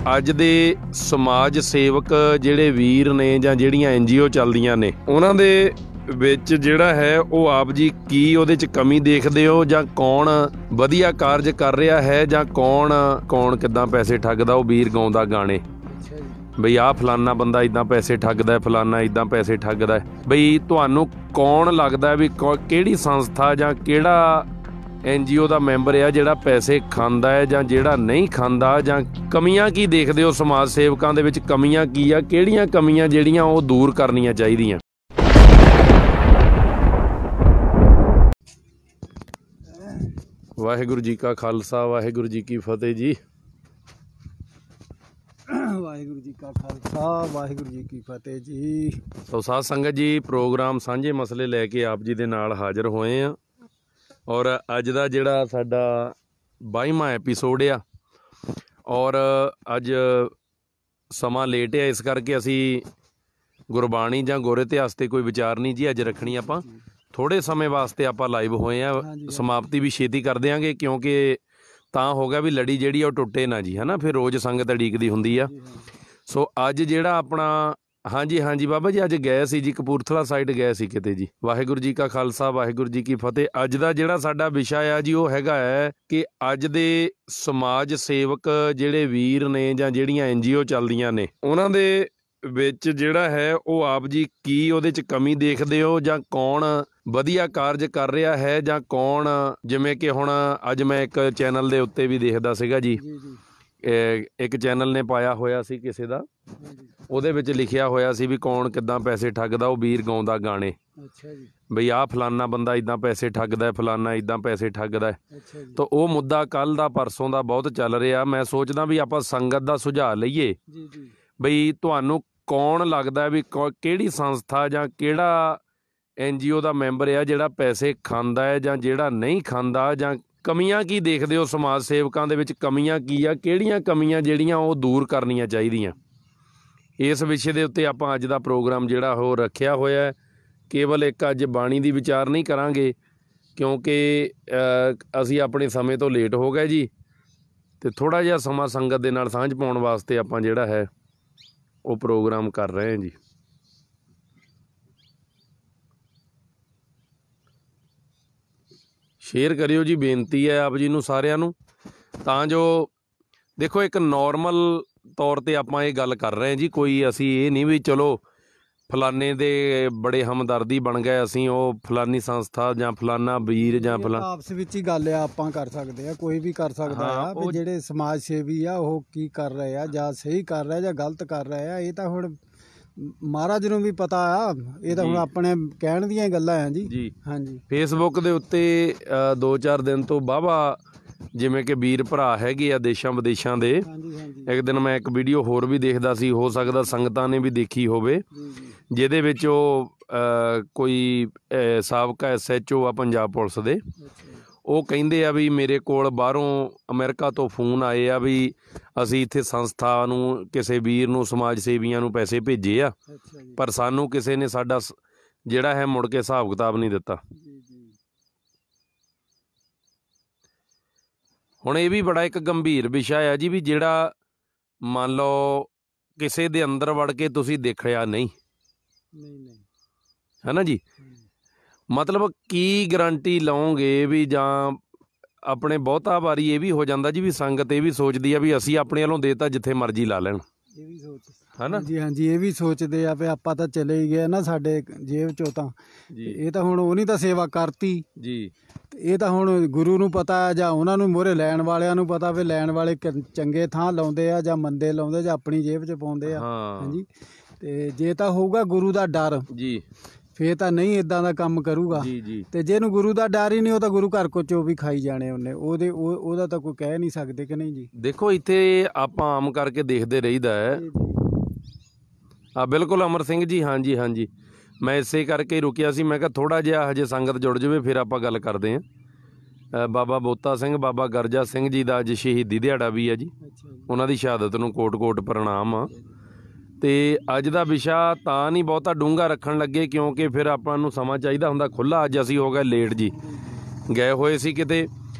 ਅੱਜ ਦੇ ਸਮਾਜ ਸੇਵਕ ਜਿਹੜੇ ਵੀਰ ਨੇ ਜਾਂ ਜਿਹੜੀਆਂ NGO ਚੱਲਦੀਆਂ ਨੇ ਉਹਨਾਂ ਦੇ ਵਿੱਚ ਜਿਹੜਾ ਹੈ ਉਹ ਆਪ ਜੀ ਕੀ ਉਹਦੇ 'ਚ ਕਮੀ ਦੇਖਦੇ ਹੋ, ਜਾਂ ਕੌਣ ਵਧੀਆ ਕਾਰਜ ਕਰ ਰਿਹਾ ਹੈ, ਜਾਂ ਕੌਣ ਕਿੱਦਾਂ ਪੈਸੇ ਠੱਗਦਾ। ਉਹ ਵੀਰ ਗਾਉਂਦਾ ਗਾਣੇ ਬਈ ਆਹ ਫਲਾਨਾ ਬੰਦਾ ਇੱਦਾਂ ਪੈਸੇ ਠੱਗਦਾ, ਫਲਾਨਾ ਇੱਦਾਂ ਪੈਸੇ ਠੱਗਦਾ। ਬਈ ਤੁਹਾਨੂੰ ਕੌਣ ਲੱਗਦਾ ਵੀ ਕਿਹੜੀ ਸੰਸਥਾ ਜਾਂ ਕਿਹੜਾ NGO ਦਾ ਮੈਂਬਰ ਆ ਜਿਹੜਾ ਪੈਸੇ ਖਾਂਦਾ ਹੈ ਜਾਂ ਜਿਹੜਾ ਨਹੀਂ ਖਾਂਦਾ, ਜਾਂ ਕਮੀਆਂ ਕੀ ਦੇਖਦੇ ਹੋ ਸਮਾਜ ਸੇਵਕਾਂ ਦੇ ਵਿੱਚ? ਕਮੀਆਂ ਕੀ ਆ, ਕਿਹੜੀਆਂ ਕਮੀਆਂ ਜਿਹੜੀਆਂ ਉਹ ਦੂਰ ਕਰਨੀਆਂ ਚਾਹੀਦੀਆਂ? ਵਾਹਿਗੁਰੂ ਜੀ ਕਾ ਖਾਲਸਾ, ਵਾਹਿਗੁਰੂ ਜੀ ਕੀ ਫਤਿਹ ਜੀ। ਵਾਹਿਗੁਰੂ ਜੀ ਕਾ ਖਾਲਸਾ, ਵਾਹਿਗੁਰੂ ਜੀ ਕੀ ਫਤਿਹ ਜੀ। ਸੋ ਸਾਧ ਸੰਗਤ ਜੀ, ਪ੍ਰੋਗਰਾਮ ਸਾਂਝੇ ਮਸਲੇ ਲੈ ਕੇ ਆਪ ਜੀ ਦੇ ਨਾਲ ਹਾਜ਼ਰ ਹੋਏ ਆ। ਔਰ ਅੱਜ ਦਾ ਜਿਹੜਾ ਸਾਡਾ 22ਵਾਂ ਐਪੀਸੋਡ ਆ, ਔਰ ਅੱਜ ਸਮਾਂ ਲੇਟ ਆ, ਇਸ ਕਰਕੇ ਅਸੀਂ ਗੁਰਬਾਣੀ ਜਾਂ ਗੁਰ ਇਤਿਹਾਸ 'ਤੇ ਕੋਈ ਵਿਚਾਰ ਨਹੀਂ ਜੀ ਅੱਜ ਰੱਖਣੀ। ਆਪਾਂ ਥੋੜ੍ਹੇ ਸਮੇਂ ਵਾਸਤੇ ਆਪਾਂ ਲਾਈਵ ਹੋਏ ਆ, ਸਮਾਪਤੀ ਵੀ ਛੇਤੀ ਕਰ ਦਿਆਂਗੇ, ਕਿਉਂਕਿ ਤਾਂ ਹੋ ਗਿਆ ਵੀ ਲੜੀ ਜਿਹੜੀ ਉਹ ਟੁੱਟੇ ਨਾ ਜੀ, ਹੈ ਨਾ। ਫਿਰ ਰੋਜ਼ ਸੰਗਤ ਉਡੀਕਦੀ ਹੁੰਦੀ ਆ। ਸੋ ਅੱਜ ਜਿਹੜਾ ਆਪਣਾ ਹਾਂਜੀ ਬਾਬਾ ਜੀ, ਅੱਜ ਗਏ ਸੀ ਜੀ ਕਪੂਰਥਲਾ ਸਾਈਡ ਗਏ ਸੀ ਕਿਤੇ ਜੀ। ਵਾਹਿਗੁਰੂ ਜੀ ਕਾ ਖਾਲਸਾ, ਵਾਹਿਗੁਰੂ ਜੀ ਕੀ ਫਤਿਹ। ਅੱਜ ਦਾ ਜਿਹੜਾ ਸਾਡਾ ਵਿਸ਼ਾ ਆ ਜੀ ਉਹ ਹੈਗਾ ਹੈ ਕਿ ਅੱਜ ਦੇ ਸਮਾਜ ਸੇਵਕ ਜਿਹੜੇ ਵੀਰ ਨੇ ਜਾਂ ਜਿਹੜੀਆਂ NGO ਚੱਲਦੀਆਂ ਨੇ ਉਹਨਾਂ ਦੇ ਵਿੱਚ ਜਿਹੜਾ ਹੈ ਉਹ ਆਪ ਜੀ ਕੀ ਉਹਦੇ 'ਚ ਕਮੀ ਦੇਖਦੇ ਹੋ, ਜਾਂ ਕੌਣ ਵਧੀਆ ਕਾਰਜ ਕਰ ਰਿਹਾ ਹੈ, ਜਾਂ ਕੌਣ, ਜਿਵੇਂ ਕਿ ਹੁਣ ਅੱਜ ਮੈਂ ਇੱਕ ਚੈਨਲ ਦੇ ਉੱਤੇ ਵੀ ਦੇਖਦਾ ਸੀਗਾ ਜੀ, ਇੱਕ ਚੈਨਲ ਨੇ ਪਾਇਆ ਹੋਇਆ ਸੀ ਕਿਸੇ ਦਾ, ਉਹਦੇ ਵਿੱਚ ਲਿਖਿਆ ਹੋਇਆ ਸੀ ਵੀ ਕੌਣ ਕਿੱਦਾਂ ਪੈਸੇ ਠੱਗਦਾ। ਉਹ ਵੀਰ ਗਾਉਂਦਾ ਗਾਣੇ ਬਈ ਆਹ ਫਲਾਨਾ ਬੰਦਾ ਇੱਦਾਂ ਪੈਸੇ ਠੱਗਦਾ, ਫਲਾਨਾ ਇੱਦਾਂ ਪੈਸੇ ਠੱਗਦਾ। ਤਾਂ ਉਹ ਮੁੱਦਾ ਕੱਲ੍ਹ ਦਾ ਪਰਸੋਂ ਦਾ ਬਹੁਤ ਚੱਲ ਰਿਹਾ। ਮੈਂ ਸੋਚਦਾ ਵੀ ਆਪਾਂ ਸੰਗਤ ਦਾ ਸੁਝਾਅ ਲਈਏ ਬਈ ਤੁਹਾਨੂੰ ਕੌਣ ਲੱਗਦਾ ਵੀ ਕਿਹੜੀ ਸੰਸਥਾ ਜਾਂ ਕਿਹੜਾ NGO ਦਾ ਮੈਂਬਰ ਆ ਜਿਹੜਾ ਪੈਸੇ ਖਾਂਦਾ ਹੈ ਜਾਂ ਜਿਹੜਾ ਨਹੀਂ ਖਾਂਦਾ, ਜਾਂ ਕਮੀਆਂ ਕੀ ਦੇਖਦੇ ਹੋ ਸਮਾਜ ਸੇਵਕਾਂ ਦੇ ਵਿੱਚ? ਕਮੀਆਂ ਕੀ ਆ, ਕਿਹੜੀਆਂ ਕਮੀਆਂ ਜਿਹੜੀਆਂ ਉਹ ਦੂਰ ਕਰਨੀਆਂ ਚਾਹੀਦੀਆਂ? ਇਸ ਵਿਸ਼ੇ ਦੇ ਉੱਤੇ ਆਪਾਂ ਅੱਜ ਦਾ ਪ੍ਰੋਗਰਾਮ ਜਿਹੜਾ ਉਹ ਰੱਖਿਆ ਹੋਇਆ ਹੈ। ਕੇਵਲ ਇੱਕ ਅੱਜ ਬਾਣੀ ਦੀ ਵਿਚਾਰ ਨਹੀਂ ਕਰਾਂਗੇ, ਕਿਉਂਕਿ ਅਸੀਂ ਆਪਣੇ ਸਮੇਂ ਤੋਂ ਲੇਟ ਹੋ ਗਏ ਜੀ, ਅਤੇ ਥੋੜ੍ਹਾ ਜਿਹਾ ਸਮਾਂ ਸੰਗਤ ਦੇ ਨਾਲ ਸਾਂਝ ਪਾਉਣ ਵਾਸਤੇ ਆਪਾਂ ਜਿਹੜਾ ਹੈ ਉਹ ਪ੍ਰੋਗਰਾਮ ਕਰ ਰਹੇ ਹਾਂ ਜੀ। ਸ਼ੇਅਰ ਕਰਿਓ ਜੀ, ਬੇਨਤੀ ਹੈ ਆਪ ਜੀ ਨੂੰ ਸਾਰਿਆਂ ਨੂੰ, ਤਾਂ ਜੋ ਦੇਖੋ ਇੱਕ ਨੋਰਮਲ ਤੌਰ 'ਤੇ ਆਪਾਂ ਇਹ ਗੱਲ ਕਰ ਰਹੇ ਹਾਂ ਜੀ। ਕੋਈ ਅਸੀਂ ਇਹ ਨਹੀਂ ਵੀ ਚਲੋ ਫਲਾਨੇ ਦੇ ਬੜੇ ਹਮਦਰਦੀ ਬਣ ਗਏ ਅਸੀਂ, ਉਹ ਫਲਾਨੀ ਸੰਸਥਾ ਜਾਂ ਫਲਾਨਾ ਵੀਰ ਜਾਂ ਆਪਸ ਵਿੱਚ ਹੀ ਗੱਲ ਆ, ਆਪਾਂ ਕਰ ਸਕਦੇ ਆ, ਕੋਈ ਵੀ ਕਰ ਸਕਦਾ ਆ ਵੀ ਜਿਹੜੇ ਸਮਾਜ ਸੇਵੀ ਆ ਉਹ ਕੀ ਕਰ ਰਹੇ ਆ, ਜਾਂ ਸਹੀ ਕਰ ਰਹੇ ਜਾਂ ਗਲਤ ਕਰ ਰਹੇ ਆ। ਇਹ ਤਾਂ ਹੁਣ ਮਹਾਰਾਜ ਨੂੰ ਵੀ ਪਤਾ ਆ, ਇਹ ਤਾਂ ਹੁਣ ਆਪਣੇ ਕਹਿਣ ਦੀਆਂ ਗੱਲਾਂ ਆ ਜੀ। ਹਾਂਜੀ, ਫੇਸਬੁੱਕ ਦੇ ਉੱਤੇ 2-4 ਦਿਨ ਤੋਂ ਵਾਹਵਾ ਜਿਵੇਂ ਕਿ ਵੀਰ ਭਰਾ ਹੈਗੇ ਆ ਦੇਸ਼ਾਂ ਵਿਦੇਸ਼ਾਂ ਦੇ। ਇੱਕ ਦਿਨ ਮੈਂ ਇੱਕ ਵੀਡੀਓ ਹੋਰ ਵੀ ਦੇਖਦਾ ਸੀ, ਹੋ ਸਕਦਾ ਸੰਗਤਾਂ ਨੇ ਵੀ ਦੇਖੀ ਹੋਵੇ, ਜਿਹਦੇ ਵਿੱਚ ਉਹ ਕੋਈ ਸਾਬਕਾ SHO ਆ ਪੰਜਾਬ ਪੁਲਿਸ ਦੇ, ਉਹ ਕਹਿੰਦੇ ਆ ਵੀ ਮੇਰੇ ਕੋਲ ਬਾਹਰੋਂ ਅਮਰੀਕਾ ਤੋਂ ਫੋਨ ਆਏ ਆ ਵੀ ਅਸੀਂ ਇੱਥੇ ਸੰਸਥਾ ਨੂੰ, ਕਿਸੇ ਵੀਰ ਨੂੰ, ਸਮਾਜ ਸੇਵੀਆਂ ਨੂੰ ਪੈਸੇ ਭੇਜੇ ਆ, ਪਰ ਸਾਨੂੰ ਕਿਸੇ ਨੇ ਸਾਡਾ ਜਿਹੜਾ ਹੈ ਮੁੜ ਕੇ ਹਿਸਾਬ ਕਿਤਾਬ ਨਹੀਂ ਦਿੱਤਾ। ਹੁਣ ਇਹ ਵੀ ਬੜਾ ਇੱਕ ਗੰਭੀਰ ਵਿਸ਼ਾ ਆ ਜੀ, ਵੀ ਜਿਹੜਾ ਮੰਨ ਲਓ ਕਿਸੇ ਦੇ ਅੰਦਰ ਵੜ ਕੇ ਤੁਸੀਂ ਦੇਖਿਆ ਨਹੀਂ, ਹੈ ਨਾ ਜੀ, ਮਤਲਬ ਕੀ ਗਰੰਟੀ ਲਓਗੇ ਵੀ? ਜਾਂ ਆਪਣੇ ਬਹੁਤਾ ਵਾਰੀ ਇਹ ਵੀ ਹੋ ਜਾਂਦਾ ਜੀ ਵੀ ਸੰਗਤ ਇਹ ਵੀ ਸੋਚਦੀ ਆ ਵੀ ਅਸੀਂ ਆਪਣੇ ਵੱਲੋਂ ਦੇਤਾ, ਜਿੱਥੇ ਮਰਜ਼ੀ ਲਾ ਲੈਣ, ਇਹ ਵੀ ਸੋਚ ਹੈ ਨਾ ਜੀ। ਹਾਂਜੀ, ਇਹ ਵੀ ਸੋਚਦੇ ਆ ਵੀ ਆਪਾਂ ਤਾਂ ਚਲੇ ਹੀ ਗਏ ਨਾ ਸਾਡੇ ਜੇਬ 'ਚੋਂ, ਤਾਂ ਇਹ ਤਾਂ ਹੁਣ ਉਹਨੀ ਤਾਂ ਸੇਵਾ ਕਰਤੀ ਜੀ। ਇਹ ਤਾਂ ਹੁਣ ਗੁਰੂ ਨੂੰ ਪਤਾ, ਜਾਂ ਉਹਨਾਂ ਨੂੰ ਮੋਹਰੇ ਲੈਣ ਵਾਲਿਆਂ ਨੂੰ ਪਤਾ ਵੀ ਲੈਣ ਵਾਲੇ ਚੰਗੇ ਥਾਂ ਲਾਉਂਦੇ ਆ ਜਾਂ ਮੰਦੇ ਲਾਉਂਦੇ ਜਾਂ ਆਪਣੀ ਜੇਬ 'ਚ ਪਾਉਂਦੇ ਆ। ਹਾਂਜੀ, ਤੇ ਜੇ ਤਾਂ ਹੋਊਗਾ ਗੁਰੂ ਦਾ ਡਰ ਜੀ, ਫੇਰ ਤਾਂ ਨਹੀਂ ਇਦਾਂ ਦਾ ਕੰਮ ਕਰੂਗਾ। ਤੇ ਜਿਹਨੂੰ ਗੁਰੂ ਦਾ ਡਰ ਹੀ ਨਹੀਂ, ਉਹ ਤਾਂ ਗੁਰੂ ਘਰ ਕੋ ਚੋ ਵੀ ਖਾਈ ਜਾਣੇ ਉਹਨੇ, ਉਹਦਾ ਤਾਂ ਕੋਈ ਕਹਿ ਨਹੀਂ ਸਕਦੇ ਕਿ ਨਹੀਂ ਜੀ। ਦੇਖੋ ਇੱਥੇ ਆਪਾਂ ਆਮ ਕਰਕੇ ਦੇਖਦੇ ਰਹੀਦਾ ਹੈ। ਬਿਲਕੁਲ ਅਮਰ ਸਿੰਘ ਜੀ, ਹਾਂਜੀ, ਮੈਂ ਇਸੇ ਕਰਕੇ ਹੀ ਰੁਕਿਆ ਸੀ। ਮੈਂ ਕਿਹਾ ਥੋੜ੍ਹਾ ਜਿਹਾ ਹਜੇ ਸੰਗਤ ਜੁੜ ਜਾਵੇ, ਫਿਰ ਆਪਾਂ ਗੱਲ ਕਰਦੇ ਹਾਂ। ਬਾਬਾ ਬੋਤਾ ਸਿੰਘ, ਬਾਬਾ ਗਰਜਾ ਸਿੰਘ ਜੀ ਦਾ ਅੱਜ ਸ਼ਹੀਦੀ ਦਿਹਾੜਾ ਵੀ ਹੈ ਜੀ, ਉਹਨਾਂ ਦੀ ਸ਼ਹਾਦਤ ਨੂੰ ਕੋਟ-ਕੋਟ ਪ੍ਰਣਾਮ ਆ। ਅਤੇ ਅੱਜ ਦਾ ਵਿਸ਼ਾ ਤਾਂ ਨਹੀਂ ਬਹੁਤਾ ਡੂੰਘਾ ਰੱਖਣ ਲੱਗੇ, ਕਿਉਂਕਿ ਫਿਰ ਆਪਾਂ ਨੂੰ ਸਮਾਂ ਚਾਹੀਦਾ ਹੁੰਦਾ ਖੁੱਲ੍ਹਾ। ਅੱਜ ਅਸੀਂ ਹੋ ਗਏ ਲੇਟ ਜੀ, ਗਏ ਹੋਏ ਸੀ ਕਿਤੇ,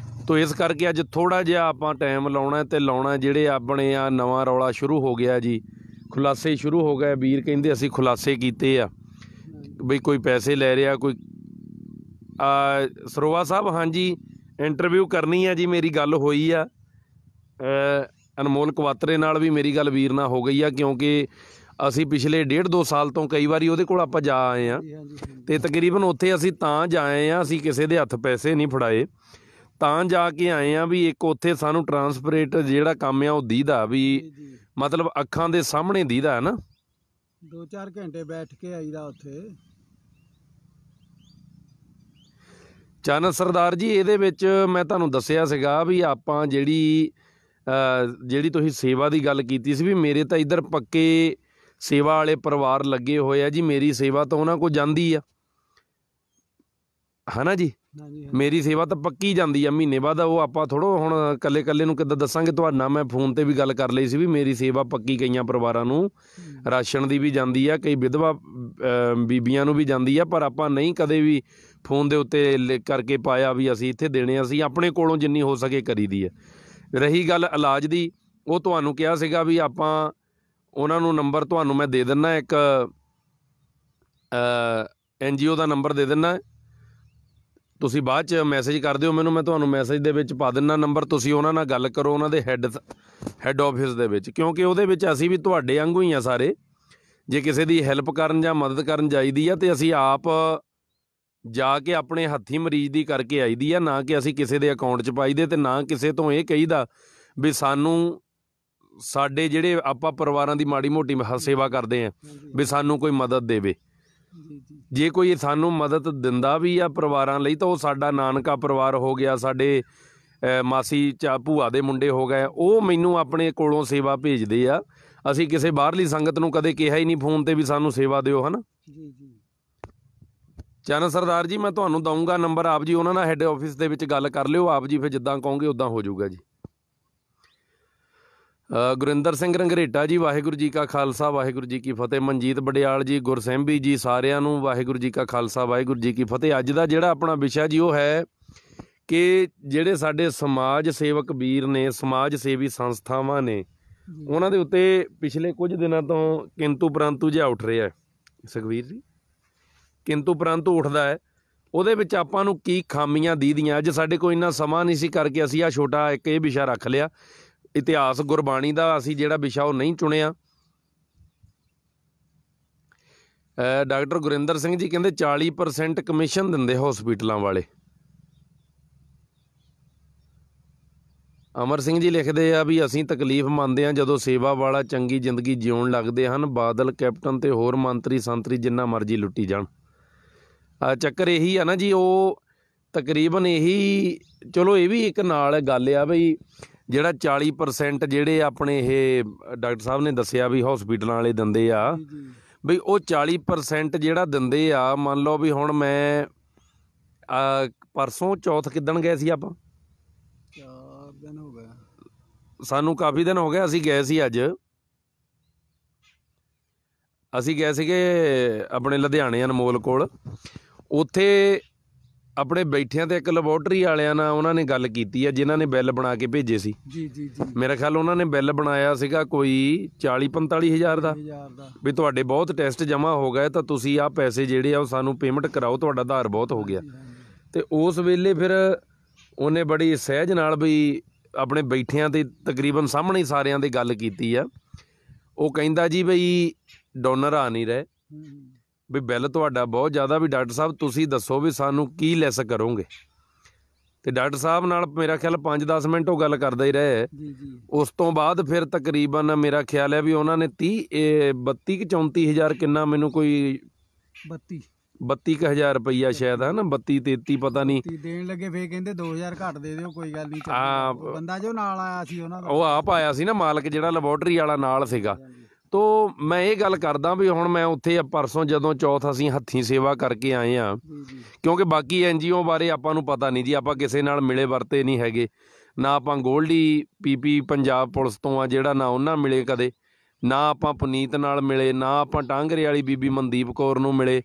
ਤੋ ਇਸ ਕਰਕੇ ਅੱਜ ਥੋੜ੍ਹਾ ਜਿਹਾ ਆਪਾਂ ਟਾਈਮ ਲਾਉਣਾ ਤੇ ਲਾਉਣਾ। ਜਿਹੜੇ ਆਪਣੇ ਆ ਨਵਾਂ ਰੌਲਾ ਸ਼ੁਰੂ ਹੋ ਗਿਆ ਜੀ, ਖੁਲਾਸੇ ਸ਼ੁਰੂ ਹੋ ਗਏ। ਵੀਰ ਕਹਿੰਦੇ ਅਸੀਂ ਖੁਲਾਸੇ ਕੀਤੇ ਆ ਬਈ ਕੋਈ ਪੈਸੇ ਲੈ ਰਿਹਾ ਕੋਈ। ਸਰੋਆ ਸਾਹਿਬ ਹਾਂਜੀ ਇੰਟਰਵਿਊ ਕਰਨੀ ਆ ਜੀ, ਮੇਰੀ ਗੱਲ ਹੋਈ ਆ ਅਨਮੋਲ ਕਵਾਤਰੇ ਨਾਲ ਵੀ ਮੇਰੀ ਗੱਲ ਵੀਰ ਨਾਲ ਹੋ ਗਈ ਆ, ਕਿਉਂਕਿ ਅਸੀਂ ਪਿਛਲੇ 1.5-2 ਸਾਲ ਤੋਂ ਕਈ ਵਾਰੀ ਉਹਦੇ ਕੋਲ ਆਪਾਂ ਜਾ ਆਏ ਹਾਂ ਅਤੇ ਤਕਰੀਬਨ ਉੱਥੇ ਅਸੀਂ ਤਾਂ ਜਾ ਆਏ ਹਾਂ, ਅਸੀਂ ਕਿਸੇ ਦੇ ਹੱਥ ਪੈਸੇ ਨਹੀਂ ਫੜਾਏ, ਤਾਂ ਜਾ ਕੇ ਆਏ ਹਾਂ ਵੀ ਇੱਕ ਉੱਥੇ ਸਾਨੂੰ ਟਰਾਂਸਪਰੇਟ ਜਿਹੜਾ ਕੰਮ ਆ ਉਹ ਦੀਦਾ ਵੀ ਮਤਲਬ ਅੱਖਾਂ ਦੇ ਸਾਹਮਣੇ ਦੀਦਾ ਹੈ ਨਾ। 2-4 ਘੰਟੇ ਬੈਠ ਕੇ ਆਈਦਾ ਉੱਥੇ। ਚੰਨ ਸਰਦਾਰ ਜੀ ਇਹਦੇ ਵਿੱਚ ਮੈਂ ਤੁਹਾਨੂੰ ਦੱਸਿਆ ਸੀਗਾ ਵੀ ਆਪਾਂ ਜਿਹੜੀ ਤੁਸੀਂ ਸੇਵਾ ਦੀ ਗੱਲ ਕੀਤੀ ਸੀ ਵੀ ਮੇਰੇ ਤਾਂ ਇੱਧਰ ਪੱਕੇ ਸੇਵਾ ਵਾਲੇ ਪਰਿਵਾਰ ਲੱਗੇ ਹੋਏ ਆ ਜੀ, ਮੇਰੀ ਸੇਵਾ ਤਾਂ ਉਹਨਾਂ ਕੋਲ ਜਾਂਦੀ ਆ ਹੈ ਨਾ ਜੀ। ਮੇਰੀ ਸੇਵਾ ਤਾਂ ਪੱਕੀ ਜਾਂਦੀ ਆ ਮਹੀਨੇ ਬਾਅਦ। ਉਹ ਆਪਾਂ ਥੋੜ੍ਹਾ ਹੁਣ ਇਕੱਲੇ ਨੂੰ ਕਿੱਦਾਂ ਦੱਸਾਂਗੇ। ਤੁਹਾਡਾ ਮੈਂ ਫੋਨ 'ਤੇ ਵੀ ਗੱਲ ਕਰ ਲਈ ਸੀ ਵੀ ਮੇਰੀ ਸੇਵਾ ਪੱਕੀ ਕਈਆਂ ਪਰਿਵਾਰਾਂ ਨੂੰ ਰਾਸ਼ਨ ਦੀ ਵੀ ਜਾਂਦੀ ਆ, ਕਈ ਵਿਧਵਾ ਬੀਬੀਆਂ ਨੂੰ ਵੀ ਜਾਂਦੀ ਆ, ਪਰ ਆਪਾਂ ਨਹੀਂ ਕਦੇ ਵੀ ਫੋਨ ਦੇ ਉੱਤੇ ਕਰਕੇ ਪਾਇਆ ਵੀ ਅਸੀਂ ਇੱਥੇ ਦੇਣੇ। ਅਸੀਂ ਆਪਣੇ ਕੋਲੋਂ ਜਿੰਨੀ ਹੋ ਸਕੇ ਕਰੀ ਦੀ ਹੈ। ਰਹੀ ਗੱਲ ਇਲਾਜ ਦੀ, ਉਹ ਤੁਹਾਨੂੰ ਕਿਹਾ ਸੀਗਾ ਵੀ ਆਪਾਂ ਉਹਨਾਂ ਨੂੰ ਨੰਬਰ ਤੁਹਾਨੂੰ ਮੈਂ ਦੇ ਦਿੰਦਾ, ਇੱਕ NGO ਦਾ ਨੰਬਰ ਦੇ ਦਿੰਦਾ, ਤੁਸੀਂ ਬਾਅਦ 'ਚ ਮੈਸੇਜ ਕਰ ਦਿਓ ਮੈਨੂੰ, ਮੈਂ ਤੁਹਾਨੂੰ ਮੈਸੇਜ ਦੇ ਵਿੱਚ ਪਾ ਦਿੰਦਾ ਨੰਬਰ। ਤੁਸੀਂ ਉਹਨਾਂ ਨਾਲ ਗੱਲ ਕਰੋ ਉਹਨਾਂ ਦੇ ਹੈੱਡ ਆਫਿਸ ਦੇ ਵਿੱਚ, ਕਿਉਂਕਿ ਉਹਦੇ ਵਿੱਚ ਅਸੀਂ ਵੀ ਤੁਹਾਡੇ ਵਾਂਗੂ ਹੀ ਆ ਸਾਰੇ। ਜੇ ਕਿਸੇ ਦੀ ਹੈਲਪ ਕਰਨ ਜਾਂ ਮਦਦ ਕਰਨ ਚਾਹੀਦੀ ਆ ਤੇ ਅਸੀਂ ਆਪ ਜਾ ਕੇ ਆਪਣੇ ਹੱਥੀਂ ਮਰੀਜ਼ ਦੀ ਕਰਕੇ ਆਈਦੀ ਆ, ਨਾ ਕਿ ਅਸੀਂ ਕਿਸੇ ਦੇ ਅਕਾਊਂਟ 'ਚ ਪਾਈਦੇ ਤੇ ਨਾ ਕਿਸੇ ਤੋਂ ਇਹ ਕਹੀਦਾ ਵੀ ਸਾਨੂੰ ਸਾਡੇ ਜਿਹੜੇ ਆਪਾਂ ਪਰਿਵਾਰਾਂ ਦੀ ਮਾੜੀ ਮੋਟੀ ਸੇਵਾ ਕਰਦੇ ਆ ਵੀ ਸਾਨੂੰ ਕੋਈ ਮਦਦ ਦੇਵੇ। ਜੇ ਕੋਈ ਸਾਨੂੰ ਮਦਦ ਦਿੰਦਾ ਵੀ ਆ ਪਰਿਵਾਰਾਂ ਲਈ ਤਾਂ ਉਹ ਸਾਡਾ ਨਾਨਕਾ ਪਰਿਵਾਰ ਹੋ ਗਿਆ, ਸਾਡੇ ਮਾਸੀ ਭੂਆ ਦੇ ਮੁੰਡੇ ਹੋ ਗਏ, ਉਹ ਮੈਨੂੰ ਆਪਣੇ ਕੋਲੋਂ ਸੇਵਾ ਭੇਜਦੇ ਆ। ਅਸੀਂ ਕਿਸੇ ਬਾਹਰਲੀ ਸੰਗਤ ਨੂੰ ਕਦੇ ਕਿਹਾ ਹੀ ਨਹੀਂ ਫੋਨ 'ਤੇ ਵੀ ਸਾਨੂੰ ਸੇਵਾ ਦਿਓ, ਹੈ ਨਾ। ਚੰਨ ਸਰਦਾਰ ਜੀ ਮੈਂ ਤੁਹਾਨੂੰ ਦਊਂਗਾ ਨੰਬਰ, ਆਪ ਜੀ ਉਹਨਾਂ ਨਾਲ ਹੈੱਡ ਆਫਿਸ ਦੇ ਵਿੱਚ ਗੱਲ ਕਰ ਲਿਓ ਆਪ ਜੀ, ਫਿਰ ਜਿੱਦਾਂ ਕਹੋਗੇ ਉੱਦਾਂ ਹੋ ਜਾਊਗਾ ਜੀ। ਗੁਰਿੰਦਰ ਸਿੰਘ ਰੰਘਰੇਟਾ ਜੀ, ਵਾਹਿਗੁਰੂ ਜੀ ਕਾ ਖਾਲਸਾ ਵਾਹਿਗੁਰੂ ਜੀ ਕੀ ਫਤਿਹ। ਮਨਜੀਤ ਬਡਿਆਲ ਜੀ, ਗੁਰਸੈਂਭੀ ਜੀ, ਸਾਰਿਆਂ ਨੂੰ ਵਾਹਿਗੁਰੂ ਜੀ ਕਾ ਖਾਲਸਾ ਵਾਹਿਗੁਰੂ ਜੀ ਕੀ ਫਤਿਹ। ਅੱਜ ਦਾ ਜਿਹੜਾ ਆਪਣਾ ਵਿਸ਼ਾ ਜੀ ਉਹ ਹੈ ਕਿ ਜਿਹੜੇ ਸਾਡੇ ਸਮਾਜ ਸੇਵਕ ਵੀਰ ਨੇ, ਸਮਾਜ ਸੇਵੀ ਸੰਸਥਾਵਾਂ ਨੇ, ਉਹਨਾਂ ਦੇ ਉੱਤੇ ਪਿਛਲੇ ਕੁਝ ਦਿਨਾਂ ਤੋਂ ਕਿੰਤੂ ਪਰੰਤੂ ਜਿਹਾ ਉੱਠ ਰਿਹਾ ਸੁਖਵੀਰ ਜੀ, ਕਿੰਤੂ ਪਰੰਤੂ ਉੱਠਦਾ ਹੈ। ਉਹਦੇ ਵਿੱਚ ਆਪਾਂ ਨੂੰ ਕੀ ਖਾਮੀਆਂ ਦੀਦੀਆਂ। ਅੱਜ ਸਾਡੇ ਕੋਲ ਇੰਨਾ ਸਮਾਂ ਨਹੀਂ ਸੀ ਕਰਕੇ ਅਸੀਂ ਆਹ ਛੋਟਾ ਇੱਕ ਇਹ ਵਿਸ਼ਾ ਰੱਖ ਲਿਆ, ਇਤਿਹਾਸ ਗੁਰਬਾਣੀ ਦਾ ਅਸੀਂ ਜਿਹੜਾ ਵਿਸ਼ਾ ਉਹ ਨਹੀਂ ਚੁਣਿਆ। ਡਾਕਟਰ ਗੁਰਿੰਦਰ ਸਿੰਘ ਜੀ ਕਹਿੰਦੇ 40% ਕਮਿਸ਼ਨ ਦਿੰਦੇ ਹੌਸਪੀਟਲਾਂ ਵਾਲੇ। ਅਮਰ ਸਿੰਘ ਜੀ ਲਿਖਦੇ ਆ ਵੀ ਅਸੀਂ ਤਕਲੀਫ ਮੰਨਦੇ ਹਾਂ ਜਦੋਂ ਸੇਵਾ ਵਾਲਾ ਚੰਗੀ ਜ਼ਿੰਦਗੀ ਜਿਉਣ ਲੱਗਦੇ ਹਨ। ਬਾਦਲ, ਕੈਪਟਨ ਤੇ ਹੋਰ ਮੰਤਰੀ ਸੰਤਰੀ ਜਿੰਨਾ ਮਰਜ਼ੀ ਲੁੱਟੀ ਜਾਣ। ਚੱਕਰ ਇਹੀ ਆ ਨਾ ਜੀ, ਉਹ ਤਕਰੀਬਨ ਇਹੀ। ਚਲੋ ਇਹ ਵੀ ਇੱਕ ਨਾਲ ਗੱਲ ਆ ਬਈ ਜਿਹੜਾ 40% ਜਿਹੜੇ ਆਪਣੇ ਇਹ ਡਾਕਟਰ ਸਾਹਿਬ ਨੇ ਦੱਸਿਆ ਵੀ ਹੌਸਪੀਟਲਾਂ ਵਾਲੇ ਦਿੰਦੇ ਆ ਬਈ, ਉਹ 40% ਜਿਹੜਾ ਦਿੰਦੇ ਆ। ਮੰਨ ਲਓ ਵੀ ਹੁਣ ਮੈਂ ਪਰਸੋਂ ਚੌਥ ਕਿੱਦਣ ਗਏ ਸੀ ਆਪਾਂ, 4 ਦਿਨ ਹੋ ਗਏ ਸਾਨੂੰ, ਕਾਫੀ ਦਿਨ ਹੋ ਗਏ। ਅਸੀਂ ਗਏ ਸੀ ਅੱਜ, ਅਸੀਂ ਗਏ ਸੀਗੇ ਆਪਣੇ ਲੁਧਿਆਣੇ ਅਨਮੋਲ ਕੋਲ। ਉੱਥੇ ਆਪਣੇ ਬੈਠਿਆਂ ਤੇ ਇੱਕ ਲੈਬੋਰਟਰੀ ਵਾਲਿਆਂ ਨਾਲ ਉਹਨਾਂ ਨੇ ਗੱਲ ਕੀਤੀ ਆ, ਜਿਨ੍ਹਾਂ ਨੇ ਬਿੱਲ ਬਣਾ ਕੇ ਭੇਜੇ ਸੀ। ਮੇਰਾ ਖਿਆਲ ਉਹਨਾਂ ਨੇ ਬਿੱਲ ਬਣਾਇਆ ਸੀਗਾ ਕੋਈ 40-45 ਹਜ਼ਾਰ ਦਾ ਵੀ ਤੁਹਾਡੇ ਬਹੁਤ ਟੈਸਟ ਜਮ੍ਹਾਂ ਹੋ ਗਏ ਤਾਂ ਤੁਸੀਂ ਆਹ ਪੈਸੇ ਜਿਹੜੇ ਆ ਉਹ ਸਾਨੂੰ ਪੇਮੈਂਟ ਕਰਾਓ, ਤੁਹਾਡਾ ਆਧਾਰ ਬਹੁਤ ਹੋ ਗਿਆ। ਅਤੇ ਉਸ ਵੇਲੇ ਫਿਰ ਉਹਨੇ ਬੜੀ ਸਹਿਜ ਨਾਲ ਵੀ ਆਪਣੇ ਬੈਠਿਆਂ ਤੇ ਤਕਰੀਬਨ ਸਾਹਮਣੇ ਹੀ ਸਾਰਿਆਂ ਦੀ ਗੱਲ ਕੀਤੀ ਆ। ਉਹ ਕਹਿੰਦਾ ਜੀ ਬਈ ਡੋਨਰ ਆ ਨਹੀਂ ਰਹੇ, ਵੀ ਬਿੱਲ ਤੁਹਾਡਾ ਬਹੁਤ ਜ਼ਿਆਦਾ, ਵੀ ਡਾਕਟਰ ਸਾਹਿਬ ਤੁਸੀਂ ਦੱਸੋ ਵੀ ਸਾਨੂੰ ਕੀ ਲੈਸ ਕਰੋਗੇ। ਅਤੇ ਡਾਕਟਰ ਸਾਹਿਬ ਨਾਲ ਮੇਰਾ ਖਿਆਲ 5-10 ਮਿੰਟ ਉਹ ਗੱਲ ਕਰਦੇ ਹੀ ਰਹੇ। ਉਸ ਤੋਂ ਬਾਅਦ ਫਿਰ ਤਕਰੀਬਨ ਮੇਰਾ ਖਿਆਲ ਹੈ ਵੀ ਉਹਨਾਂ ਨੇ 32-34 ਹਜ਼ਾਰ ਕਿੰਨਾ, ਮੈਨੂੰ ਕੋਈ 32,000 ਰੁਪਈਆ ਸ਼ਾਇਦ, ਹੈ ਨਾ, 32-33 ਪਤਾ ਨਹੀਂ ਦੇਣ ਲੱਗੇ। ਫਿਰ ਕਹਿੰਦੇ 2,000 ਘੱਟ ਦੇ ਦਿਓ, ਕੋਈ ਗੱਲ ਨਹੀਂ। ਬੰਦਾ ਜੋ ਨਾਲ ਆਇਆ ਸੀ ਉਹਨਾਂ ਦਾ, ਉਹ ਆਪ ਆਇਆ ਸੀ ਨਾ ਮਾਲਕ, ਜਿਹੜਾ ਲੈਬੋਰਟਰੀ ਵਾਲਾ ਨਾਲ ਸੀਗਾ। ਤੋ ਮੈਂ ਇਹ ਗੱਲ ਕਰਦਾ ਵੀ ਹੁਣ ਮੈਂ ਉੱਥੇ ਪਰਸੋਂ ਜਦੋਂ ਚੌਥ ਅਸੀਂ ਹੱਥੀਂ ਸੇਵਾ ਕਰਕੇ ਆਏ ਹਾਂ, ਕਿਉਂਕਿ ਬਾਕੀ NGO ਬਾਰੇ ਆਪਾਂ ਨੂੰ ਪਤਾ ਨਹੀਂ ਜੀ, ਆਪਾਂ ਕਿਸੇ ਨਾਲ ਮਿਲੇ ਵਰਤੇ ਨਹੀਂ ਹੈਗੇ ਨਾ। ਆਪਾਂ ਗੋਲਡੀ PP ਪੰਜਾਬ ਪੁਲਿਸ ਤੋਂ ਆ ਜਿਹੜਾ, ਨਾ ਉਹਨਾਂ ਮਿਲੇ ਕਦੇ, ਨਾ ਆਪਾਂ ਪੁਨੀਤ ਨਾਲ ਮਿਲੇ, ਨਾ ਆਪਾਂ ਟਾਂਗਰੇ ਵਾਲੀ ਬੀਬੀ ਮਨਦੀਪ ਕੌਰ ਨੂੰ ਮਿਲੇ।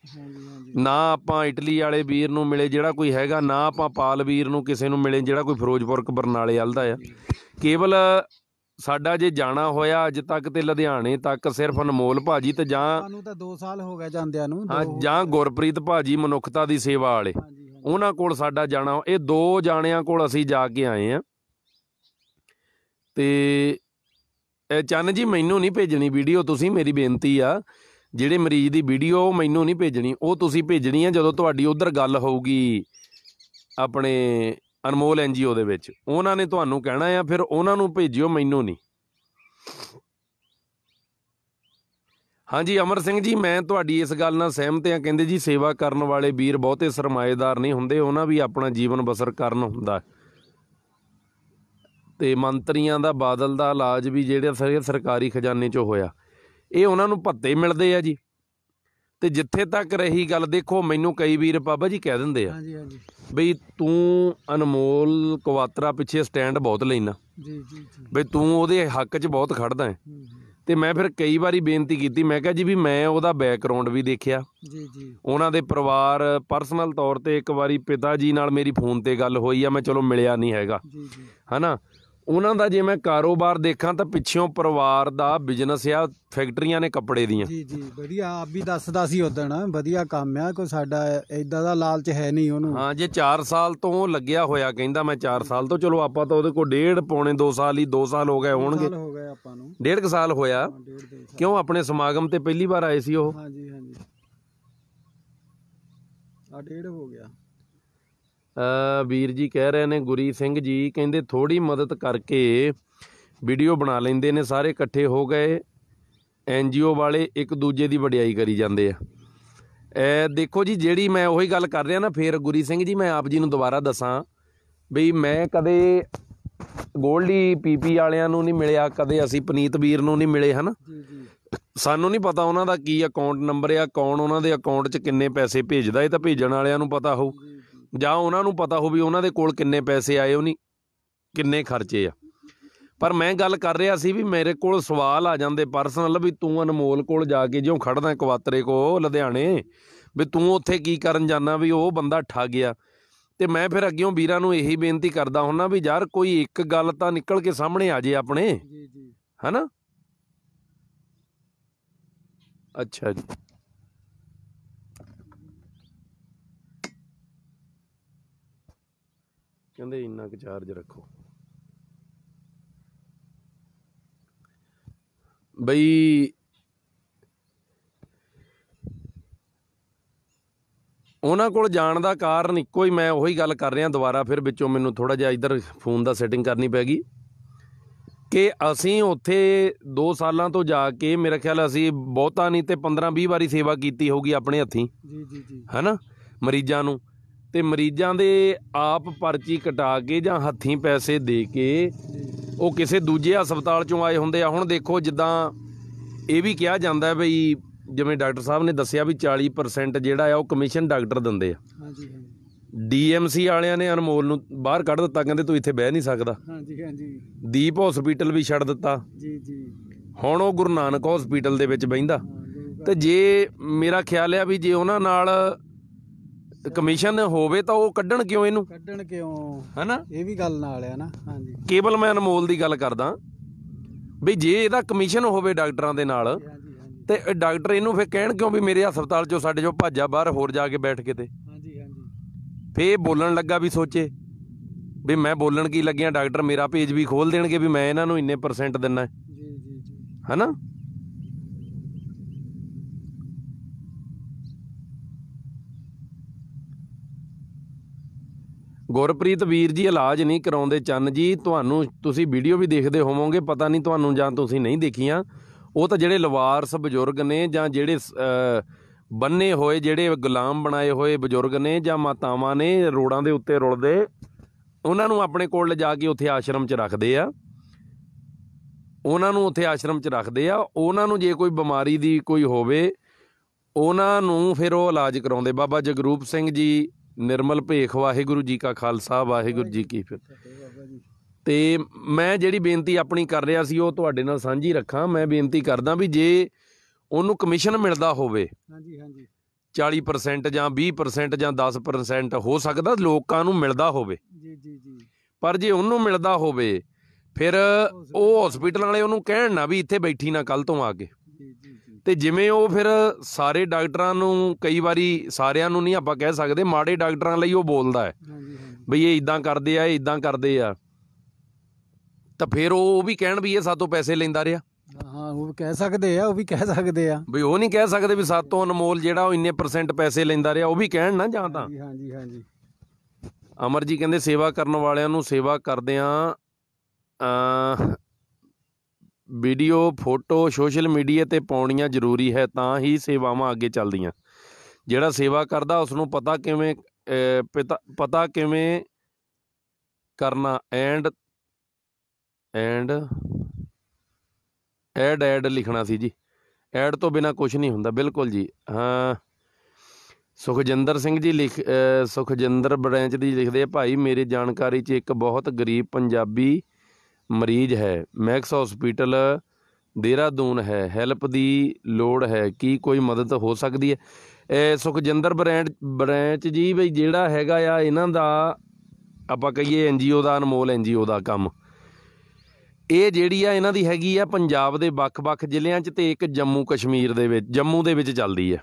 ਨਾ ਆਪਾਂ ਇਟਲੀ ਵਾਲੇ ਵੀਰ ਨੂੰ ਮਿਲੇ ਜਿਹੜਾ ਕੋਈ ਹੈਗਾ, ਨਾ ਆਪਾਂ ਪਾਲ ਵੀਰ ਨੂੰ ਕਿਸੇ ਨੂੰ ਮਿਲੇ ਜਿਹੜਾ ਕੋਈ ਫਿਰੋਜ਼ਪੁਰ ਬਰਨਾਲੇ ਵੱਲ ਦਾ ਆ। ਕੇਵਲ ਸਾਡਾ ਜੇ ਜਾਣਾ ਹੋਇਆ ਅੱਜ ਤੱਕ ਤੇ ਲੁਧਿਆਣੇ ਤੱਕ ਸਿਰਫ ਅਨਮੋਲ ਭਾਜੀ ਤੇ ਜਾਂ ਸਾਨੂੰ ਤਾਂ 2 ਸਾਲ ਹੋ ਗਏ ਜਾਂਦਿਆਂ ਨੂੰ, ਹਾਂ, ਜਾਂ ਗੁਰਪ੍ਰੀਤ ਭਾਜੀ ਮਨੁੱਖਤਾ ਦੀ ਸੇਵਾ ਵਾਲੇ, ਉਹਨਾਂ ਕੋਲ ਸਾਡਾ ਜਾਣਾ। ਇਹ 2 ਜਾਣਿਆਂ ਕੋਲ ਅਸੀਂ ਜਾ ਕੇ ਆਏ ਆ। ਤੇ ਚੰਨ ਜੀ ਮੈਨੂੰ ਨਹੀਂ ਭੇਜਣੀ ਵੀਡੀਓ ਤੁਸੀਂ, ਮੇਰੀ ਬੇਨਤੀ ਆ, ਜਿਹੜੇ ਮਰੀਜ਼ ਦੀ ਵੀਡੀਓ ਉਹ ਮੈਨੂੰ ਨਹੀਂ ਭੇਜਣੀ, ਉਹ ਤੁਸੀਂ ਭੇਜਣੀ ਆ ਜਦੋਂ ਤੁਹਾਡੀ ਉੱਧਰ ਗੱਲ ਹੋਊਗੀ ਆਪਣੇ ਅਨਮੋਲ NGO ਦੇ ਵਿੱਚ, ਉਹਨਾਂ ਨੇ ਤੁਹਾਨੂੰ ਕਹਿਣਾ ਆ, ਫਿਰ ਉਹਨਾਂ ਨੂੰ ਭੇਜਿਓ, ਮੈਨੂੰ ਨਹੀਂ। ਹਾਂਜੀ ਅਮਰ ਸਿੰਘ ਜੀ, ਮੈਂ ਤੁਹਾਡੀ ਇਸ ਗੱਲ ਨਾਲ ਸਹਿਮਤ ਹਾਂ। ਕਹਿੰਦੇ ਜੀ ਸੇਵਾ ਕਰਨ ਵਾਲੇ ਵੀਰ ਬਹੁਤੇ ਸਰਮਾਏਦਾਰ ਨਹੀਂ ਹੁੰਦੇ, ਉਹਨਾਂ ਵੀ ਆਪਣਾ ਜੀਵਨ ਬਸਰ ਕਰਨ ਹੁੰਦਾ। ਤੇ ਮੰਤਰੀਆਂ ਦਾ, ਬਾਦਲ ਦਾ ਇਲਾਜ ਵੀ ਜਿਹੜੇ ਸਰਕਾਰੀ ਖਜ਼ਾਨੇ 'ਚੋਂ ਹੋਇਆ, ਇਹ ਉਹਨਾਂ ਨੂੰ ਭੱਤੇ ਮਿਲਦੇ ਆ ਜੀ। ਤੇ ਜਿੱਥੇ ਤੱਕ ਰਹੀ ਗੱਲ, ਦੇਖੋ ਮੈਨੂੰ ਕਈ ਵੀਰ ਬਾਬਾ ਜੀ ਕਹਿ ਦਿੰਦੇ ਆ ਬਈ ਤੂੰ ਅਨਮੋਲ ਕੁਆਤਰਾ ਪਿੱਛੇ ਸਟੈਂਡ ਬਹੁਤ ਲੈਣਾ, ਬਈ ਤੂੰ ਉਹਦੇ ਹੱਕ 'ਚ ਬਹੁਤ ਖੜਦਾ ਹੈ। ਤੇ ਮੈਂ ਫਿਰ ਕਈ ਵਾਰੀ ਬੇਨਤੀ ਕੀਤੀ, ਮੈਂ ਕਿਹਾ ਜੀ ਵੀ ਮੈਂ ਉਹਦਾ ਬੈਕਗਰਾਉਂਡ ਵੀ ਦੇਖਿਆ, ਉਹਨਾਂ ਦੇ ਪਰਿਵਾਰ ਪਰਸਨਲ ਤੌਰ ਤੇ ਇੱਕ ਵਾਰੀ ਪਿਤਾ ਜੀ ਨਾਲ ਮੇਰੀ ਫੋਨ ਤੇ ਗੱਲ ਹੋਈ ਆ, ਮੈਂ ਚਲੋ ਮਿਲਿਆ ਨਹੀਂ ਹੈਗਾ, ਹੈ ਨਾ। ਉਹਨਾਂ ਦਾ ਜੇ ਮੈਂ ਕਾਰੋਬਾਰ ਦੇਖਾਂ ਤਾਂ ਪਿੱਛੋਂ ਪਰਿਵਾਰ ਦਾ ਬਿਜ਼ਨਸ ਆ, ਫੈਕਟਰੀਆਂ ਨੇ ਕੱਪੜੇ ਦੀਆਂ। ਵਧੀਆ, ਆਪ ਵੀ ਦੱਸਦਾ ਸੀ ਉਦਣ, ਵਧੀਆ ਕੰਮ ਆ, ਕੋਈ ਸਾਡਾ ਏਦਾਂ ਦਾ ਲਾਲਚ ਹੈ ਨਹੀਂ ਉਹਨੂੰ। ਹਾਂ, ਜੇ 4 ਸਾਲ ਤੋਂ ਲੱਗਿਆ ਹੋਇਆ, ਕਹਿੰਦਾ ਮੈਂ 4 ਸਾਲ ਤੋਂ, ਚਲੋ ਆਪਾਂ ਤਾਂ ਉਹਦੇ ਕੋਲ 1.5 ਪੌਣੇ 2 ਸਾਲ ਹੀ, 2 ਸਾਲ ਹੋ ਗਏ ਹੋਣਗੇ, ਆਪਾਂ ਨੂੰ 1.5 ਸਾਲ ਹੋਇਆ। ਕਿਉਂ ਆਪਣੇ ਸਮਾਗਮ ਤੇ ਪਹਿਲੀ ਵਾਰ ਆਏ ਸੀ ਉਹ? ਹਾਂਜੀ ਹਾਂਜੀ, ਆ 1.5 ਹੋ ਗਿਆ। ਵੀਰ ਜੀ ਕਹਿ ਰਹੇ ਨੇ, ਗੁਰੀ ਸਿੰਘ ਜੀ ਕਹਿੰਦੇ ਥੋੜ੍ਹੀ ਮਦਦ ਕਰਕੇ ਵੀਡੀਓ ਬਣਾ ਲੈਂਦੇ ਨੇ, ਸਾਰੇ ਇਕੱਠੇ ਹੋ ਗਏ NGO ਵਾਲੇ ਇੱਕ ਦੂਜੇ ਦੀ ਵਡਿਆਈ ਕਰੀ ਜਾਂਦੇ ਆ। ਦੇਖੋ ਜੀ, ਜਿਹੜੀ ਮੈਂ ਉਹੀ ਗੱਲ ਕਰ ਰਿਹਾ ਨਾ, ਫਿਰ ਗੁਰੀ ਸਿੰਘ ਜੀ ਮੈਂ ਆਪ ਜੀ ਨੂੰ ਦੁਬਾਰਾ ਦੱਸਾਂ ਬਈ ਮੈਂ ਕਦੇ ਗੋਲਡੀ PP ਵਾਲਿਆਂ ਨੂੰ ਨਹੀਂ ਮਿਲਿਆ, ਕਦੇ ਅਸੀਂ ਪਨੀਤ ਵੀਰ ਨੂੰ ਨਹੀਂ ਮਿਲੇ, ਹੈ ਨਾ। ਸਾਨੂੰ ਨਹੀਂ ਪਤਾ ਉਹਨਾਂ ਦਾ ਕੀ ਅਕਾਊਂਟ ਨੰਬਰ ਆ, ਕੌਣ ਉਹਨਾਂ ਦੇ ਅਕਾਊਂਟ 'ਚ ਕਿੰਨੇ ਪੈਸੇ ਭੇਜਦਾ, ਇਹ ਤਾਂ ਭੇਜਣ ਵਾਲਿਆਂ ਨੂੰ ਪਤਾ ਹੋਊ, ਜਾਂ ਉਹਨਾਂ ਨੂੰ ਪਤਾ ਹੋ ਵੀ ਉਹਨਾਂ ਦੇ ਕੋਲ ਕਿੰਨੇ ਪੈਸੇ ਆਏ, ਉਹ ਨਹੀਂ ਕਿੰਨੇ ਖਰਚੇ ਆ। ਪਰ ਮੈਂ ਗੱਲ ਕਰ ਰਿਹਾ ਸੀ ਵੀ ਮੇਰੇ ਕੋਲ ਸਵਾਲ ਆ ਜਾਂਦੇ ਪਰਸਨਲ ਵੀ ਤੂੰ ਅਨਮੋਲ ਕੋਲ ਜਾ ਕੇ ਜਿਉਂ ਖੜਦਾ ਕੁਆਤਰੇ ਕੋ ਲੁਧਿਆਣੇ, ਵੀ ਤੂੰ ਉੱਥੇ ਕੀ ਕਰਨ ਜਾਂਦਾ, ਵੀ ਉਹ ਬੰਦਾ ਠੱਗ ਗਿਆ। ਤੇ ਮੈਂ ਫਿਰ ਅੱਗਿਓਂ ਵੀਰਾਂ ਨੂੰ ਇਹੀ ਬੇਨਤੀ ਕਰਦਾ ਹੁੰਦਾ ਵੀ ਯਾਰ ਕੋਈ ਇੱਕ ਗੱਲ ਤਾਂ ਨਿਕਲ ਕੇ ਸਾਹਮਣੇ ਆ ਜੇ ਆਪਣੇ, ਹੈ ਨਾ। ਅੱਛਾ ਜੀ, ਕਹਿੰਦੇ ਇੰਨਾ ਕੁ ਚਾਰਜ ਰੱਖੋ ਬਈ। ਉਹਨਾਂ ਕੋਲ ਜਾਣ ਦਾ ਕਾਰਨ ਇੱਕੋ ਹੀ, ਮੈਂ ਉਹੀ ਗੱਲ ਕਰ ਰਿਹਾ ਦੁਬਾਰਾ, ਫਿਰ ਵਿੱਚੋਂ ਮੈਨੂੰ ਥੋੜ੍ਹਾ ਜਿਹਾ ਇੱਧਰ ਫੋਨ ਦਾ ਸੈਟਿੰਗ ਕਰਨੀ ਪੈ ਗਈ ਕਿ ਅਸੀਂ ਉੱਥੇ 2 ਸਾਲਾਂ ਤੋਂ ਜਾ ਕੇ ਮੇਰੇ ਖਿਆਲ ਅਸੀਂ ਬਹੁਤਾ ਨਹੀਂ ਤੇ 15-20 ਵਾਰੀ ਸੇਵਾ ਕੀਤੀ ਹੋਊਗੀ ਆਪਣੇ ਹੱਥੀਂ, ਹੈ ਨਾ, ਮਰੀਜ਼ਾਂ ਨੂੰ। ਤੇ ਮਰੀਜ਼ਾਂ ਦੇ ਆਪ ਪਰਚੀ ਕਟਾ ਕੇ ਜਾਂ ਹੱਥੀਂ ਪੈਸੇ ਦੇ ਕੇ ਉਹ ਕਿਸੇ ਦੂਜੇ ਹਸਪਤਾਲ 'ਚੋਂ ਆਏ ਹੁੰਦੇ ਆ। ਹੁਣ ਦੇਖੋ ਜਿੱਦਾਂ ਇਹ ਵੀ ਕਿਹਾ ਜਾਂਦਾ ਬਈ, ਜਿਵੇਂ ਡਾਕਟਰ ਸਾਹਿਬ ਨੇ ਦੱਸਿਆ ਵੀ 40% ਜਿਹੜਾ ਆ ਉਹ ਕਮਿਸ਼ਨ ਡਾਕਟਰ ਦਿੰਦੇ ਆ। DMC ਵਾਲਿਆਂ ਨੇ ਅਨਮੋਲ ਨੂੰ ਬਾਹਰ ਕੱਢ ਦਿੱਤਾ, ਕਹਿੰਦੇ ਤੂੰ ਇੱਥੇ ਬਹਿ ਨਹੀਂ ਸਕਦਾ। ਦੀਪ ਹਸਪੀਟਲ ਵੀ ਛੱਡ ਦਿੱਤਾ, ਹੁਣ ਉਹ ਗੁਰੂ ਨਾਨਕ ਹਸਪੀਟਲ ਦੇ ਵਿੱਚ ਬਹਿੰਦਾ। ਤੇ ਜੇ ਮੇਰਾ ਖਿਆਲ ਆ ਵੀ ਜੇ ਉਹਨਾਂ ਨਾਲ ਕਮਿਸ਼ਨ ਹੋਵੇ ਤਾਂ ਉਹ ਕੱਢਣ ਕਿਉਂ ਇਹਨੂੰ, ਹੈ ਨਾ। ਇਹ ਵੀ ਗੱਲ ਨਾਲ ਆ ਨਾ। ਹਾਂਜੀ, ਕੇਵਲ ਮੈਂ ਅਨਮੋਲ ਦੀ ਗੱਲ ਕਰਦਾ ਵੀ ਜੇ ਇਹਦਾ ਕਮਿਸ਼ਨ ਹੋਵੇ ਡਾਕਟਰਾਂ ਦੇ ਨਾਲ ਤੇ ਡਾਕਟਰ ਇਹਨੂੰ ਫਿਰ ਕਹਿਣ ਕਿਉਂ ਵੀ ਮੇਰੇ ਹਸਪਤਾਲ 'ਚੋਂ ਸਾਡੇ 'ਚੋਂ ਭਾਜਾ ਬਾਹਰ ਹੋਰ ਜਾ ਕੇ ਬੈਠ ਕੇ, ਤੇ ਫੇਰ ਬੋਲਣ ਲੱਗਾ ਵੀ ਸੋਚੇ ਵੀ ਮੈਂ ਬੋਲਣ ਕੀ ਲੱਗਿਆ, ਡਾਕਟਰ ਮੇਰਾ ਪੇਜ ਵੀ ਖੋਲ ਦੇਣਗੇ ਵੀ ਮੈਂ ਇਹਨਾਂ ਨੂੰ ਇੰਨੇ % ਦਿੰਨਾ, ਹੈ ਨਾ। ਗੁਰਪ੍ਰੀਤ ਵੀਰ ਜੀ ਇਲਾਜ ਨਹੀਂ ਕਰਾਉਂਦੇ ਚੰਨ ਜੀ, ਤੁਸੀਂ ਵੀਡੀਓ ਵੀ ਦੇਖਦੇ ਹੋਵੋਗੇ, ਪਤਾ ਨਹੀਂ ਤੁਹਾਨੂੰ ਜਾਂ ਤੁਸੀਂ ਨਹੀਂ ਦੇਖੀਆਂ। ਉਹ ਤਾਂ ਜਿਹੜੇ ਲਵਾਰਸ ਬਜ਼ੁਰਗ ਨੇ ਜਾਂ ਜਿਹੜੇ ਬੰਨੇ ਹੋਏ, ਜਿਹੜੇ ਗੁਲਾਮ ਬਣਾਏ ਹੋਏ ਬਜ਼ੁਰਗ ਨੇ ਜਾਂ ਮਾਤਾਵਾਂ ਨੇ ਰੋਡਾਂ ਦੇ ਉੱਤੇ ਰੁਲਦੇ, ਉਹਨਾਂ ਨੂੰ ਆਪਣੇ ਕੋਲ ਲਿਜਾ ਕੇ ਉੱਥੇ ਆਸ਼ਰਮ 'ਚ ਰੱਖਦੇ ਆ, ਉਹਨਾਂ ਨੂੰ ਉੱਥੇ ਆਸ਼ਰਮ 'ਚ ਰੱਖਦੇ ਆ। ਉਹਨਾਂ ਨੂੰ ਜੇ ਕੋਈ ਬਿਮਾਰੀ ਦੀ ਕੋਈ ਹੋਵੇ, ਉਹਨਾਂ ਨੂੰ ਫਿਰ ਉਹ ਇਲਾਜ ਕਰਾਉਂਦੇ। ਬਾਬਾ ਜਗਰੂਪ ਸਿੰਘ ਜੀ, ਨਿਰਮਲ ਭੇਖ, ਵਾਹਿਗੁਰੂ ਜੀ ਕਾ ਖਾਲਸਾ, ਵਾਹਿਗੁਰੂ ਜੀ ਕੀ ਫਤਿਹ। ਤੇ ਮੈਂ ਜਿਹੜੀ ਬੇਨਤੀ ਆਪਣੀ ਕਰ ਰਿਹਾ ਸੀ ਉਹ ਤੁਹਾਡੇ ਨਾਲ ਸਾਂਝੀ ਰੱਖਾਂ। ਮੈਂ ਬੇਨਤੀ ਕਰਦਾ ਵੀ ਜੇ ਉਹਨੂੰ ਕਮਿਸ਼ਨ ਮਿਲਦਾ ਹੋਵੇ 40% ਜਾਂ 20% ਜਾਂ 10% ਹੋ ਸਕਦਾ ਲੋਕਾਂ ਨੂੰ ਮਿਲਦਾ ਹੋਵੇ, ਜੀ ਜੀ ਜੀ। ਪਰ ਜੇ ਉਹਨੂੰ ਮਿਲਦਾ ਹੋਵੇ ਫਿਰ ਉਹ ਹਸਪੀਟਲ ਵਾਲੇ ਉਹਨੂੰ ਕਹਿਣ ਨਾ ਵੀ ਇੱਥੇ ਬੈਠੀ ਨਾ ਕੱਲ੍ਹ ਤੋਂ ਆ ਕੇ। ਜੀ ਜੀ ਜੀ। ਤੇ ਜਿਵੇਂ ਉਹ ਫਿਰ ਸਾਰੇ ਡਾਕਟਰਾਂ ਨੂੰ, ਕਈ ਵਾਰੀ ਸਾਰਿਆਂ ਨੂੰ ਨਹੀਂ ਆਪਾਂ ਕਹਿ ਸਕਦੇ, ਮਾੜੇ ਡਾਕਟਰਾਂ ਲਈ ਉਹ ਬੋਲਦਾ ਹੈ ਹਾਂਜੀ ਹਾਂਜੀ। ਬਈ ਇਹ ਇੱਦਾਂ ਕਰਦੇ ਆ, ਇਹ ਇੱਦਾਂ ਕਰਦੇ ਆ, ਤਾਂ ਫਿਰ ਉਹ ਵੀ ਕਹਿਣ ਵੀ ਇਹ ਸਾਤੋਂ ਪੈਸੇ ਲੈਂਦਾ ਰਿਹਾ। ਹਾਂ ਉਹ ਕਹਿ ਸਕਦੇ ਆ, ਉਹ ਵੀ ਕਹਿ ਸਕਦੇ ਆ ਬਈ ਉਹ ਨਹੀਂ ਕਹਿ ਸਕਦੇ ਵੀ ਸਾਤੋਂ ਅਨਮੋਲ ਜਿਹੜਾ ਉਹ ਇੰਨੇ % ਪੈਸੇ ਲੈਂਦਾ ਰਿਹਾ, ਉਹ ਵੀ ਕਹਿਣ ਨਾ ਜਾਂ ਤਾਂ। ਹਾਂਜੀ ਹਾਂਜੀ। ਅਮਰ ਜੀ ਕਹਿੰਦੇ ਸੇਵਾ ਕਰਨ ਵਾਲਿਆਂ ਨੂੰ ਸੇਵਾ ਕਰਦਿਆਂ ਵੀਡੀਓ ਫੋਟੋ ਸੋਸ਼ਲ ਮੀਡੀਆ 'ਤੇ ਪਾਉਣੀਆਂ ਜ਼ਰੂਰੀ ਹੈ, ਤਾਂ ਹੀ ਸੇਵਾਵਾਂ ਅੱਗੇ ਚੱਲਦੀਆਂ। ਜਿਹੜਾ ਸੇਵਾ ਕਰਦਾ ਉਸ ਨੂੰ ਪਤਾ ਕਿਵੇਂ ਕਰਨਾ ਐਡ ਲਿਖਣਾ ਸੀ ਜੀ। ਐਡ ਤੋਂ ਬਿਨਾਂ ਕੁਛ ਨਹੀਂ ਹੁੰਦਾ। ਬਿਲਕੁਲ ਜੀ। ਹਾਂ ਸੁਖਜਿੰਦਰ ਸਿੰਘ ਜੀ ਸੁਖਜਿੰਦਰ ਬ੍ਰਾਂਚ ਦੀ ਲਿਖਦੇ ਆ, ਭਾਈ ਮੇਰੀ ਜਾਣਕਾਰੀ 'ਚ ਇੱਕ ਬਹੁਤ ਗਰੀਬ ਪੰਜਾਬੀ ਮਰੀਜ਼ ਹੈ, ਮੈਕਸ ਹਸਪੀਟਲ ਦੇਹਰਾਦੂਨ ਹੈ, ਹੈਲਪ ਦੀ ਲੋੜ ਹੈ, ਕੀ ਕੋਈ ਮਦਦ ਹੋ ਸਕਦੀ ਹੈ? ਸੁਖਜਿੰਦਰ ਬ੍ਰਾਂਚ ਜੀ ਬਈ ਜਿਹੜਾ ਹੈਗਾ ਆ ਇਹਨਾਂ ਦਾ ਆਪਾਂ ਕਹੀਏ NGO ਦਾ, ਅਨਮੋਲ NGO ਦਾ ਕੰਮ, ਇਹ ਜਿਹੜੀ ਆ ਇਹਨਾਂ ਦੀ ਹੈਗੀ ਆ ਪੰਜਾਬ ਦੇ ਵੱਖ-ਵੱਖ ਜ਼ਿਲ੍ਹਿਆਂ 'ਚ ਤੇ ਇੱਕ ਜੰਮੂ ਕਸ਼ਮੀਰ ਦੇ ਵਿੱਚ, ਜੰਮੂ ਦੇ ਵਿੱਚ ਚੱਲਦੀ ਹੈ।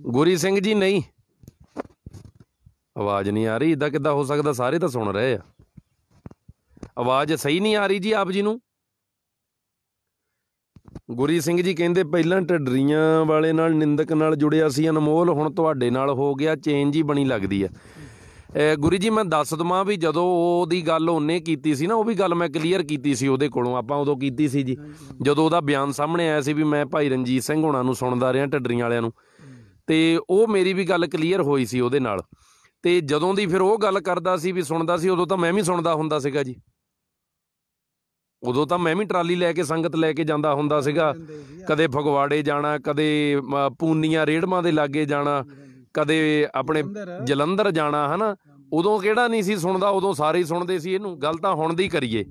ਗੁਰੀ ਸਿੰਘ ਜੀ ਨਹੀਂ, ਆਵਾਜ਼ ਨਹੀਂ ਆ ਰਹੀ, ਇੱਦਾਂ ਕਿੱਦਾਂ ਹੋ ਸਕਦਾ? ਸਾਰੇ ਤਾਂ ਸੁਣ ਰਹੇ ਆ। ਆਵਾਜ਼ ਸਹੀ ਨਹੀਂ ਆ ਰਹੀ ਜੀ ਆਪ ਜੀ ਨੂੰ। ਗੁਰੀ ਸਿੰਘ ਜੀ ਕਹਿੰਦੇ ਪਹਿਲਾਂ ਢੱਡਰੀਆਂ ਵਾਲੇ ਨਾਲ ਨਿੰਦਕ ਨਾਲ ਜੁੜਿਆ ਸੀ ਅਨਮੋਲ, ਹੁਣ ਤੁਹਾਡੇ ਨਾਲ ਹੋ ਗਿਆ, ਚੇਂਜ ਹੀ ਬਣੀ ਲੱਗਦੀ ਆ। ਗੁਰੀ ਜੀ ਮੈਂ ਦੱਸ ਦੇਵਾਂ ਵੀ ਜਦੋਂ ਉਹਦੀ ਗੱਲ ਉਹਨੇ ਕੀਤੀ ਸੀ ਨਾ, ਉਹ ਵੀ ਗੱਲ ਮੈਂ ਕਲੀਅਰ ਕੀਤੀ ਸੀ ਉਹਦੇ ਕੋਲੋਂ, ਆਪਾਂ ਉਦੋਂ ਕੀਤੀ ਸੀ ਜੀ ਜਦੋਂ ਉਹਦਾ ਬਿਆਨ ਸਾਹਮਣੇ ਆਇਆ ਸੀ ਵੀ ਮੈਂ ਭਾਈ ਰਣਜੀਤ ਸਿੰਘ ਹੋਣਾ ਨੂੰ ਸੁਣਦਾ ਰਿਹਾ, ਢੱਡਰੀਆਂ ਵਾਲਿਆਂ ਨੂੰ, ਤੇ ਉਹ ਮੇਰੀ ਵੀ ਗੱਲ ਕਲੀਅਰ ਹੋਈ ਸੀ ਉਹਦੇ ਨਾਲ। ਤੇ ਜਦੋਂ ਦੀ ਫਿਰ ਉਹ ਗੱਲ ਕਰਦਾ ਸੀ ਵੀ ਸੁਣਦਾ ਸੀ, ਉਦੋਂ ਤਾਂ ਮੈਂ ਵੀ ਸੁਣਦਾ ਹੁੰਦਾ ਸੀਗਾ ਜੀ। ਉਦੋਂ ਤਾਂ ਮੈਂ ਵੀ ਟਰਾਲੀ ਲੈ ਕੇ ਸੰਗਤ ਲੈ ਕੇ ਜਾਂਦਾ ਹੁੰਦਾ ਸੀਗਾ, ਕਦੇ ਫਗਵਾੜੇ ਜਾਣਾ, ਕਦੇ ਪੂਨੀਆਂ ਰੇੜਮਾਂ ਦੇ ਲਾਗੇ ਜਾਣਾ, ਕਦੇ ਆਪਣੇ ਜਲੰਧਰ ਜਾਣਾ, ਹੈ ਨਾ। ਉਦੋਂ ਕਿਹੜਾ ਨਹੀਂ ਸੀ ਸੁਣਦਾ, ਉਦੋਂ ਸਾਰੇ ਹੀ ਸੁਣਦੇ ਸੀ ਇਹਨੂੰ। ਗੱਲ ਤਾਂ ਹੁਣ ਦੀ ਕਰੀਏ,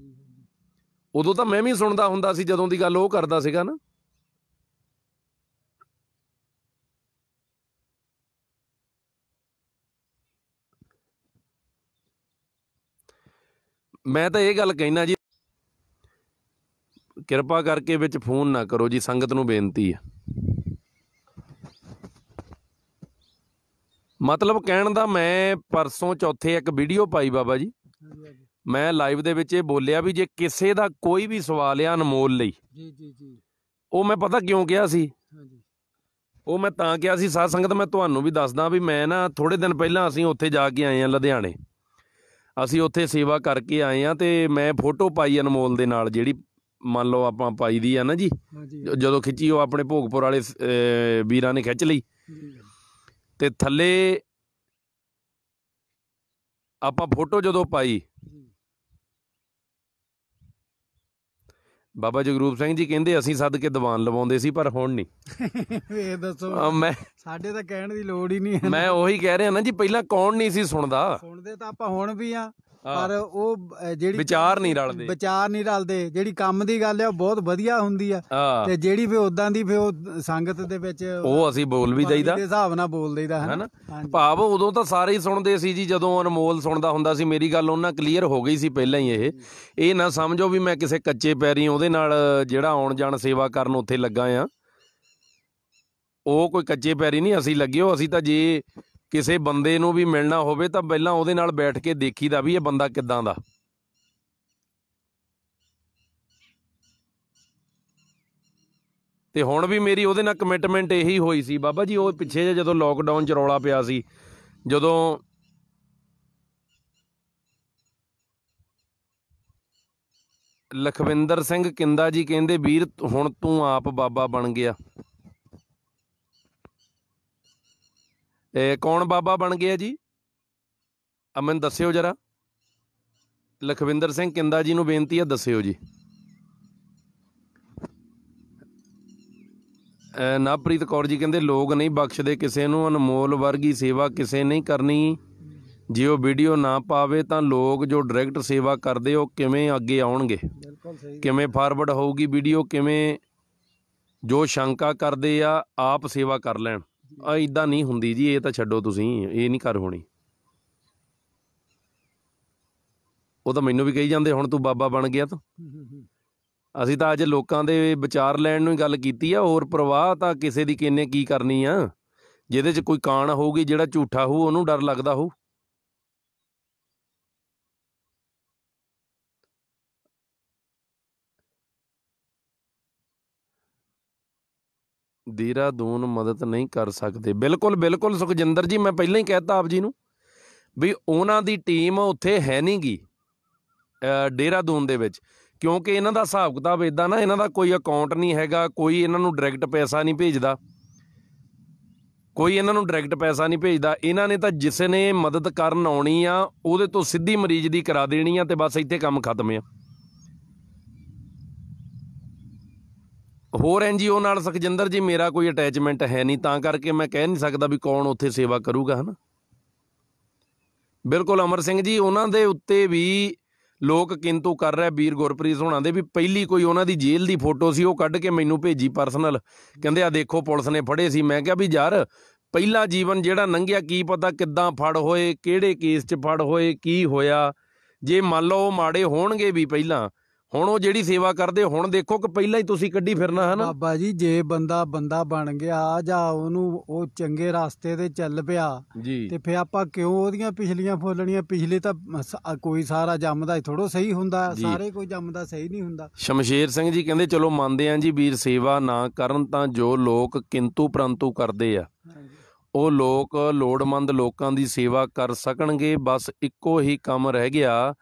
ਉਦੋਂ ਤਾਂ ਮੈਂ ਵੀ ਸੁਣਦਾ ਹੁੰਦਾ ਸੀ ਜਦੋਂ ਦੀ ਗੱਲ ਉਹ ਕਰਦਾ ਸੀਗਾ ਨਾ। ਮੈਂ ਤਾਂ ਇਹ ਗੱਲ ਕਹਿਣਾ ਜੀ, ਕਿਰਪਾ ਕਰਕੇ ਵਿੱਚ ਫੋਨ ਨਾ ਕਰੋ ਜੀ, ਸੰਗਤ ਨੂੰ ਬੇਨਤੀ ਹੈ। ਮਤਲਬ ਕਹਿਣ ਦਾ, ਮੈਂ ਪਰਸੋਂ ਚੌਥੇ ਇੱਕ ਵੀਡੀਓ ਪਾਈ ਬਾਬਾ ਜੀ, ਮੈਂ ਲਾਈਵ ਦੇ ਵਿੱਚ ਇਹ ਬੋਲਿਆ ਵੀ ਜੇ ਕਿਸੇ ਦਾ ਕੋਈ ਵੀ ਸਵਾਲ ਆ ਅਨਮੋਲ ਲਈ, ਉਹ ਮੈਂ ਪਤਾ ਕਿਉਂ ਕਿਹਾ ਸੀ, ਉਹ ਮੈਂ ਤਾਂ ਕਿਹਾ ਸੀ ਸਾਧ ਸੰਗਤ, ਮੈਂ ਤੁਹਾਨੂੰ ਵੀ ਦੱਸਦਾ ਵੀ ਮੈਂ ਨਾ ਥੋੜ੍ਹੇ ਦਿਨ ਪਹਿਲਾਂ ਅਸੀਂ ਉੱਥੇ ਜਾ ਕੇ ਆਏ ਹਾਂ ਲੁਧਿਆਣੇ, ਅਸੀਂ ਉੱਥੇ ਸੇਵਾ ਕਰਕੇ ਆਏ ਹਾਂ, ਅਤੇ ਮੈਂ ਫੋਟੋ ਪਾਈ ਅਨਮੋਲ ਦੇ ਨਾਲ, ਜਿਹੜੀ ਮੰਨ ਲਓ ਆਪਾਂ ਪਾਈ ਦੀ ਆ ਨਾ ਜੀ, ਜਦੋਂ ਖਿੱਚੀ ਉਹ ਆਪਣੇ ਭੋਗਪੁਰ ਵਾਲੇ ਵੀਰਾਂ ਨੇ ਖਿੱਚ ਲਈ, ਤੇ ਥੱਲੇ ਆਪਾਂ ਫੋਟੋ ਜਦੋਂ ਪਾਈ, ਬਾਬਾ ਜਗਰੂਪ ਸਿੰਘ ਜੀ ਕਹਿੰਦੇ ਅਸੀਂ ਸਦਕੇ ਦੀਵਾਨ ਲਵਾਉਂਦੇ ਸੀ, ਪਰ ਹੁਣ ਨਹੀਂ। ਇਹ ਦੱਸੋ, ਮੈਂ ਸਾਡੇ ਤਾਂ ਕਹਿਣ ਦੀ ਲੋੜ ਹੀ ਨਹੀਂ। ਮੈਂ ਉਹੀ ਕਹਿ ਰਿਹਾ ਨਾ ਜੀ, ਪਹਿਲਾਂ ਕੌਣ ਨਹੀਂ ਸੀ ਸੁਣਦਾ? ਸੁਣਦੇ ਤਾਂ ਆਪਾਂ ਹੁਣ ਵੀ ਆ, ਪਰ ਉਹ ਜਿਹੜੀ ਵਿਚਾਰ ਨਹੀਂ ਰਲਦੇ, ਜਿਹੜੀ ਕੰਮ ਦੀ ਗੱਲ ਆ ਉਹ ਬਹੁਤ ਵਧੀਆ ਹੁੰਦੀ ਆ, ਤੇ ਜਿਹੜੀ ਫਿਰ ਉਦਾਂ ਦੀ ਫਿਰ ਉਹ ਸੰਗਤ ਦੇ ਵਿੱਚ ਉਹ ਅਸੀਂ ਬੋਲ ਵੀ ਦਈਦਾ, ਦੇ ਹਿਸਾਬ ਨਾਲ ਬੋਲ ਦਈਦਾ ਹੈ ਨਾ। ਭਾਵ ਉਦੋਂ ਤਾਂ ਸਾਰੇ ਹੀ ਸੁਣਦੇ ਸੀ ਜੀ, ਜਦੋਂ ਅਨਮੋਲ ਸੁਣਦਾ ਹੁੰਦਾ ਸੀ। ਮੇਰੀ ਗੱਲ ਉਹਨਾਂ ਕਲੀਅਰ ਹੋ ਗਈ ਸੀ ਪਹਿਲਾਂ ਹੀ। ਇਹ ਨਾ ਸਮਝੋ ਵੀ ਮੈਂ ਕਿਸੇ ਕੱਚੇ ਪੈਰੀ ਉਹਦੇ ਨਾਲ ਜਿਹੜਾ ਆਉਣ ਜਾਣ ਸੇਵਾ ਕਰਨ ਉੱਥੇ ਲੱਗਾ ਆ, ਉਹ ਕੋਈ ਕੱਚੇ ਪੈਰੀ ਨਹੀਂ ਅਸੀਂ ਲੱਗੇ ਹੋ। ਅਸੀਂ ਤਾਂ ਜੇ ਕਿਸੇ ਬੰਦੇ ਨੂੰ ਵੀ ਮਿਲਣਾ ਹੋਵੇ ਤਾਂ ਪਹਿਲਾਂ ਉਹਦੇ ਨਾਲ ਬੈਠ ਕੇ ਦੇਖੀਦਾ ਵੀ ਇਹ ਬੰਦਾ ਕਿੱਦਾਂ ਦਾ। ਤੇ ਹੁਣ ਵੀ ਮੇਰੀ ਉਹਦੇ ਨਾਲ ਕਮਿਟਮੈਂਟ ਇਹੀ ਹੋਈ ਸੀ ਬਾਬਾ ਜੀ। ਉਹ ਪਿੱਛੇ ਜਿਹੇ ਜਦੋਂ ਲੋਕਡਾਊਨ 'ਚ ਰੌਲਾ ਪਿਆ ਸੀ, ਜਦੋਂ ਲਖਵਿੰਦਰ ਸਿੰਘ ਕਿੰਦਾ ਜੀ ਕਹਿੰਦੇ ਵੀਰ ਹੁਣ ਤੂੰ ਆਪ ਬਾਬਾ ਬਣ ਗਿਆ। ਕੌਣ ਬਾਬਾ ਬਣ ਗਿਆ ਜੀ? ਮੈਨੂੰ ਦੱਸਿਓ ਜਰਾ। ਲਖਵਿੰਦਰ ਸਿੰਘ ਕਿੰਦਾ ਜੀ ਨੂੰ ਬੇਨਤੀ ਹੈ, ਦੱਸਿਓ ਜੀ। ਨਵਪ੍ਰੀਤ ਕੌਰ ਜੀ ਕਹਿੰਦੇ ਲੋਕ ਨਹੀਂ ਬਖਸ਼ਦੇ ਕਿਸੇ ਨੂੰ, ਅਨਮੋਲ ਵਰਗੀ ਸੇਵਾ ਕਿਸੇ ਨਹੀਂ ਕਰਨੀ। ਜੇ ਉਹ ਵੀਡੀਓ ਨਾ ਪਾਵੇ ਤਾਂ ਲੋਕ ਜੋ ਡਾਇਰੈਕਟ ਸੇਵਾ ਕਰਦੇ ਉਹ ਕਿਵੇਂ ਅੱਗੇ ਆਉਣਗੇ? ਕਿਵੇਂ ਫਾਰਵਰਡ ਹੋਊਗੀ ਵੀਡੀਓ, ਕਿਵੇਂ ਜੋ ਸ਼ੰਕਾ ਕਰਦੇ ਆ ਆਪ ਸੇਵਾ ਕਰ ਲੈਣ। ਇੱਦਾਂ ਨਹੀਂ ਹੁੰਦੀ ਜੀ, ਇਹ ਤਾਂ ਛੱਡੋ ਤੁਸੀਂ, ਇਹ ਨਹੀਂ ਕਰ ਹੋਣੀ। ਉਹ ਤਾਂ ਮੈਨੂੰ ਵੀ ਕਹੀ ਜਾਂਦੇ ਹੁਣ ਤੂੰ ਬਾਬਾ ਬਣ ਗਿਆ ਤਾਂ। ਅਸੀਂ ਤਾਂ ਅੱਜ ਲੋਕਾਂ ਦੇ ਵਿਚਾਰ ਲੈਣ ਨੂੰ ਹੀ ਗੱਲ ਕੀਤੀ ਆ, ਹੋਰ ਪ੍ਰਵਾਹ ਤਾਂ ਕਿਸੇ ਦੀ ਕਿੰਨੇ ਕੀ ਕਰਨੀ ਆ। ਜਿਹਦੇ 'ਚ ਕੋਈ ਕਾਣ ਹੋਊਗੀ, ਜਿਹੜਾ ਝੂਠਾ ਹੋਊ ਉਹਨੂੰ ਡਰ ਲੱਗਦਾ ਹੋਊ। ਦੇਹਰਾਦੂਨ ਮਦਦ ਨਹੀਂ ਕਰ ਸਕਦੇ। ਬਿਲਕੁਲ ਬਿਲਕੁਲ ਸੁਖਜਿੰਦਰ ਜੀ, ਮੈਂ ਪਹਿਲਾਂ ਹੀ ਕਹਿਤਾ ਆਪ ਜੀ ਨੂੰ ਵੀ ਉਹਨਾਂ ਦੀ ਟੀਮ ਉੱਥੇ ਹੈ ਨਹੀਂ ਗੀ ਦੇਹਰਾਦੂਨ ਦੇ ਵਿੱਚ, ਕਿਉਂਕਿ ਇਹਨਾਂ ਦਾ ਹਿਸਾਬ ਕਿਤਾਬ ਇੱਦਾਂ ਨਾ, ਇਹਨਾਂ ਦਾ ਕੋਈ ਅਕਾਊਂਟ ਨਹੀਂ ਹੈਗਾ, ਕੋਈ ਇਹਨਾਂ ਨੂੰ ਡਾਇਰੈਕਟ ਪੈਸਾ ਨਹੀਂ ਭੇਜਦਾ, ਕੋਈ ਇਹਨਾਂ ਨੂੰ ਡਾਇਰੈਕਟ ਪੈਸਾ ਨਹੀਂ ਭੇਜਦਾ। ਇਹਨਾਂ ਨੇ ਤਾਂ ਜਿਸ ਨੇ ਮਦਦ ਕਰਨ ਆਉਣੀ ਆ ਉਹਦੇ ਤੋਂ ਸਿੱਧੀ ਮਰੀਜ਼ ਦੀ ਕਰਾ ਦੇਣੀ ਆ ਤੇ ਬਸ ਇੱਥੇ ਕੰਮ ਖਤਮ ਆ। ਹੋਰ NGO ਨਾਲ ਸੁਖਜਿੰਦਰ ਜੀ ਮੇਰਾ ਕੋਈ ਅਟੈਚਮੈਂਟ ਹੈ ਨਹੀਂ, ਤਾਂ ਕਰਕੇ ਮੈਂ ਕਹਿ ਨਹੀਂ ਸਕਦਾ ਵੀ ਕੌਣ ਉੱਥੇ ਸੇਵਾ ਕਰੂਗਾ, ਹੈ ਨਾ। ਬਿਲਕੁਲ ਅਮਰ ਸਿੰਘ ਜੀ, ਉਹਨਾਂ ਦੇ ਉੱਤੇ ਵੀ ਲੋਕ ਕਿੰਤੂ ਕਰ ਰਿਹਾ। ਵੀਰ ਗੁਰਪ੍ਰੀਤ ਹੋਣਾ ਦੇ ਵੀ ਪਹਿਲੀ ਕੋਈ ਉਹਨਾਂ ਦੀ ਜੇਲ੍ਹ ਦੀ ਫੋਟੋ ਸੀ, ਉਹ ਕੱਢ ਕੇ ਮੈਨੂੰ ਭੇਜੀ ਪਰਸਨਲ, ਕਹਿੰਦੇ ਆ ਦੇਖੋ ਪੁਲਿਸ ਨੇ ਫੜੇ ਸੀ। ਮੈਂ ਕਿਹਾ ਵੀ ਯਾਰ ਪਹਿਲਾ ਜੀਵਨ ਜਿਹੜਾ ਲੰਘਿਆ, ਕੀ ਪਤਾ ਕਿੱਦਾਂ ਫੜ ਹੋਏ, ਕਿਹੜੇ ਕੇਸ 'ਚ ਫੜ ਹੋਏ, ਕੀ ਹੋਇਆ। ਜੇ ਮੰਨ ਲਓ ਉਹ ਮਾੜੇ ਹੋਣਗੇ ਵੀ ਪਹਿਲਾਂ, ਹੁਣ ਉਹ ਜਿਹੜੀ ਸੇਵਾ ਕਰਦੇ ਹੁਣ ਦੇਖੋ ਕਿ ਪਹਿਲਾਂ ਹੀ ਤੁਸੀਂ ਕੱਢੀ ਫਿਰਨਾ, ਹੈ ਨਾ ਬਾਬਾ ਜੀ। ਜੇ ਬੰਦਾ ਬਣ ਗਿਆ ਜਾਂ ਉਹਨੂੰ ਉਹ ਚੰਗੇ ਰਾਸਤੇ ਤੇ ਚੱਲ ਪਿਆ ਜੀ, ਤੇ ਫਿਰ ਆਪਾਂ ਕਿਉਂ ਉਹਦੀਆਂ ਪਿਛਲੀਆਂ ਫੋਲਣੀਆਂ? ਪਿਛਲੇ ਤਾਂ ਕੋਈ ਸਾਰਾ ਜੰਮਦਾ ਥੋੜੋ ਸਹੀ ਹੁੰਦਾ, ਸਾਰੇ ਕੋਈ ਜੰਮਦਾ ਸਹੀ ਨਹੀਂ ਹੁੰਦਾ। ਸ਼ਮਸ਼ੇਰ ਸਿੰਘ ਜੀ ਕਹਿੰਦੇ ਚਲੋ ਮੰਨਦੇ ਆਂ ਜੀ ਵੀਰ, ਸੇਵਾ ਨਾ ਕਰਨ ਤਾਂ ਜੋ ਲੋਕ ਕਿੰਤੂ ਪ੍ਰੰਤੂ ਕਰਦੇ ਆ, ਉਹ ਲੋਕ ਲੋੜਵੰਦ ਲੋਕਾਂ ਦੀ ਸੇਵਾ ਕਰ ਸਕਣਗੇ। ਬਸ ਇੱਕੋ ਹੀ ਕੰਮ ਰਹਿ ਗਿਆ,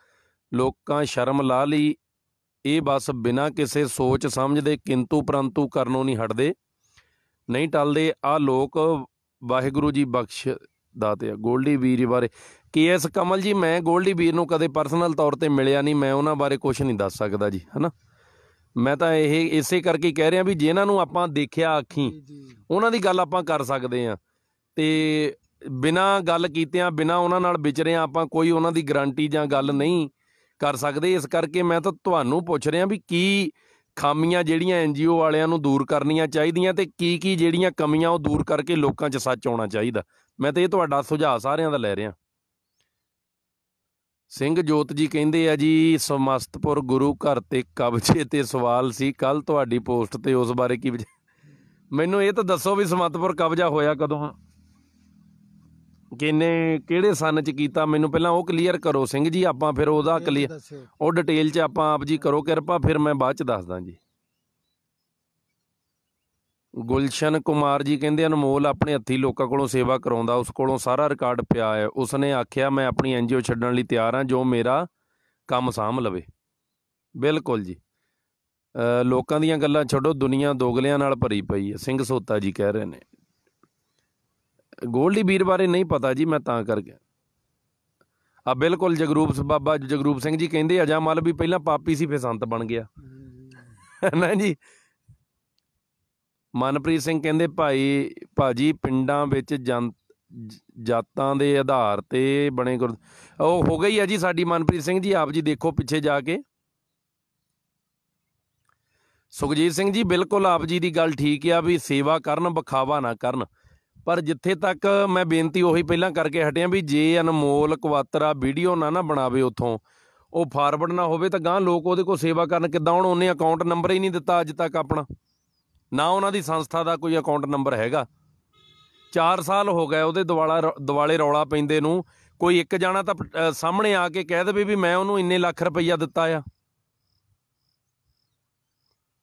ਲੋਕਾਂ ਸ਼ਰਮ ਲਾ ਲਈ, ਇਹ ਬਸ ਬਿਨਾਂ ਕਿਸੇ ਸੋਚ ਸਮਝ ਦੇ ਕਿੰਤੂ ਪ੍ਰੰਤੂ ਕਰਨੋਂ ਨਹੀਂ ਹਟਦੇ, ਨਹੀਂ ਟਲਦੇ। ਆਹ ਲੋਕ ਵਾਹਿਗੁਰੂ ਜੀ ਬਖਸ਼ ਦਾਤੇ ਆ। ਗੋਲਡੀ ਵੀਰ ਬਾਰੇ KS ਕਮਲ ਜੀ, ਮੈਂ ਗੋਲਡੀ ਵੀਰ ਨੂੰ ਕਦੇ ਪਰਸਨਲ ਤੌਰ 'ਤੇ ਮਿਲਿਆ ਨਹੀਂ, ਮੈਂ ਉਹਨਾਂ ਬਾਰੇ ਕੁਛ ਨਹੀਂ ਦੱਸ ਸਕਦਾ ਜੀ, ਹੈ ਨਾ। ਮੈਂ ਤਾਂ ਇਹ ਇਸੇ ਕਰਕੇ ਕਹਿ ਰਿਹਾ ਵੀ ਜਿਨ੍ਹਾਂ ਨੂੰ ਆਪਾਂ ਦੇਖਿਆ ਅੱਖੀਂ, ਉਹਨਾਂ ਦੀ ਗੱਲ ਆਪਾਂ ਕਰ ਸਕਦੇ ਹਾਂ, ਅਤੇ ਬਿਨਾਂ ਗੱਲ ਕੀਤਿਆਂ, ਬਿਨਾਂ ਉਹਨਾਂ ਨਾਲ ਵਿਚਰਿਆਂ ਆਪਾਂ ਕੋਈ ਉਹਨਾਂ ਦੀ ਗਰੰਟੀ ਜਾਂ ਗੱਲ ਨਹੀਂ ਕਰ ਸਕਦੇ। ਇਸ ਕਰਕੇ ਮੈਂ ਤਾਂ ਤੁਹਾਨੂੰ ਪੁੱਛ ਰਿਹਾ ਵੀ ਕੀ ਖਾਮੀਆਂ ਜਿਹੜੀਆਂ NGO ਵਾਲਿਆਂ ਨੂੰ ਦੂਰ ਕਰਨੀਆਂ ਚਾਹੀਦੀਆਂ ਤੇ ਕੀ ਜਿਹੜੀਆਂ ਕਮੀਆਂ ਉਹ ਦੂਰ ਕਰਕੇ ਲੋਕਾਂ 'ਚ ਸੱਚ ਆਉਣਾ ਚਾਹੀਦਾ। ਮੈਂ ਤਾਂ ਇਹ ਤੁਹਾਡਾ ਸੁਝਾਅ ਸਾਰਿਆਂ ਦਾ ਲੈ ਰਿਹਾ। ਸਿੰਘ ਜੋਤ ਜੀ ਕਹਿੰਦੇ ਆ ਜੀ, ਸਮਸਤਪੁਰ ਗੁਰੂ ਘਰ ਤੇ ਕਬਜ਼ੇ ਤੇ ਸਵਾਲ ਸੀ ਕੱਲ੍ਹ ਤੁਹਾਡੀ ਪੋਸਟ ਤੇ, ਉਸ ਬਾਰੇ ਕੀ? ਮੈਨੂੰ ਇਹ ਤਾਂ ਦੱਸੋ ਵੀ ਸਮਸਤਪੁਰ ਕਬਜ਼ਾ ਹੋਇਆ ਕਦੋਂ, ਕਿਹੜੇ ਸੰਨ 'ਚ ਕੀਤਾ? ਮੈਨੂੰ ਪਹਿਲਾਂ ਉਹ ਕਲੀਅਰ ਕਰੋ ਸਿੰਘ ਜੀ, ਆਪਾਂ ਫਿਰ ਉਹਦਾ ਕਲੀਅਰ, ਉਹ ਡਿਟੇਲ 'ਚ ਆਪਾਂ ਆਪ ਜੀ ਕਰੋ ਕਿਰਪਾ, ਫਿਰ ਮੈਂ ਬਾਅਦ 'ਚ ਦੱਸਦਾ ਜੀ। ਗੁਲਸ਼ਨ ਕੁਮਾਰ ਜੀ ਕਹਿੰਦੇ ਅਨਮੋਲ ਆਪਣੇ ਹੱਥੀਂ ਲੋਕਾਂ ਕੋਲੋਂ ਸੇਵਾ ਕਰਾਉਂਦਾ, ਉਸ ਕੋਲੋਂ ਸਾਰਾ ਰਿਕਾਰਡ ਪਿਆ ਹੈ। ਉਸਨੇ ਆਖਿਆ ਮੈਂ ਆਪਣੀ NGO ਛੱਡਣ ਲਈ ਤਿਆਰ ਹਾਂ, ਜੋ ਮੇਰਾ ਕੰਮ ਸਾਂਭ ਲਵੇ। ਬਿਲਕੁਲ ਜੀ, ਲੋਕਾਂ ਦੀਆਂ ਗੱਲਾਂ ਛੱਡੋ, ਦੁਨੀਆ ਦੋਗਲਿਆਂ ਨਾਲ ਭਰੀ ਪਈ ਹੈ। ਸਿੰਘ ਸੋਤਾ ਜੀ ਕਹਿ ਰਹੇ ਨੇ। ਗੋਲਡੀ ਵੀਰ ਬਾਰੇ ਨਹੀਂ ਪਤਾ ਜੀ, ਮੈਂ ਤਾਂ ਕਰਕੇ ਆ। ਬਿਲਕੁਲ ਬਾਬਾ ਜਗਰੂਪ ਸਿੰਘ ਜੀ ਕਹਿੰਦੇ ਅਜਾ ਮਲ ਵੀ ਪਹਿਲਾਂ ਪਾਪੀ ਸੀ ਫਿਰ ਸੰਤ ਬਣ ਗਿਆ, ਨਾ ਜੀ। ਮਨਪ੍ਰੀਤ ਸਿੰਘ ਕਹਿੰਦੇ ਭਾਜੀ ਪਿੰਡਾਂ ਵਿੱਚ ਜਾਤਾਂ ਦੇ ਆਧਾਰ ਤੇ ਬਣੇ ਉਹ ਹੋ ਗਈ ਆ ਜੀ ਸਾਡੀ। ਮਨਪ੍ਰੀਤ ਸਿੰਘ ਜੀ ਆਪ ਜੀ ਦੇਖੋ ਪਿੱਛੇ ਜਾ ਕੇ। ਸੁਖਜੀਤ ਸਿੰਘ ਜੀ ਬਿਲਕੁਲ ਆਪ ਜੀ ਦੀ ਗੱਲ ਠੀਕ ਆ ਵੀ ਸੇਵਾ ਕਰਨ, ਵਿਖਾਵਾ ਨਾ ਕਰਨ, ਪਰ ਜਿੱਥੇ ਤੱਕ ਮੈਂ ਬੇਨਤੀ ਉਹੀ ਪਹਿਲਾਂ ਕਰਕੇ ਹਟਿਆ ਵੀ ਜੇ ਅਨਮੋਲ ਕਵਾਤਰਾ ਵੀਡੀਓ ਨਾ ਬਣਾਵੇ, ਉੱਥੋਂ ਉਹ ਫਾਰਵਰਡ ਨਾ ਹੋਵੇ ਤਾਂ ਗਾਂਹ ਲੋਕ ਉਹਦੇ ਕੋਲ ਸੇਵਾ ਕਰਨ ਕਿੱਦਾਂ ਆਉਣ? ਉਹਨੇ ਅਕਾਊਂਟ ਨੰਬਰ ਹੀ ਨਹੀਂ ਦਿੱਤਾ ਅੱਜ ਤੱਕ ਆਪਣਾ, ਨਾ ਉਹਨਾਂ ਦੀ ਸੰਸਥਾ ਦਾ ਕੋਈ ਅਕਾਊਂਟ ਨੰਬਰ ਹੈਗਾ। 4 ਸਾਲ ਹੋ ਗਏ ਉਹਦੇ ਦੁਆਲੇ ਰੌਲਾ ਪੈਂਦੇ ਨੂੰ। ਕੋਈ ਇੱਕ ਜਾਣਾ ਤਾਂ ਸਾਹਮਣੇ ਆ ਕੇ ਕਹਿ ਦੇਵੇ ਵੀ ਮੈਂ ਉਹਨੂੰ ਇੰਨੇ ਲੱਖ ਰੁਪਈਆ ਦਿੱਤਾ ਆ,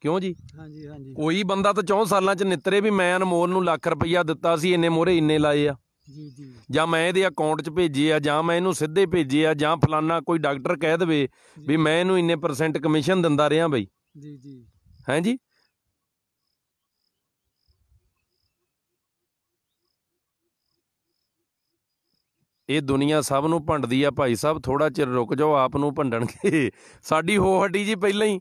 ਕਿਉਂ ਜੀ? ਹਾਂਜੀ ਹਾਂਜੀ। ਕੋਈ ਬੰਦਾ ਤਾਂ 4 ਸਾਲਾਂ 'ਚ ਨਿੱਤਰੇ ਵੀ ਮੈਂ ਅਨਮੋਲ ਨੂੰ ਲੱਖ ਰੁਪਈਆ ਦਿੱਤਾ ਸੀ, ਇੰਨੇ ਮੋਹਰੇ ਇੰਨੇ ਲਾਏ ਆ ਜੀ ਜੀ, ਜਾਂ ਮੈਂ ਇਹਦੇ ਅਕਾਊਂਟ 'ਚ ਭੇਜੇ ਆ, ਜਾਂ ਮੈਂ ਇਹਨੂੰ ਸਿੱਧੇ ਭੇਜੇ ਆ, ਜਾਂ ਫਲਾਨਾ ਕੋਈ ਡਾਕਟਰ ਕਹਿ ਦੇਵੇ ਵੀ ਮੈਂ ਇਹਨੂੰ ਇੰਨੇ % ਕਮਿਸ਼ਨ ਦਿੰਦਾ ਰਿਹਾ ਬਈ ਜੀ ਜੀ, ਹੈਂ ਜੀ। ਇਹ ਦੁਨੀਆ ਸਭ ਨੂੰ ਭੰਡਦੀ ਆ ਭਾਈ ਸਾਹਿਬ, ਥੋੜਾ ਚਿਰ ਰੁਕ ਜਾਓ, ਆਪ ਨੂੰ ਭੰਡਣਗੇ। ਸਾਡੀ ਹੋ ਹੱਡੀ ਜੀ ਪਹਿਲਾਂ ਹੀ,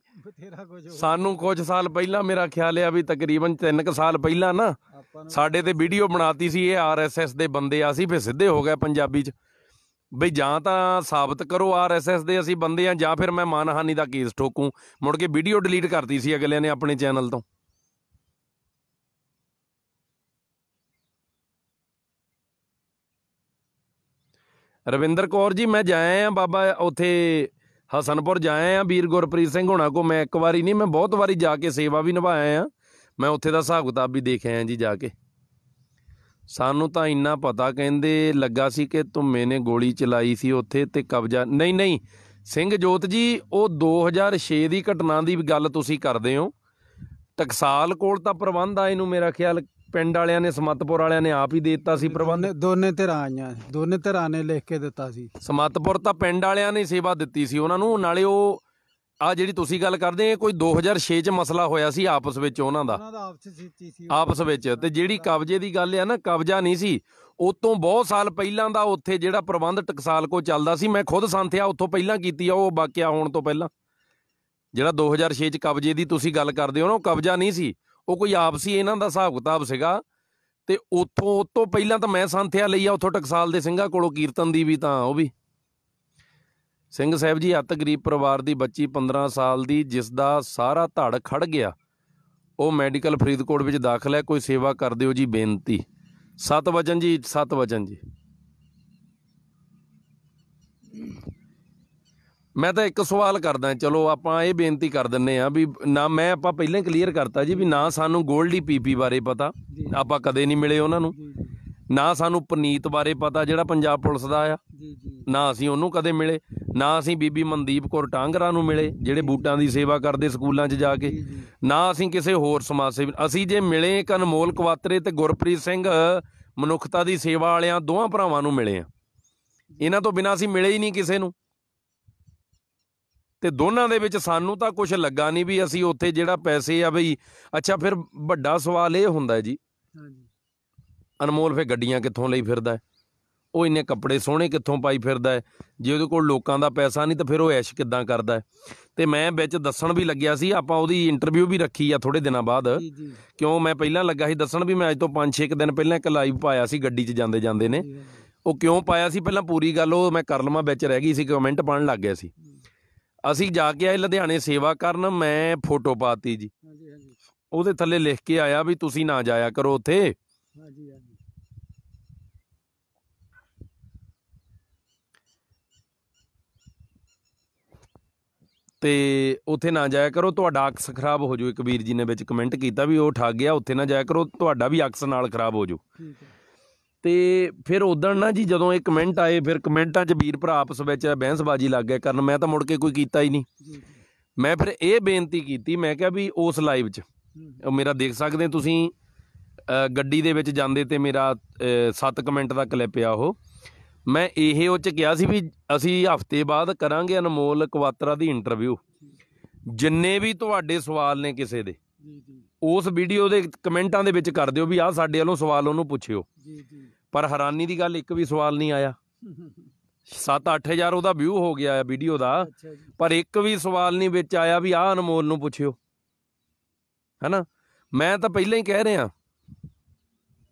ਸਾਨੂੰ ਕੁਝ ਸਾਲ ਪਹਿਲਾਂ, ਮੇਰਾ ਖਿਆਲ ਆ ਵੀ ਤਕਰੀਬਨ 3 ਕੁ ਸਾਲ ਪਹਿਲਾਂ ਨਾ ਸਾਡੇ ਤੇ ਵੀਡੀਓ ਬਣਾਤੀ ਸੀ ਇਹ RSS ਦੇ ਬੰਦੇ ਆ ਸੀ, ਫਿਰ ਸਿੱਧੇ ਹੋ ਗਏ ਪੰਜਾਬੀ 'ਚ। ਬਈ ਜਾਂ ਤਾਂ ਸਾਬਤ ਕਰੋ RSS ਦੇ ਅਸੀਂ ਬੰਦੇ ਆ, ਜਾਂ ਫਿਰ ਮੈਂ ਮਾਨਹਾਨੀ ਦਾ ਕੇਸ ਠੋਕੂੰ। ਮੁੜ ਕੇ ਵੀਡੀਓ ਡਿਲੀਟ ਕਰਤੀ ਸੀ ਅਗਲਿਆਂ ਨੇ ਆਪਣੇ ਚੈਨਲ ਤੋਂ। ਰਵਿੰਦਰ ਕੌਰ ਜੀ, ਮੈਂ ਜਾਇਆ ਆ ਬਾਬਾ ਉੱਥੇ ਹਸਨਪੁਰ ਜਾਇਆ ਆ ਵੀਰ ਗੁਰਪ੍ਰੀਤ ਸਿੰਘ ਹੋਣਾ ਕੋ। ਮੈਂ ਇੱਕ ਵਾਰੀ ਨਹੀਂ, ਮੈਂ ਬਹੁਤ ਵਾਰੀ ਜਾ ਕੇ ਸੇਵਾ ਵੀ ਨਿਭਾਇਆ ਆ। ਮੈਂ ਉੱਥੇ ਦਾ ਹਿਸਾਬ ਕਿਤਾਬ ਵੀ ਦੇਖ ਆਇਆ ਜੀ ਜਾ ਕੇ। ਸਾਨੂੰ ਤਾਂ ਇੰਨਾ ਪਤਾ ਕਹਿੰਦੇ ਲੱਗਾ ਸੀ ਕਿ ਧੁੰਮੇ ਨੇ ਗੋਲੀ ਚਲਾਈ ਸੀ ਉੱਥੇ ਤੇ ਕਬਜ਼ਾ ਨਹੀਂ ਸਿੰਘ ਜੋਤ ਜੀ, ਉਹ 2006 ਦੀ ਘਟਨਾ ਦੀ ਗੱਲ ਤੁਸੀਂ ਕਰਦੇ ਹੋ। ਟਕਸਾਲ ਕੋਲ ਤਾਂ ਪ੍ਰਬੰਧ ਆ ਇਹਨੂੰ, ਮੇਰਾ ਖਿਆਲ ਪਿੰਡ ਵਾਲਿਆਂ ਨੇ, ਸਮਤਪੁਰ ਵਾਲਿਆਂ ਨੇ ਆਪ ਹੀ ਦੇ ਦਿੱਤਾ ਸੀ ਪ੍ਰਬੰਧ। ਦੋਨੇ ਧਿਰਾਂ ਆਈਆਂ, ਦੋਨੇ ਧਿਰਾਂ ਨੇ ਲਿਖ ਕੇ ਦਿੱਤਾ ਸੀ। ਸਮਤਪੁਰ ਤਾਂ ਪਿੰਡ ਵਾਲਿਆਂ ਨੇ ਸੇਵਾ ਦਿੱਤੀ ਸੀ ਉਹਨਾਂ ਨੂੰ। ਨਾਲੇ ਉਹ ਆ ਜਿਹੜੀ ਤੁਸੀਂ ਗੱਲ ਕਰਦੇ, ਕੋਈ 2006 'ਚ ਮਸਲਾ ਹੋਇਆ ਸੀ ਆਪਸ ਵਿੱਚ ਉਹਨਾਂ ਦਾ ਆਪਸ ਵਿੱਚ। ਤੇ ਜਿਹੜੀ ਕਬਜ਼ੇ ਦੀ ਗੱਲ ਆ ਨਾ, ਕਬਜ਼ਾ ਨਹੀਂ ਸੀ, ਉਹ ਤੋਂ ਬਹੁਤ ਸਾਲ ਪਹਿਲਾਂ ਦਾ ਉੱਥੇ ਜਿਹੜਾ ਪ੍ਰਬੰਧ ਟਕਸਾਲ ਕੋ ਚੱਲਦਾ ਸੀ। ਮੈਂ ਖੁਦ ਸੰਥਿਆ ਉੱਥੋਂ ਪਹਿਲਾਂ ਕੀਤੀ ਆ, ਉਹ ਵਾਕਿਆ ਹੋਣ ਤੋਂ ਪਹਿਲਾਂ। ਜਿਹੜਾ 2006 'ਚ ਕਬਜ਼ੇ ਦੀ ਤੁਸੀਂ ਗੱਲ ਕਰਦੇ ਹੋ ਨਾ, ਉਹ ਕਬਜ਼ਾ ਨਹੀਂ ਸੀ, ਉਹ ਕੋਈ ਆਪਸੀ ਇਹਨਾਂ ਦਾ ਹਿਸਾਬ ਕਿਤਾਬ ਸੀਗਾ। ਤੇ ਉਹ ਤੋਂ ਪਹਿਲਾਂ ਤਾਂ ਮੈਂ ਸੰਥਿਆ ਲਈ ਆ ਉੱਥੋਂ ਟਕਸਾਲ ਦੇ ਸਿੰਘਾਂ ਕੋਲੋਂ, ਕੀਰਤਨ ਦੀ ਵੀ। ਤਾਂ ਉਹ ਵੀ ਸਿੰਘ ਸਾਹਿਬ ਜੀ, ਅੱਤ ਗਰੀਬ ਪਰਿਵਾਰ ਦੀ ਬੱਚੀ 15 ਸਾਲ ਦੀ, ਜਿਸ ਦਾ ਸਾਰਾ ਧੜ ਖੜ ਗਿਆ, ਉਹ ਮੈਡੀਕਲ ਫਰੀਦਕੋਟ ਵਿੱਚ ਦਾਖਲ ਹੈ। ਕੋਈ ਸੇਵਾ ਕਰ ਦਿਓ ਜੀ, ਬੇਨਤੀ। ਸਤਵਚਨ ਜੀ, ਸਤਵਚਨ ਜੀ। ਮੈਂ ਤਾਂ ਇੱਕ ਸਵਾਲ ਕਰਦਾ, ਚਲੋ ਆਪਾਂ ਇਹ ਬੇਨਤੀ ਕਰ ਦਿੰਦੇ ਹਾਂ ਵੀ ਨਾ, ਮੈਂ ਆਪਾਂ ਪਹਿਲਾਂ ਹੀ ਕਲੀਅਰ ਕਰਤਾ ਜੀ ਵੀ ਨਾ ਸਾਨੂੰ ਗੋਲਡੀ ਪੀਪੀ ਬਾਰੇ ਪਤਾ, ਆਪਾਂ ਕਦੇ ਨਹੀਂ ਮਿਲੇ ਉਹਨਾਂ ਨੂੰ। ਨਾ ਸਾਨੂੰ ਪਨੀਤ ਬਾਰੇ ਪਤਾ ਜਿਹੜਾ ਪੰਜਾਬ ਪੁਲਿਸ ਦਾ ਆ, ਨਾ ਅਸੀਂ ਉਹਨੂੰ ਕਦੇ ਮਿਲੇ। ਨਾ ਅਸੀਂ ਬੀਬੀ ਮਨਦੀਪ ਕੌਰ ਟਾਂਗਰਾ ਨੂੰ ਮਿਲੇ ਜਿਹੜੇ ਬੂਟਾਂ ਦੀ ਸੇਵਾ ਕਰਦੇ ਸਕੂਲਾਂ 'ਚ ਜਾ ਕੇ। ਨਾ ਅਸੀਂ ਕਿਸੇ ਹੋਰ ਸਮਾਜ ਸੇਵੀ। ਅਸੀਂ ਜੇ ਮਿਲੇ ਇੱਕ ਅਨਮੋਲ ਕਵਾਤਰੇ ਤੇ ਗੁਰਪ੍ਰੀਤ ਸਿੰਘ ਮਨੁੱਖਤਾ ਦੀ ਸੇਵਾ ਵਾਲਿਆਂ ਦੋਵਾਂ ਭਰਾਵਾਂ ਨੂੰ ਮਿਲੇ ਆ। ਇਹਨਾਂ ਤੋਂ ਬਿਨਾਂ ਅਸੀਂ ਮਿਲੇ ਹੀ ਨਹੀਂ ਕਿਸੇ ਨੂੰ। ਤੇ ਦੋਨਾਂ ਦੇ ਵਿੱਚ ਸਾਨੂੰ ਤਾਂ ਕੁਛ ਲੱਗਾ ਨਹੀਂ ਵੀ ਅਸੀਂ ਉੱਥੇ ਜਿਹੜਾ ਪੈਸੇ ਆ ਬਈ। ਅੱਛਾ, ਫਿਰ ਵੱਡਾ ਸਵਾਲ ਇਹ ਹੁੰਦਾ ਜੀ, ਅਨਮੋਲ ਫਿਰ ਗੱਡੀਆਂ ਕਿੱਥੋਂ ਲਈ ਫਿਰਦਾ ਹੈ? ਉਹ ਇੰਨੇ ਕੱਪੜੇ ਸੋਹਣੇ ਕਿੱਥੋਂ ਪਾਈ ਫਿਰਦਾ ਹੈ? ਜੇ ਉਹਦੇ ਕੋਲ ਲੋਕਾਂ ਦਾ ਪੈਸਾ ਨਹੀਂ ਤਾਂ ਫਿਰ ਉਹ ਐਸ਼ ਕਿੱਦਾਂ ਕਰਦਾ ਹੈ? ਤੇ ਮੈਂ ਵਿੱਚ ਦੱਸਣ ਵੀ ਲੱਗਿਆ ਸੀ, ਆਪਾਂ ਉਹਦੀ ਇੰਟਰਵਿਊ ਵੀ ਰੱਖੀ ਆ ਥੋੜ੍ਹੇ ਦਿਨਾਂ ਬਾਅਦ। ਕਿਉਂ ਮੈਂ ਪਹਿਲਾਂ ਲੱਗਾ ਸੀ ਦੱਸਣ ਵੀ ਮੈਂ ਅੱਜ ਤੋਂ 5-6 ਦਿਨ ਪਹਿਲਾਂ ਇੱਕ ਲਾਈਵ ਪਾਇਆ ਸੀ ਗੱਡੀ 'ਚ ਜਾਂਦੇ ਜਾਂਦੇ ਨੇ। ਉਹ ਕਿਉਂ ਪਾਇਆ ਸੀ ਪਹਿਲਾਂ ਪੂਰੀ ਗੱਲ ਉਹ ਮੈਂ ਕਰ ਲਵਾਂ, ਵਿੱਚ ਰਹਿ ਗਈ ਸੀ, ਕਮੈਂਟ ਪਾਉਣ ਲੱਗ ਗਿਆ ਸੀ। ਅਸੀਂ ਜਾ ਕੇ ਆਏ ਲੁਧਿਆਣੇ ਸੇਵਾ ਕਰਨ, ਮੈਂ ਫੋਟੋ ਪਾਤੀ ਜੀ, ਉਹਦੇ ਥੱਲੇ ਲਿਖ ਕੇ ਆਇਆ ਵੀ ਤੁਸੀਂ ਨਾ ਜਾਇਆ ਕਰੋ ਉੱਥੇ। ਤੇ ਉੱਥੇ ਨਾ ਜਾਇਆ ਕਰੋ, ਤੁਹਾਡਾ ਅਕਸ ਖਰਾਬ ਹੋ ਜਾਊ। ਇੱਕ ਵੀਰ ਜੀ ਨੇ ਵਿੱਚ ਕਮੈਂਟ ਕੀਤਾ ਵੀ ਉਹ ਠੱਗ ਗਿਆ, ਉੱਥੇ ਨਾ ਜਾਇਆ ਕਰੋ, ਤੁਹਾਡਾ ਵੀ ਅਕਸ ਨਾਲ ਖਰਾਬ ਹੋ ਜਾਊ। ਤੇ ਫਿਰ ਉਦਣ ਨਾ ਜੀ ਜਦੋਂ ਇਹ ਕਮੈਂਟ ਆਏ, ਫਿਰ ਕਮੈਂਟਾਂ 'ਚ ਵੀਰ ਭਰਾ ਆਪਸ ਵਿੱਚ ਬਹਿਸਬਾਜ਼ੀ ਲੱਗ ਗਏ ਕਰਨ। ਮੈਂ ਤਾਂ ਮੁੜ ਕੇ ਕੋਈ ਕੀਤਾ ਹੀ ਨਹੀਂ। ਮੈਂ ਫਿਰ ਇਹ ਬੇਨਤੀ ਕੀਤੀ, ਮੈਂ ਕਿਹਾ ਵੀ ਉਸ ਲਾਈਵ 'ਚ ਮੇਰਾ ਦੇਖ ਸਕਦੇ ਤੁਸੀਂ, ਗੱਡੀ ਦੇ ਵਿੱਚ ਜਾਂਦੇ ਤੇ ਮੇਰਾ 7 ਕਮੈਂਟ ਦਾ ਕਲਿੱਪ ਆ ਉਹ। ਮੈਂ ਇਹ ਉਹ 'ਚ ਕਿਹਾ ਸੀ ਵੀ ਅਸੀਂ ਹਫ਼ਤੇ ਬਾਅਦ ਕਰਾਂਗੇ ਅਨਮੋਲ ਕਵਾਤਰਾ ਦੀ ਇੰਟਰਵਿਊ। ਜਿੰਨੇ ਵੀ ਤੁਹਾਡੇ ਸਵਾਲ ਨੇ ਕਿਸੇ ਦੇ, ਉਸ ਵੀਡੀਓ ਦੇ ਕਮੈਂਟਾਂ ਦੇ ਵਿੱਚ ਕਰ ਦਿਓ ਵੀ ਆਹ ਸਾਡੇ ਵੱਲੋਂ ਸਵਾਲ ਉਹਨੂੰ ਪੁੱਛਿਓ। ਪਰ ਹੈਰਾਨੀ ਦੀ ਗੱਲ, ਇੱਕ ਵੀ ਸਵਾਲ ਨਹੀਂ ਆਇਆ। 7-8 ਹਜ਼ਾਰ ਉਹਦਾ ਵਿਊ ਹੋ ਗਿਆ ਆ ਵੀਡੀਓ ਦਾ, ਪਰ ਇੱਕ ਵੀ ਸਵਾਲ ਨਹੀਂ ਵਿੱਚ ਆਇਆ ਵੀ ਆਹ ਅਨਮੋਲ ਨੂੰ ਪੁੱਛਿਓ, ਹੈ ਨਾ। ਮੈਂ ਤਾਂ ਪਹਿਲਾਂ ਹੀ ਕਹਿ ਰਿਹਾ।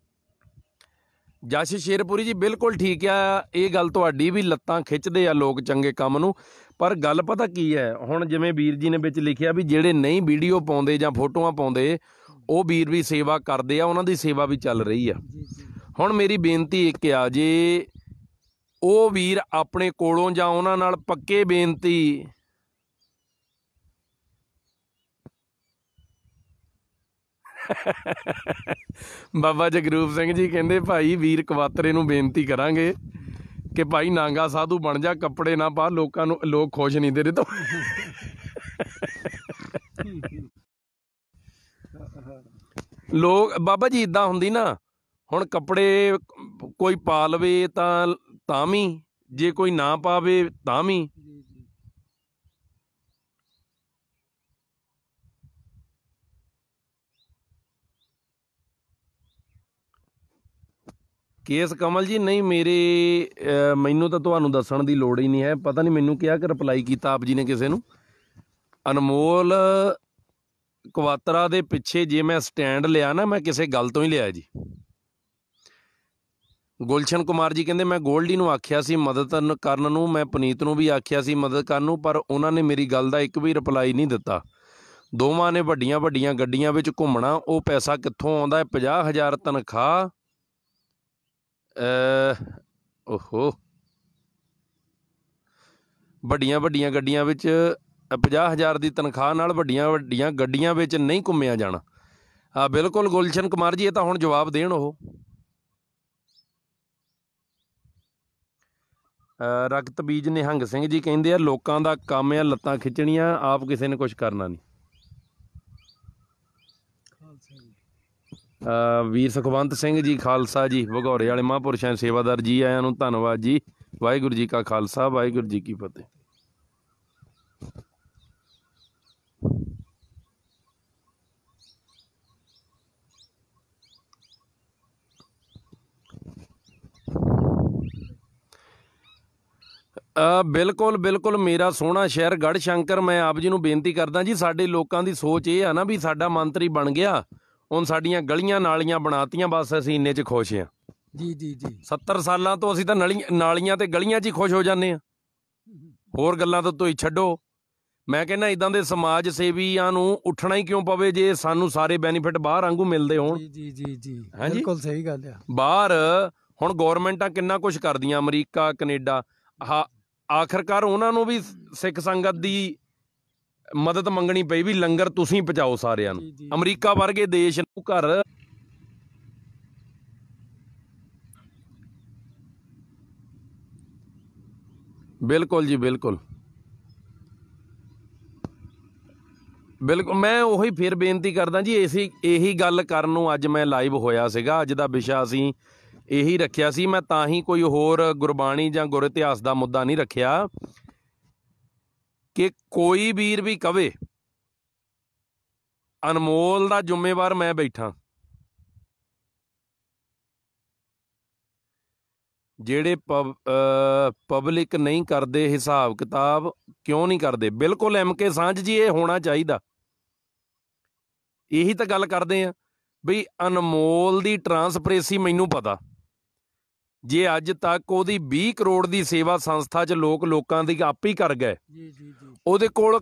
ਜਸ਼ ਸ਼ੇਰਪੁਰੀ ਜੀ, ਬਿਲਕੁਲ ਠੀਕ ਆ ਇਹ ਗੱਲ ਤੁਹਾਡੀ ਵੀ, ਲੱਤਾਂ ਖਿੱਚਦੇ ਆ ਲੋਕ ਚੰਗੇ ਕੰਮ ਨੂੰ। ਪਰ ਗੱਲ ਪਤਾ ਕੀ ਹੈ, ਹੁਣ ਜਿਵੇਂ ਵੀਰ ਜੀ ਨੇ ਵਿੱਚ ਲਿਖਿਆ ਵੀ ਜਿਹੜੇ ਨਹੀਂ ਵੀਡੀਓ ਪਾਉਂਦੇ ਜਾਂ ਫੋਟੋਆਂ ਪਾਉਂਦੇ, ਉਹ ਵੀਰ ਵੀ ਸੇਵਾ ਕਰਦੇ ਆ, ਉਹਨਾਂ ਦੀ ਸੇਵਾ ਵੀ ਚੱਲ ਰਹੀ ਆ। ਹੁਣ ਮੇਰੀ ਬੇਨਤੀ ਇੱਕ ਆ, ਜੇ ਉਹ ਵੀਰ ਆਪਣੇ ਕੋਲੋਂ ਜਾਂ ਉਹਨਾਂ ਨਾਲ ਪੱਕੇ ਬੇਨਤੀ ਬਾਬਾ ਜਗਰੂਪ ਸਿੰਘ ਜੀ ਕਹਿੰਦੇ ਭਾਈ ਵੀਰ ਕਵਾਤਰੇ ਨੂੰ ਬੇਨਤੀ ਕਰਾਂਗੇ ਕਿ ਭਾਈ ਨਾਂਗਾ ਸਾਧੂ ਬਣ ਜਾ, ਕੱਪੜੇ ਨਾ ਪਾ, ਲੋਕਾਂ ਨੂੰ ਲੋਕ ਖੁਸ਼ ਨਹੀਂ ਤੇਰੇ ਤੋਂ। ਲੋਕ ਬਾਬਾ ਜੀ ਇੱਦਾਂ ਹੁੰਦੀ ਨਾ, ਹੁਣ ਕੱਪੜੇ ਕੋਈ ਪਾ ਲਵੇ ਤਾਂ ਵੀ, ਜੇ ਕੋਈ ਨਾ ਪਾਵੇ ਤਾਂ ਵੀ। ਕੇਸ ਕਮਲ ਜੀ, ਨਹੀਂ ਮੈਨੂੰ ਤਾਂ ਤੁਹਾਨੂੰ ਦੱਸਣ ਦੀ ਲੋੜ ਹੀ ਨਹੀਂ ਹੈ। ਪਤਾ ਨਹੀਂ ਮੈਨੂੰ ਕਿਹਾ ਕਿ ਰਿਪਲਾਈ ਕੀਤਾ ਆਪ ਜੀ ਨੇ ਕਿਸੇ ਨੂੰ। ਅਨਮੋਲ ਕਵਾਤਰਾ ਦੇ ਪਿੱਛੇ ਜੇ ਮੈਂ ਸਟੈਂਡ ਲਿਆ ਨਾ, ਮੈਂ ਕਿਸੇ ਗੱਲ ਤੋਂ ਹੀ ਲਿਆ ਜੀ। ਗੁਲਸ਼ਨ ਕੁਮਾਰ ਜੀ ਕਹਿੰਦੇ ਮੈਂ ਗੋਲਡੀ ਨੂੰ ਆਖਿਆ ਸੀ ਮਦਦ ਕਰਨ ਨੂੰ, ਮੈਂ ਪੁਨੀਤ ਨੂੰ ਵੀ ਆਖਿਆ ਸੀ ਮਦਦ ਕਰਨ ਨੂੰ, ਪਰ ਉਹਨਾਂ ਨੇ ਮੇਰੀ ਗੱਲ ਦਾ ਇੱਕ ਵੀ ਰਿਪਲਾਈ ਨਹੀਂ ਦਿੱਤਾ। ਦੋਵਾਂ ਨੇ ਵੱਡੀਆਂ ਵੱਡੀਆਂ ਗੱਡੀਆਂ ਵਿੱਚ ਘੁੰਮਣਾ, ਉਹ ਪੈਸਾ ਕਿੱਥੋਂ ਆਉਂਦਾ ਹੈ? 50,000 ਤਨਖਾਹ। ਓਹੋ, ਵੱਡੀਆਂ ਵੱਡੀਆਂ ਗੱਡੀਆਂ ਵਿੱਚ 50,000 ਦੀ ਤਨਖਾਹ ਨਾਲ ਵੱਡੀਆਂ ਵੱਡੀਆਂ ਗੱਡੀਆਂ ਵਿੱਚ ਨਹੀਂ ਘੁੰਮਿਆ ਜਾਣਾ। ਬਿਲਕੁਲ ਗੁਲਸ਼ਨ ਕੁਮਾਰ ਜੀ, ਇਹ ਤਾਂ ਹੁਣ ਜਵਾਬ ਦੇਣ ਉਹ। ਰਕਤ ਬੀਜ ਨਿਹੰਗ ਸਿੰਘ ਜੀ ਕਹਿੰਦੇ ਆ ਲੋਕਾਂ ਦਾ ਕੰਮ ਆ ਲੱਤਾਂ ਖਿੱਚਣੀਆਂ, ਆਪ ਕਿਸੇ ਨੇ ਕੁਛ ਕਰਨਾ ਨਹੀਂ। ਵੀਰ ਸੁਖਵੰਤ ਸਿੰਘ ਜੀ ਖਾਲਸਾ ਜੀ, ਭਗੌਰੇ ਵਾਲੇ ਮਹਾਂਪੁਰਸ਼ਾਂ ਸੇਵਾਦਾਰ ਜੀ, ਆਇਆਂ ਨੂੰ ਧੰਨਵਾਦ ਜੀ। ਵਾਹਿਗੁਰੂ ਜੀ ਕਾ ਖਾਲਸਾ, ਵਾਹਿਗੁਰੂ ਜੀ ਕੀ ਫਤਿਹ। ਬਿਲਕੁਲ ਬਿਲਕੁਲ, ਮੇਰਾ ਸੋਹਣਾ ਸ਼ਹਿਰ ਗੜ੍ਹ ਸ਼ੰਕਰ, ਮੈਂ ਆਪ ਜੀ ਨੂੰ ਬੇਨਤੀ ਕਰਦਾ ਜੀ, ਸਾਡੇ ਲੋਕਾਂ ਦੀ ਸੋਚ ਇਹ ਆ ਨਾ ਵੀ ਸਾਡਾ ਮੰਤਰੀ ਬਣ ਗਿਆ, ਹੁਣ ਸਾਡੀਆਂ ਗਲੀਆਂ ਨਾਲੀਆਂ ਬਣਾਤੀਆਂ, ਬਸ ਅਸੀਂ ਇੰਨੇ 'ਚ ਖੁਸ਼ ਹਾਂ। ਜੀ ਜੀ ਜੀ, 70 ਸਾਲਾਂ ਤੋਂ ਅਸੀਂ ਤਾਂ ਨਾਲੀਆਂ ਤੇ ਗਲੀਆਂ 'ਚ ਹੀ ਖੁਸ਼ ਹੋ ਜਾਂਦੇ ਹਾਂ, ਹੋਰ ਗੱਲਾਂ ਤਾਂ ਤੁਸੀਂ ਛੱਡੋ। ਮੈਂ ਕਹਿੰਦਾ ਇੱਦਾਂ ਦੇ ਸਮਾਜ ਸੇਵੀਆਂ ਨੂੰ ਉੱਠਣਾ ਹੀ ਕਿਉਂ ਪਵੇ ਜੇ ਸਾਨੂੰ ਸਾਰੇ ਬੈਨੀਫਿਟ ਬਾਹਰ ਵਾਂਗੂ ਮਿਲਦੇ ਹੋਣ। ਜੀ ਜੀ ਜੀ, ਹਾਂਜੀ, ਬਿਲਕੁਲ ਸਹੀ ਗੱਲ ਆ। ਬਾਹਰ ਹੁਣ ਗੌਰਮੈਂਟਾਂ ਕਿੰਨਾ ਕੁਛ ਕਰਦੀਆਂ, ਅਮਰੀਕਾ ਕੈਨੇਡਾ, ਆਖਰਕਾਰ ਉਹਨਾਂ ਨੂੰ ਵੀ ਸਿੱਖ ਸੰਗਤ ਦੀ ਮਦਦ ਮੰਗਣੀ ਪਈ ਵੀ ਲੰਗਰ ਤੁਸੀਂ ਪਹੁੰਚਾਓ ਸਾਰਿਆਂ ਨੂੰ। ਅਮਰੀਕਾ ਵਰਗੇ ਦੇਸ਼ ਨੂੰ ਘਰ ਬਿਲਕੁਲ ਜੀ, ਬਿਲਕੁਲ ਬਿਲਕੁਲ। ਮੈਂ ਉਹੀ ਫਿਰ ਬੇਨਤੀ ਕਰਦਾ ਜੀ, ਇਹੀ ਗੱਲ ਕਰਨ ਨੂੰ ਅੱਜ ਮੈਂ ਲਾਈਵ ਹੋਇਆ ਸੀਗਾ। ਅੱਜ ਦਾ ਵਿਸ਼ਾ ਅਸੀਂ ਇਹੀ ਰੱਖਿਆ ਸੀ, ਮੈਂ ਤਾਂ ਹੀ ਕੋਈ ਹੋਰ ਗੁਰਬਾਣੀ ਜਾਂ ਗੁਰ ਇਤਿਹਾਸ ਦਾ ਮੁੱਦਾ ਨਹੀਂ ਰੱਖਿਆ ਕਿ ਕੋਈ ਵੀਰ ਵੀ ਕਵੇ ਅਨਮੋਲ ਦਾ ਜ਼ਿੰਮੇਵਾਰ ਮੈਂ ਬੈਠਾ। ਜਿਹੜੇ ਪਬਲਿਕ ਨਹੀਂ ਕਰਦੇ ਹਿਸਾਬ ਕਿਤਾਬ, ਕਿਉਂ ਨਹੀਂ ਕਰਦੇ? ਬਿਲਕੁਲ MK ਸਾਂਝ ਜੀ, ਇਹ ਹੋਣਾ ਚਾਹੀਦਾ। ਇਹੀ ਤਾਂ ਗੱਲ ਕਰਦੇ ਆ ਬਈ ਅਨਮੋਲ ਦੀ ਟਰਾਂਸਪਰੇਸੀ ਮੈਨੂੰ ਪਤਾ, ਜੇ ਅੱਜ ਤੱਕ ਉਹਦੀ 20 ਕਰੋੜ ਦੀ ਸੇਵਾ ਸੰਸਥਾ 'ਚ ਲੋਕਾਂ ਦੀ ਆਪ ਹੀ ਕਰ ਗਏ। ਉਹਦੇ ਕੋਲ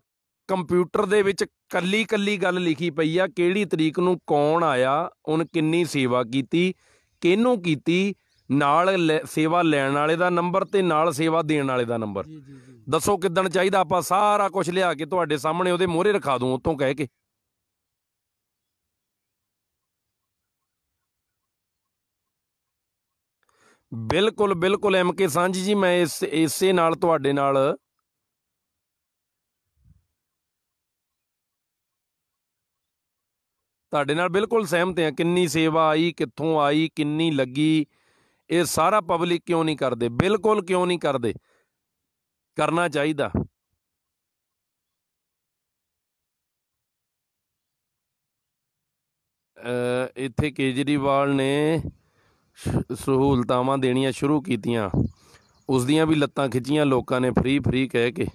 ਕੰਪਿਊਟਰ ਦੇ ਵਿੱਚ ਕੱਲੀ ਕੱਲੀ ਗੱਲ ਲਿਖੀ ਪਈ ਆ, ਕਿਹੜੀ ਤਰੀਕ ਨੂੰ ਕੌਣ ਆਇਆ, ਉਹਨੇ ਕਿੰਨੀ ਸੇਵਾ ਕੀਤੀ, ਕਿਹਨੂੰ ਕੀਤੀ, ਨਾਲ ਸੇਵਾ ਲੈਣ ਵਾਲੇ ਦਾ ਨੰਬਰ ਤੇ ਨਾਲ ਸੇਵਾ ਦੇਣ ਵਾਲੇ ਦਾ ਨੰਬਰ। ਦੱਸੋ ਕਿੱਦਣ ਚਾਹੀਦਾ? ਆਪਾਂ ਸਾਰਾ ਕੁਝ ਲਿਆ ਕੇ ਤੁਹਾਡੇ ਸਾਹਮਣੇ ਉਹਦੇ ਮੂਹਰੇ ਰਖਾ ਦੂੰ ਉਤੋਂ ਕਹਿ ਕੇ। ਬਿਲਕੁਲ ਬਿਲਕੁਲ MK ਸਾਂਝ ਜੀ, ਮੈਂ ਇਸੇ ਨਾਲ ਤੁਹਾਡੇ ਨਾਲ ਬਿਲਕੁਲ ਸਹਿਮਤ ਹਾਂ। ਕਿੰਨੀ ਸੇਵਾ ਆਈ, ਕਿੱਥੋਂ ਆਈ, ਕਿੰਨੀ ਲੱਗੀ, ਇਹ ਸਾਰਾ ਪਬਲਿਕ ਕਿਉਂ ਨਹੀਂ ਕਰਦੇ? ਬਿਲਕੁਲ ਕਿਉਂ ਨਹੀਂ ਕਰਦੇ? ਕਰਨਾ ਚਾਹੀਦਾ। ਇੱਥੇ ਕੇਜਰੀਵਾਲ ਨੇ ਸਹੂਲਤਾਵਾਂ ਦੇਣੀਆਂ ਸ਼ੁਰੂ ਕੀਤੀਆਂ, ਉਸ ਦੀਆਂ ਵੀ ਲੱਤਾਂ ਖਿੱਚੀਆਂ ਲੋਕਾਂ ਨੇ ਫ੍ਰੀ ਕਹਿ ਕੇ,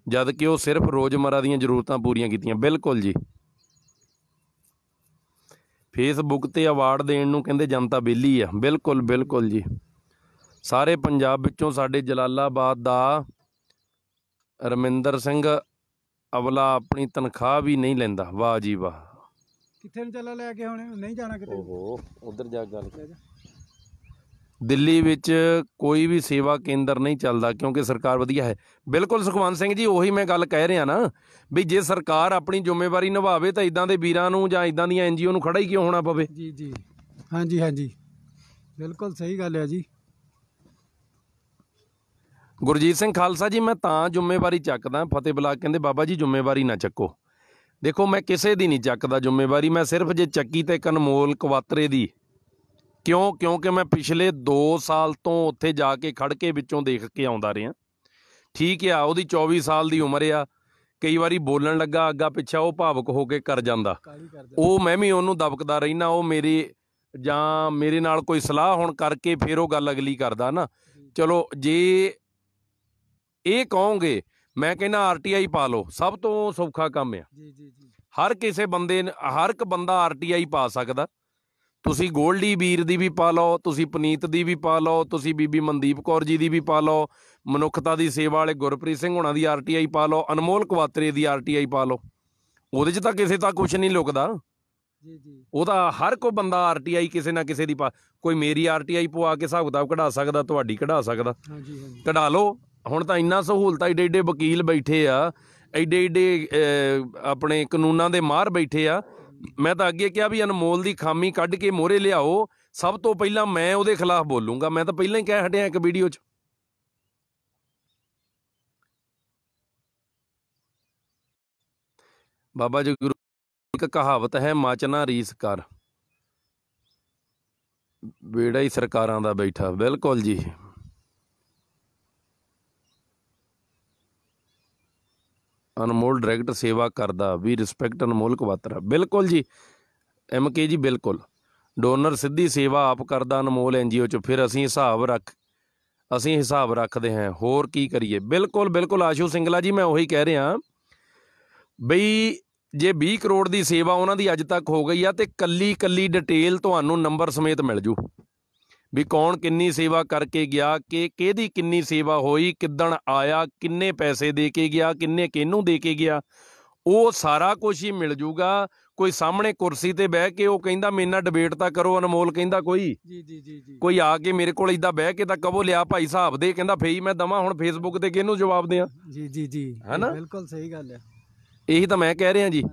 ਜਦ ਕਿ ਉਹ ਸਿਰਫ ਰੋਜ਼ਮर्रा ਦੀਆਂ ਜ਼ਰੂਰਤਾਂ ਪੂਰੀਆਂ ਕੀਤੀਆਂ। ਬਿਲਕੁਲ ਜੀ, ਫੇਸਬੁੱਕ ਤੇ ਅਵਾਰਡ ਦੇਣ ਨੂੰ ਕਹਿੰਦੇ ਜਨਤਾ ਵਿਹਲੀ ਆ। ਬਿਲਕੁਲ ਬਿਲਕੁਲ ਜੀ, ਸਾਰੇ ਪੰਜਾਬ ਵਿੱਚੋਂ ਸਾਡੇ ਜਲਾਲਾਬਾਦ ਦਾ ਰਮਿੰਦਰ ਸਿੰਘ ਅਵਲਾ ਆਪਣੀ ਤਨਖਾਹ ਵੀ ਨਹੀਂ ਲੈਂਦਾ। ਵਾਹ ਜੀ ਵਾਹ, ਕਿੱਥੇ ਨੂੰ ਚੱਲਾ ਲੈ ਕੇ? ਹੁਣ ਨਹੀਂ ਜਾਣਾ ਕਿਤੇ? ਓਹੋ, ਉਧਰ ਜਾ ਗੱਲ। ਦਿੱਲੀ ਵਿੱਚ ਕੋਈ ਵੀ ਸੇਵਾ ਕੇਂਦਰ ਨਹੀਂ ਚੱਲਦਾ ਕਿਉਂਕਿ ਸਰਕਾਰ ਵਧੀਆ ਹੈ। ਬਿਲਕੁਲ ਸੁਖਵੰਤ ਸਿੰਘ ਜੀ, ਉਹੀ ਮੈਂ ਗੱਲ ਕਹਿ ਰਿਹਾ ਨਾ ਵੀ ਜੇ ਸਰਕਾਰ ਆਪਣੀ ਜ਼ਿੰਮੇਵਾਰੀ ਨਿਭਾਵੇ ਤਾਂ ਇੱਦਾਂ ਦੇ ਵੀਰਾਂ ਨੂੰ ਜਾਂ ਇੱਦਾਂ ਦੀਆਂ NGO ਨੂੰ ਖੜਾ ਹੀ ਕਿਉਂ ਹੋਣਾ ਪਵੇ? ਜੀ ਜੀ, ਹਾਂਜੀ ਹਾਂਜੀ, ਬਿਲਕੁਲ ਸਹੀ ਗੱਲ ਹੈ ਜੀ। ਗੁਰਜੀਤ ਸਿੰਘ ਖਾਲਸਾ ਜੀ, ਮੈਂ ਤਾਂ ਜ਼ਿੰਮੇਵਾਰੀ ਚੱਕਦਾ। ਫਤਿਹ ਬਲਾਕ ਕਹਿੰਦੇ ਬਾਬਾ ਜੀ ਜ਼ਿੰਮੇਵਾਰੀ ਨਾ ਚੱਕੋ। ਦੇਖੋ, ਮੈਂ ਕਿਸੇ ਦੀ ਨਹੀਂ ਚੱਕਦਾ ਜ਼ਿੰਮੇਵਾਰੀ, ਮੈਂ ਸਿਰਫ ਜੇ ਚੱਕੀ ਤੇ ਇੱਕ ਅਨਮੋਲ ਕਵਾਤਰੇ ਦੀ। ਕਿਉਂਕਿ ਮੈਂ ਪਿਛਲੇ 2 ਸਾਲ ਤੋਂ ਉੱਥੇ ਜਾ ਕੇ ਖੜ ਕੇ ਵਿੱਚੋਂ ਦੇਖ ਕੇ ਆਉਂਦਾ ਰਿਹਾ। ਠੀਕ ਆ, ਉਹਦੀ 24 ਸਾਲ ਦੀ ਉਮਰ ਆ, ਕਈ ਵਾਰੀ ਬੋਲਣ ਲੱਗਾ ਅੱਗਾ ਪਿੱਛਾ ਉਹ ਭਾਵੁਕ ਹੋ ਕੇ ਕਰ ਜਾਂਦਾ, ਉਹ ਮੈਂ ਵੀ ਉਹਨੂੰ ਦਬਕਦਾ ਰਹਿਣਾ। ਉਹ ਮੇਰੇ ਨਾਲ ਕੋਈ ਸਲਾਹ ਹੋਣ ਕਰਕੇ ਫਿਰ ਉਹ ਗੱਲ ਅਗਲੀ ਕਰਦਾ ਨਾ। ਚਲੋ, ਜੇ ਇਹ ਕਹੋਗੇ, ਮੈਂ ਕਹਿੰਦਾ RTI ਪਾ ਲਓ, ਸਭ ਤੋਂ ਸੌਖਾ ਕੰਮ ਆ। ਹਰ ਇੱਕ ਬੰਦਾ RTI ਪਾ ਸਕਦਾ। ਤੁਸੀਂ ਗੋਲਡੀ ਵੀਰ ਦੀ ਵੀ ਪਾ ਲਓ, ਤੁਸੀਂ ਪਨੀਤ ਦੀ ਵੀ ਪਾ ਲਓ, ਤੁਸੀਂ ਬੀਬੀ ਮਨਦੀਪ ਕੌਰ ਜੀ ਦੀ ਵੀ ਪਾ ਲਓ, ਮਨੁੱਖਤਾ ਦੀ ਸੇਵਾ ਵਾਲੇ ਗੁਰਪ੍ਰੀਤ ਸਿੰਘ ਹੋਣਾ ਦੀ RTI ਪਾ ਲਓ, ਅਨਮੋਲ ਕਵਾਤਰੇ ਦੀ RTI ਪਾ ਲਓ। ਉਹਦੇ 'ਚ ਤਾਂ ਕਿਸੇ ਤਾਂ ਕੁਛ ਨਹੀਂ ਲੁਕਦਾ ਜੀ ਜੀ। ਉਹ ਤਾਂ ਹਰ ਕੋਈ ਬੰਦਾ RTI ਕਿਸੇ ਨਾ ਕਿਸੇ ਦੀ ਪਾ, ਕੋਈ ਮੇਰੀ RTI ਪਵਾ ਕੇ ਹਿਸਾਬ ਕਿਤਾਬ ਕਢਾ ਸਕਦਾ, ਤੁਹਾਡੀ ਕਢਾ ਸਕਦਾ, ਕਢਾ ਲਓ। ਹੁਣ ਤਾਂ ਇੰਨਾ ਸਹੂਲਤਾਂ, ਏਡੇ ਏਡੇ ਵਕੀਲ ਬੈਠੇ ਆ, ਏਡੇ ਏਡੇ ਆਪਣੇ ਕਾਨੂੰਨਾਂ ਦੇ ਮਾਹਰ ਬੈਠੇ ਆ। ਮੈਂ ਤਾਂ ਅੱਗੇ ਕਿਹਾ ਵੀ ਅਨਮੋਲ ਦੀ ਖਾਮੀ ਕੱਢ ਕੇ ਮੋਹਰੇ ਲਿਆਓ, ਸਭ ਤੋਂ ਪਹਿਲਾਂ ਮੈਂ ਉਹਦੇ ਖਿਲਾਫ ਬੋਲੂੰਗਾ। ਮੈਂ ਤਾਂ ਪਹਿਲਾਂ ਹੀ ਕਹਿ ਹਟਿਆ ਇੱਕ ਵੀਡੀਓ 'ਚ। ਬਾਬਾ ਜੀ ਗੁਰੂ ਇੱਕ ਕਹਾਵਤ ਹੈ, ਮਚ ਨਾ ਰੀਸ ਕਰ, ਬੇੜਾ ਹੀ ਸਰਕਾਰਾਂ ਦਾ ਬੈਠਾ। ਬਿਲਕੁਲ ਜੀ, ਅਨਮੋਲ ਡਾਇਰੈਕਟ ਸੇਵਾ ਕਰਦਾ, ਵੀ ਰਿਸਪੈਕਟ ਅਨਮੋਲ ਕਵਾਤਰਾ। ਬਿਲਕੁਲ ਜੀ MK ਜੀ, ਬਿਲਕੁਲ। ਡੋਨਰ ਸਿੱਧੀ ਸੇਵਾ ਆਪ ਕਰਦਾ ਅਨਮੋਲ NGO 'ਚ, ਫਿਰ ਅਸੀਂ ਹਿਸਾਬ ਰੱਖਦੇ ਹਾਂ, ਹੋਰ ਕੀ ਕਰੀਏ। ਬਿਲਕੁਲ ਬਿਲਕੁਲ ਆਸ਼ੂ ਸਿੰਗਲਾ ਜੀ, ਮੈਂ ਉਹੀ ਕਹਿ ਰਿਹਾ ਬਈ ਜੇ 20 ਕਰੋੜ ਦੀ ਸੇਵਾ ਉਹਨਾਂ ਦੀ ਅੱਜ ਤੱਕ ਹੋ ਗਈ ਆ, ਤੇ ਕੱਲੀ ਡਿਟੇਲ ਤੁਹਾਨੂੰ ਨੰਬਰ ਸਮੇਤ ਮਿਲ ਜੂ ਵੀ ਕੌਣ ਕਿੰਨੀ ਸੇਵਾ ਕਰਕੇ ਗਿਆ, ਕਿ ਕਿਹਦੀ ਕਿੰਨੀ ਸੇਵਾ ਹੋਈ, ਕਿੱਦਣ ਆਇਆ, ਕਿੰਨੇ ਪੈਸੇ ਦੇ ਕੇ ਗਿਆ, ਕਿੰਨੇ ਕਿਹਨੂੰ ਦੇ ਕੇ ਗਿਆ, ਉਹ ਸਾਰਾ ਕੁਝ ਹੀ ਮਿਲ ਜੂਗਾ। ਕੋਈ ਸਾਹਮਣੇ ਕੁਰਸੀ ਤੇ ਬਹਿ ਕੇ ਉਹ ਕਹਿੰਦਾ ਮੇਰੇ ਨਾਲ ਡਿਬੇਟ ਤਾਂ ਕਰੋ, ਅਨਮੋਲ ਕਹਿੰਦਾ ਕੋਈ ਆ ਕੇ ਮੇਰੇ ਕੋਲ ਏਦਾਂ ਬਹਿ ਕੇ ਤਾਂ ਕਹੋ ਲਿਆ ਭਾਈ ਹਿਸਾਬ ਦੇ, ਕਹਿੰਦਾ ਫੇਈ ਮੈਂ ਦਵਾਂ, ਹੁਣ ਫੇਸਬੁੱਕ ਤੇ ਕਿਹਨੂੰ ਜਵਾਬ ਦਿਆਂ। ਜੀ ਹੈ ਨਾ, ਬਿਲਕੁਲ ਸਹੀ ਗੱਲ ਹੈ। ਇਹੀ ਤਾਂ ਮੈਂ ਕਹਿ ਰਿਹਾ ਜੀ।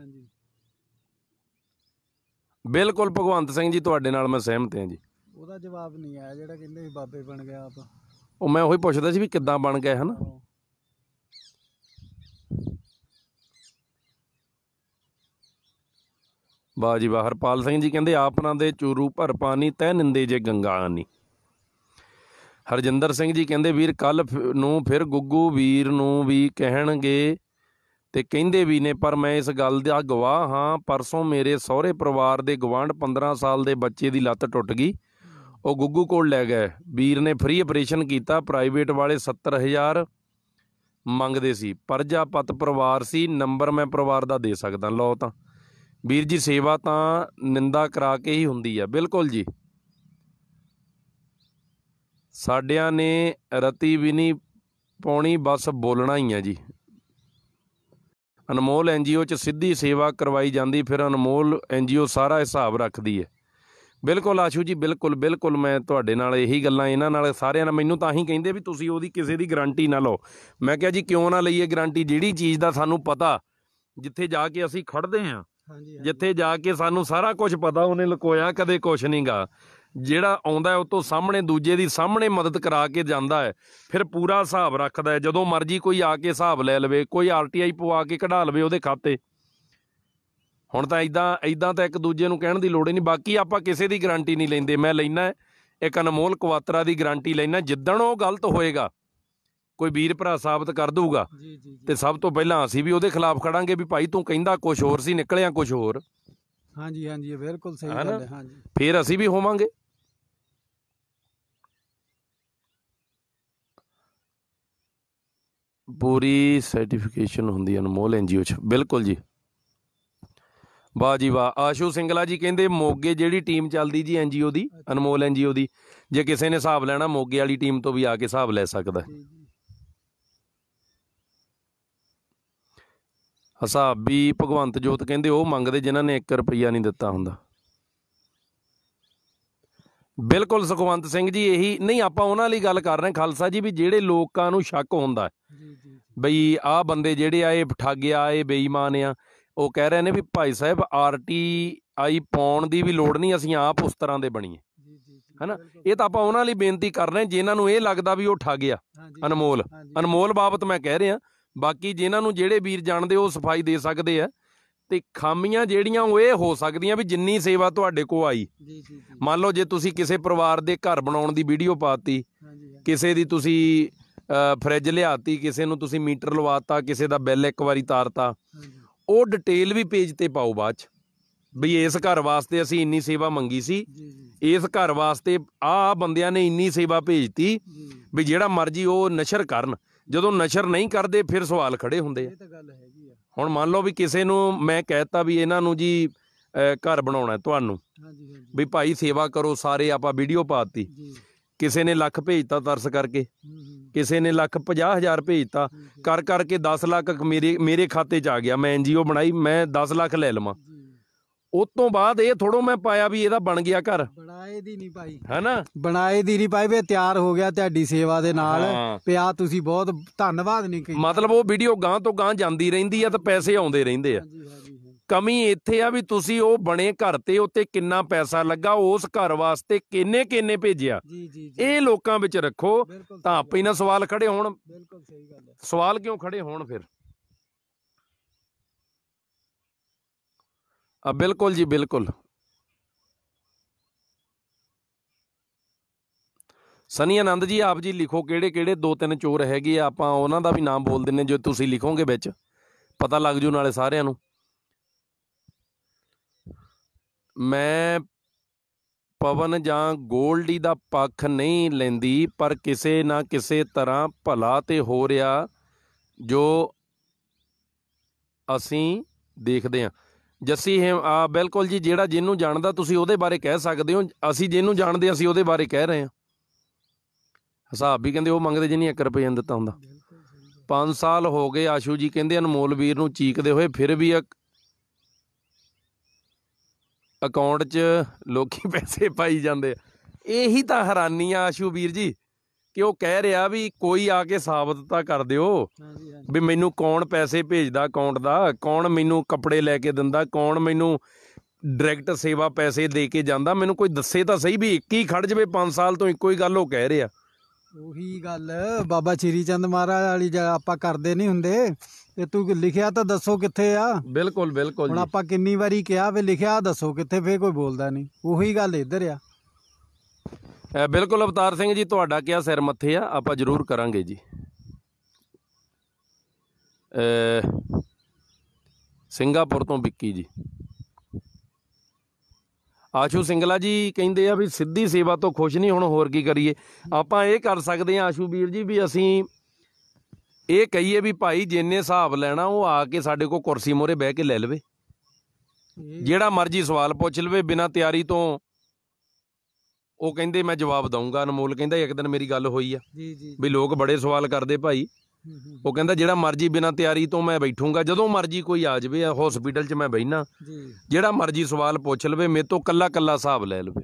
ਬਿਲਕੁਲ ਭਗਵੰਤ ਸਿੰਘ ਜੀ, ਤੁਹਾਡੇ ਨਾਲ ਮੈਂ ਸਹਿਮਤ ਹਾਂ ਜੀ। ਉਹਦਾ ਜਵਾਬ ਨਹੀਂ ਆਇਆ ਜਿਹੜਾ ਕਹਿੰਦੇ ਬਾਬੇ ਬਣ ਗਿਆ ਆਪ। ਉਹ ਮੈਂ ਉਹੀ ਪੁੱਛਦਾ ਸੀ ਵੀ ਕਿੱਦਾਂ ਬਣ ਗਏ, ਹੈ ਨਾ। ਵਾਹ ਜੀ ਵਾਹ। ਹਰਪਾਲ ਸਿੰਘ ਜੀ ਕਹਿੰਦੇ ਆਪਣਾ ਦੇ ਚੂਰੂ ਭਰ ਪਾਣੀ, ਤਹਿ ਨਿੰਦੇ ਜੇ ਗੰਗਾ ਆਨੀ। ਹਰਜਿੰਦਰ ਸਿੰਘ ਜੀ ਕਹਿੰਦੇ ਵੀਰ ਕੱਲ੍ਹ ਨੂੰ ਫਿਰ ਗੁੱਗੂ ਵੀਰ ਨੂੰ ਵੀ ਕਹਿਣਗੇ ਤੇ ਕਹਿੰਦੇ ਵੀ ਨੇ, ਪਰ ਮੈਂ ਇਸ ਗੱਲ ਦਾ ਗਵਾਹ ਹਾਂ। ਪਰਸੋਂ ਮੇਰੇ ਸਹੁਰੇ ਪਰਿਵਾਰ ਦੇ ਗਵਾਂਢ 15 ਸਾਲ ਦੇ ਬੱਚੇ ਦੀ ਲੱਤ ਟੁੱਟ ਗਈ, ਉਹ ਗੁੱਗੂ ਕੋਲ ਲੈ ਗਏ। ਵੀਰ ਨੇ ਫ੍ਰੀ ਆਪਰੇਸ਼ਨ ਕੀਤਾ, ਪ੍ਰਾਈਵੇਟ ਵਾਲੇ 70,000 ਮੰਗਦੇ ਸੀ। ਪ੍ਰਜਾਪਤ ਪਰਿਵਾਰ ਸੀ, ਨੰਬਰ ਮੈਂ ਪਰਿਵਾਰ ਦਾ ਦੇ ਸਕਦਾ। ਲਓ ਤਾਂ ਵੀਰ ਜੀ, ਸੇਵਾ ਤਾਂ ਨਿੰਦਾ ਕਰਾ ਕੇ ਹੀ ਹੁੰਦੀ ਆ। ਬਿਲਕੁਲ ਜੀ, ਸਾਡਿਆਂ ਨੇ ਰਤੀ ਵੀ ਨਹੀਂ ਪਾਉਣੀ, ਬਸ ਬੋਲਣਾ ਹੀ ਆ ਜੀ। ਅਨਮੋਲ NGO 'ਚ ਸਿੱਧੀ ਸੇਵਾ ਕਰਵਾਈ ਜਾਂਦੀ, ਫਿਰ ਅਨਮੋਲ NGO ਸਾਰਾ ਹਿਸਾਬ ਰੱਖਦੀ ਹੈ। ਬਿਲਕੁਲ ਆਸ਼ੂ ਜੀ, ਬਿਲਕੁਲ ਬਿਲਕੁਲ ਮੈਂ ਤੁਹਾਡੇ ਨਾਲ ਇਹੀ ਗੱਲਾਂ, ਇਹਨਾਂ ਨਾਲ ਸਾਰਿਆਂ ਨਾਲ। ਮੈਨੂੰ ਤਾਂ ਹੀ ਕਹਿੰਦੇ ਵੀ ਤੁਸੀਂ ਉਹਦੀ ਕਿਸੇ ਦੀ ਗਰੰਟੀ ਨਾ ਲਓ। ਮੈਂ ਕਿਹਾ ਜੀ ਕਿਉਂ ਨਾ ਲਈਏ ਗਰੰਟੀ, ਜਿਹੜੀ ਚੀਜ਼ ਦਾ ਸਾਨੂੰ ਪਤਾ, ਜਿੱਥੇ ਜਾ ਕੇ ਅਸੀਂ ਖੜਦੇ ਹਾਂ, ਜਿੱਥੇ ਜਾ ਕੇ ਸਾਨੂੰ ਸਾਰਾ ਕੁਝ ਪਤਾ, ਉਹਨੇ ਲੁਕੋਇਆ ਕਦੇ ਕੁਛ ਨਹੀਂ ਗਾ। ਜਿਹੜਾ ਆਉਂਦਾ ਉਹ ਤੋਂ ਸਾਹਮਣੇ, ਦੂਜੇ ਦੀ ਸਾਹਮਣੇ ਮਦਦ ਕਰਾ ਕੇ ਜਾਂਦਾ ਹੈ, ਫਿਰ ਪੂਰਾ ਹਿਸਾਬ ਰੱਖਦਾ ਹੈ। ਜਦੋਂ ਮਰਜ਼ੀ ਕੋਈ ਆ ਕੇ ਹਿਸਾਬ ਲੈ ਲਵੇ, ਕੋਈ RTI ਪਵਾ ਕੇ ਕਢਾ ਲਵੇ ਉਹਦੇ ਖਾਤੇ। ਹੁਣ ਤਾਂ ਇੱਦਾਂ ਤਾਂ ਇੱਕ ਦੂਜੇ ਨੂੰ ਕਹਿਣ ਦੀ ਲੋੜ ਹੀ ਨਹੀਂ। ਬਾਕੀ ਆਪਾਂ ਕਿਸੇ ਦੀ ਗਰੰਟੀ ਨਹੀਂ ਲੈਂਦੇ। ਮੈਂ ਲੈਣਾ ਇੱਕ ਅਨਮੋਲ ਕਵਾਤਰਾ ਦੀ ਗਰੰਟੀ ਲੈਣਾ, ਜਿੱਦਣ ਉਹ ਗਲਤ ਹੋਏਗਾ, ਕੋਈ ਵੀਰ ਭਰਾ ਸਾਬਤ ਕਰ ਦਊਗਾ, ਤੇ ਸਭ ਤੋਂ ਪਹਿਲਾਂ ਅਸੀਂ ਵੀ ਉਹਦੇ ਖਿਲਾਫ ਖੜਾਂਗੇ ਵੀ ਭਾਈ ਤੂੰ ਕਹਿੰਦਾ ਕੁਛ ਹੋਰ ਸੀ, ਨਿਕਲਿਆ ਕੁਛ ਹੋਰ। ਹਾਂਜੀ ਬਿਲਕੁਲ ਸਹੀ ਗੱਲ ਹੈ। ਹਾਂਜੀ, ਫਿਰ ਅਸੀਂ ਵੀ ਹੋਵਾਂਗੇ। ਪੂਰੀ ਸਰਟੀਫਿਕੇਸ਼ਨ ਹੁੰਦੀ ਅਨਮੋਲ NGO 'ਚ। ਬਿਲਕੁਲ ਜੀ, ਵਾਹ ਜੀ ਵਾਹ। ਆਸ਼ੂ ਸਿੰਗਲਾ ਜੀ ਕਹਿੰਦੇ ਮੋਗੇ ਜਿਹੜੀ ਟੀਮ ਚੱਲਦੀ ਜੀ NGO ਦੀ, ਅਨਮੋਲ NGO ਦੀ, ਜੇ ਕਿਸੇ ਨੇ ਹਿਸਾਬ ਲੈਣਾ ਮੋਗੇ ਵਾਲੀ ਟੀਮ ਤੋਂ ਵੀ ਆ ਕੇ ਹਿਸਾਬ ਲੈ ਸਕਦਾ। ਹਿਸਾਬ ਵੀ ਭਗਵੰਤ ਜੋਤ ਕਹਿੰਦੇ ਉਹ ਮੰਗਦੇ ਜਿਨ੍ਹਾਂ ਨੇ 1 ਰੁਪਈਆ ਨਹੀਂ ਦਿੱਤਾ ਹੁੰਦਾ। ਬਿਲਕੁਲ ਸੁਖਵੰਤ ਸਿੰਘ ਜੀ, ਇਹੀ ਨਹੀਂ ਆਪਾਂ ਉਹਨਾਂ ਲਈ ਗੱਲ ਕਰ ਰਹੇ ਖਾਲਸਾ ਜੀ, ਵੀ ਜਿਹੜੇ ਲੋਕਾਂ ਨੂੰ ਸ਼ੱਕ ਹੁੰਦਾ ਬਈ ਆਹ ਬੰਦੇ ਜਿਹੜੇ ਆ ਇਹ ਠੱਗ ਆ, ਇਹ ਬੇਈਮਾਨ ਆ, ਉਹ ਕਹਿ ਰਹੇ ਨੇ ਵੀ ਭਾਈ ਸਾਹਿਬ RTI ਪਾਉਣ ਦੀ ਵੀ ਲੋੜ ਨਹੀਂ, ਅਸੀਂ ਆਪ ਉਸ ਤਰ੍ਹਾਂ ਦੇ ਬਣੀਏ, ਹੈ ਨਾ। ਇਹ ਤਾਂ ਆਪਾਂ ਉਹਨਾਂ ਲਈ ਬੇਨਤੀ ਕਰ ਰਹੇ ਜਿਨ੍ਹਾਂ ਨੂੰ ਇਹ ਲੱਗਦਾ ਵੀ ਉਹ ਠੱਗ ਆ ਅਨਮੋਲ ਬਾਬਤ ਮੈਂ ਕਹਿ ਰਿਹਾ। ਬਾਕੀ ਜਿਨ੍ਹਾਂ ਨੂੰ ਜਿਹੜੇ ਵੀਰ ਜਾਣਦੇ ਉਹ ਸਫਾਈ ਦੇ ਸਕਦੇ ਆ। ਤੇ ਖਾਮੀਆਂ ਜਿਹੜੀਆਂ ਉਹ ਇਹ ਹੋ ਸਕਦੀਆਂ ਵੀ ਜਿੰਨੀ ਸੇਵਾ ਤੁਹਾਡੇ ਕੋਲ ਆਈ, ਮੰਨ ਲਓ ਜੇ ਤੁਸੀਂ ਕਿਸੇ ਪਰਿਵਾਰ ਦੇ ਘਰ ਬਣਾਉਣ ਦੀ ਵੀਡੀਓ ਪਾਤੀ, ਕਿਸੇ ਦੀ ਤੁਸੀਂ ਫਰਿੱਜ ਲਿਆਤੀ, ਕਿਸੇ ਨੂੰ ਤੁਸੀਂ ਮੀਟਰ ਲਵਾਤਾ, ਕਿਸੇ ਦਾ ਬਿੱਲ ਇੱਕ ਵਾਰੀ ਤਾਰਤਾ, ਉਹ ਡਿਟੇਲ ਵੀ ਪੇਜ ਤੇ ਪਾਓ ਬਾਅਦ 'ਚ ਬਈ ਇਸ ਘਰ ਵਾਸਤੇ ਅਸੀਂ ਇੰਨੀ ਸੇਵਾ ਮੰਗੀ ਸੀ, ਇਸ ਘਰ ਵਾਸਤੇ ਆਹ ਬੰਦਿਆਂ ਨੇ ਇੰਨੀ ਸੇਵਾ ਭੇਜਤੀ, ਵੀ ਜਿਹੜਾ ਮਰਜ਼ੀ ਉਹ ਨਸ਼ਰ ਕਰਨ। ਜਦੋਂ ਨਸ਼ਰ ਨਹੀਂ ਕਰਦੇ ਫਿਰ ਸਵਾਲ ਖੜੇ ਹੁੰਦੇ ਆ। ਹੁਣ ਮੰਨ ਲਓ ਵੀ ਕਿਸੇ ਨੂੰ ਮੈਂ ਕਹਿ ਦਿੱਤਾ ਵੀ ਇਹਨਾਂ ਨੂੰ ਜੀ ਘਰ ਬਣਾਉਣਾ ਤੁਹਾਨੂੰ ਵੀ ਭਾਈ ਸੇਵਾ ਕਰੋ ਸਾਰੇ, ਆਪਾਂ ਵੀਡੀਓ ਪਾਤੀ, ਕਿਸੇ ਨੇ ਲੱਖ ਭੇਜਤਾ ਤਰਸ ਕਰਕੇ, ਕਿਸੇ ਨੇ 1,50,000 ਭੇਜਤਾ, ਕਰ ਕਰਕੇ 10 ਲੱਖ ਮੇਰੇ ਖਾਤੇ 'ਚ ਆ ਗਿਆ। ਮੈਂ NGO ਬਣਾਈ, ਮੈਂ 10 ਲੱਖ ਲੈ ਲਵਾਂ, ਉਸ ਤੋਂ ਬਾਅਦ ਇਹ ਥੋੜੋ ਮੈਂ ਪਾਇਆ ਵੀ ਇਹਦਾ ਬਣ ਗਿਆ ਘਰ, ਬਣਾਏ ਦੀ ਨਹੀਂ ਪਾਈ ਹੈ ਨਾ, ਬਣਾਏ ਦੀ ਨਹੀਂ ਪਾਈ ਵੀ ਤਿਆਰ ਹੋ ਗਿਆ ਤੁਹਾਡੀ ਸੇਵਾ ਦੇ ਨਾਲ ਪਿਆ, ਤੁਸੀਂ ਬਹੁਤ ਧੰਨਵਾਦ ਨਹੀਂ ਕਹੀ। ਮਤਲਬ ਉਹ ਵੀਡੀਓ ਗਾਂ ਤੋਂ ਗਾਂ ਜਾਂਦੀ ਰਹਿੰਦੀ ਆ ਤੇ ਪੈਸੇ ਆਉਂਦੇ ਰਹਿੰਦੇ ਆ। ਕਮੀ ਇੱਥੇ ਆ ਵੀ ਤੁਸੀਂ ਉਹ ਬਣੇ ਘਰ ਤੇ ਉੱਤੇ ਕਿੰਨਾ ਪੈਸਾ ਲੱਗਾ, ਉਸ ਘਰ ਵਾਸਤੇ ਕਿੰਨੇ ਭੇਜਿਆ, ਇਹ ਲੋਕਾਂ ਵਿੱਚ ਰੱਖੋ ਤਾਂ ਆਪੇ ਹੀ ਨਾ ਸਵਾਲ ਖੜੇ ਹੋਣ। ਸਵਾਲ ਕਿਉਂ ਖੜੇ ਹੋਣ ਫਿਰ? ਬਿਲਕੁਲ ਜੀ ਬਿਲਕੁਲ। ਸਨੀ ਆਨੰਦ ਜੀ, ਆਪ ਜੀ ਲਿਖੋ ਕਿਹੜੇ ਕਿਹੜੇ 2-3 ਚੋਰ ਹੈਗੇ ਆ, ਆਪਾਂ ਉਹਨਾਂ ਦਾ ਵੀ ਨਾਮ ਬੋਲ ਦਿੰਨੇ, ਜੋ ਤੁਸੀਂ ਲਿਖੋਗੇ ਵਿੱਚ ਪਤਾ ਲੱਗ ਜੂ ਨਾਲੇ ਸਾਰਿਆਂ ਨੂੰ। ਮੈਂ ਪਵਨ ਜਾਂ ਗੋਲਡੀ ਦਾ ਪੱਖ ਨਹੀਂ ਲੈਂਦੀ, ਪਰ ਕਿਸੇ ਨਾ ਕਿਸੇ ਤਰ੍ਹਾਂ ਭਲਾ ਤੇ ਹੋ ਰਿਹਾ ਜੋ ਅਸੀਂ ਦੇਖਦੇ ਹਾਂ। ਜੱਸੀ ਬਿਲਕੁਲ ਜੀ, ਜਿਹੜਾ ਜਿਹਨੂੰ ਜਾਣਦਾ ਤੁਸੀਂ ਉਹਦੇ ਬਾਰੇ ਕਹਿ ਸਕਦੇ ਹੋ, ਅਸੀਂ ਜਿਹਨੂੰ ਜਾਣਦੇ ਅਸੀਂ ਉਹਦੇ ਬਾਰੇ ਕਹਿ ਰਹੇ ਹਾਂ। ਹਿਸਾਬ ਵੀ ਕਹਿੰਦੇ ਉਹ ਮੰਗਦੇ ਜਿਹਨੇ 1 ਰੁਪਏ ਦਿੱਤਾ ਹੁੰਦਾ। 5 ਸਾਲ ਹੋ ਗਏ ਆਸ਼ੂ ਜੀ ਕਹਿੰਦੇ ਅਨਮੋਲ ਵੀਰ ਨੂੰ ਚੀਕਦੇ ਹੋਏ, ਫਿਰ ਵੀ ਅਕਾਊਂਟ 'ਚ ਲੋਕੀ ਪੈਸੇ ਪਾਈ ਜਾਂਦੇ ਆ। ਇਹੀ ਤਾਂ ਹੈਰਾਨੀ ਆ ਆਸ਼ੂ ਵੀਰ ਜੀ, ਕਿ ਉਹ ਕਹਿ ਰਿਹਾ ਵੀ ਕੋਈ ਆ ਕੇ ਸਾਬਤ ਤਾਂ ਕਰ ਦਿਓ ਵੀ ਮੈਨੂੰ ਕੌਣ ਪੈਸੇ ਭੇਜਦਾ ਅਕਾਊਂਟ ਦਾ, ਕੌਣ ਮੈਨੂੰ ਕੱਪੜੇ ਲੈ ਕੇ ਦਿੰਦਾ, ਕੌਣ ਮੈਨੂੰ ਡਾਇਰੈਕਟ ਸੇਵਾ ਪੈਸੇ ਦੇ ਕੇ ਜਾਂਦਾ, ਮੈਨੂੰ ਕੋਈ ਦੱਸੇ ਤਾਂ ਸਹੀ ਵੀ ਇੱਕ ਹੀ ਖੜ ਜਾਵੇ। 5 ਸਾਲ ਤੋਂ ਇੱਕੋ ਹੀ ਗੱਲ ਉਹ ਕਹਿ ਰਿਹਾ। ਉਹੀ ਗੱਲ ਬਾਬਾ ਸ਼੍ਰੀ ਚੰਦ ਮਹਾਰਾਜ ਵਾਲੀ ਆਪਾਂ ਕਰਦੇ ਨਹੀਂ ਹੁੰਦੇ, ਤੇ ਤੂੰ ਲਿਖਿਆ ਤਾਂ ਦੱਸੋ ਕਿੱਥੇ ਆ। ਬਿਲਕੁਲ ਬਿਲਕੁਲ। ਹੁਣ ਆਪਾਂ ਕਿੰਨੀ ਵਾਰੀ ਕਿਹਾ ਵੀ ਲਿਖਿਆ ਦੱਸੋ ਕਿੱਥੇ, ਫੇਰ ਕੋਈ ਬੋਲਦਾ ਨਹੀਂ। ਉਹੀ ਗੱਲ ਇੱਧਰ ਆ। ਬਿਲਕੁਲ ਅਵਤਾਰ ਸਿੰਘ ਜੀ, ਤੁਹਾਡਾ ਕਿਆ ਸਿਰ ਮੱਥੇ ਆ, ਆਪਾਂ ਜ਼ਰੂਰ ਕਰਾਂਗੇ ਜੀ। ਸਿੰਗਾਪੁਰ ਤੋਂ ਵਿੱਕੀ ਜੀ। ਆਸ਼ੂ ਸਿੰਗਲਾ ਜੀ ਕਹਿੰਦੇ ਆ ਵੀ ਸਿੱਧੀ ਸੇਵਾ ਤੋਂ ਖੁਸ਼ ਨਹੀਂ, ਹੁਣ ਹੋਰ ਕੀ ਕਰੀਏ। ਆਪਾਂ ਇਹ ਕਰ ਸਕਦੇ ਹਾਂ ਆਸ਼ੂ ਵੀਰ ਜੀ ਵੀ ਅਸੀਂ ਇਹ ਕਹੀਏ ਵੀ ਭਾਈ ਜਿੰਨੇ ਹਿਸਾਬ ਲੈਣਾ ਉਹ ਆ ਕੇ ਸਾਡੇ ਕੋਲ ਕੁਰਸੀ ਮੂਹਰੇ ਬਹਿ ਕੇ ਲੈ ਲਵੇ, ਜਿਹੜਾ ਮਰਜ਼ੀ ਸਵਾਲ ਪੁੱਛ ਲਵੇ ਬਿਨਾਂ ਤਿਆਰੀ ਤੋਂ। ਉਹ ਕਹਿੰਦੇ ਮੈਂ ਜਵਾਬ ਦਊਂਗਾ। ਅਨਮੋਲ ਕਹਿੰਦਾ ਇੱਕ ਦਿਨ ਮੇਰੀ ਗੱਲ ਹੋਈ ਆ ਵੀ ਲੋਕ ਬੜੇ ਸਵਾਲ ਕਰਦੇ ਭਾਈ, ਉਹ ਕਹਿੰਦਾ ਜਿਹੜਾ ਮਰਜ਼ੀ ਬਿਨਾਂ ਤਿਆਰੀ ਤੋਂ ਮੈਂ ਬੈਠੂੰਗਾ, ਜਦੋਂ ਮਰਜ਼ੀ ਕੋਈ ਆ ਜਾਵੇ, ਹੌਸਪੀਟਲ 'ਚ ਮੈਂ ਬਹਿਣਾ, ਜਿਹੜਾ ਮਰਜ਼ੀ ਸਵਾਲ ਪੁੱਛ ਲਵੇ, ਮੇਰੇ ਤੋਂ ਕੱਲਾ ਹਿਸਾਬ ਲੈ ਲਵੇ।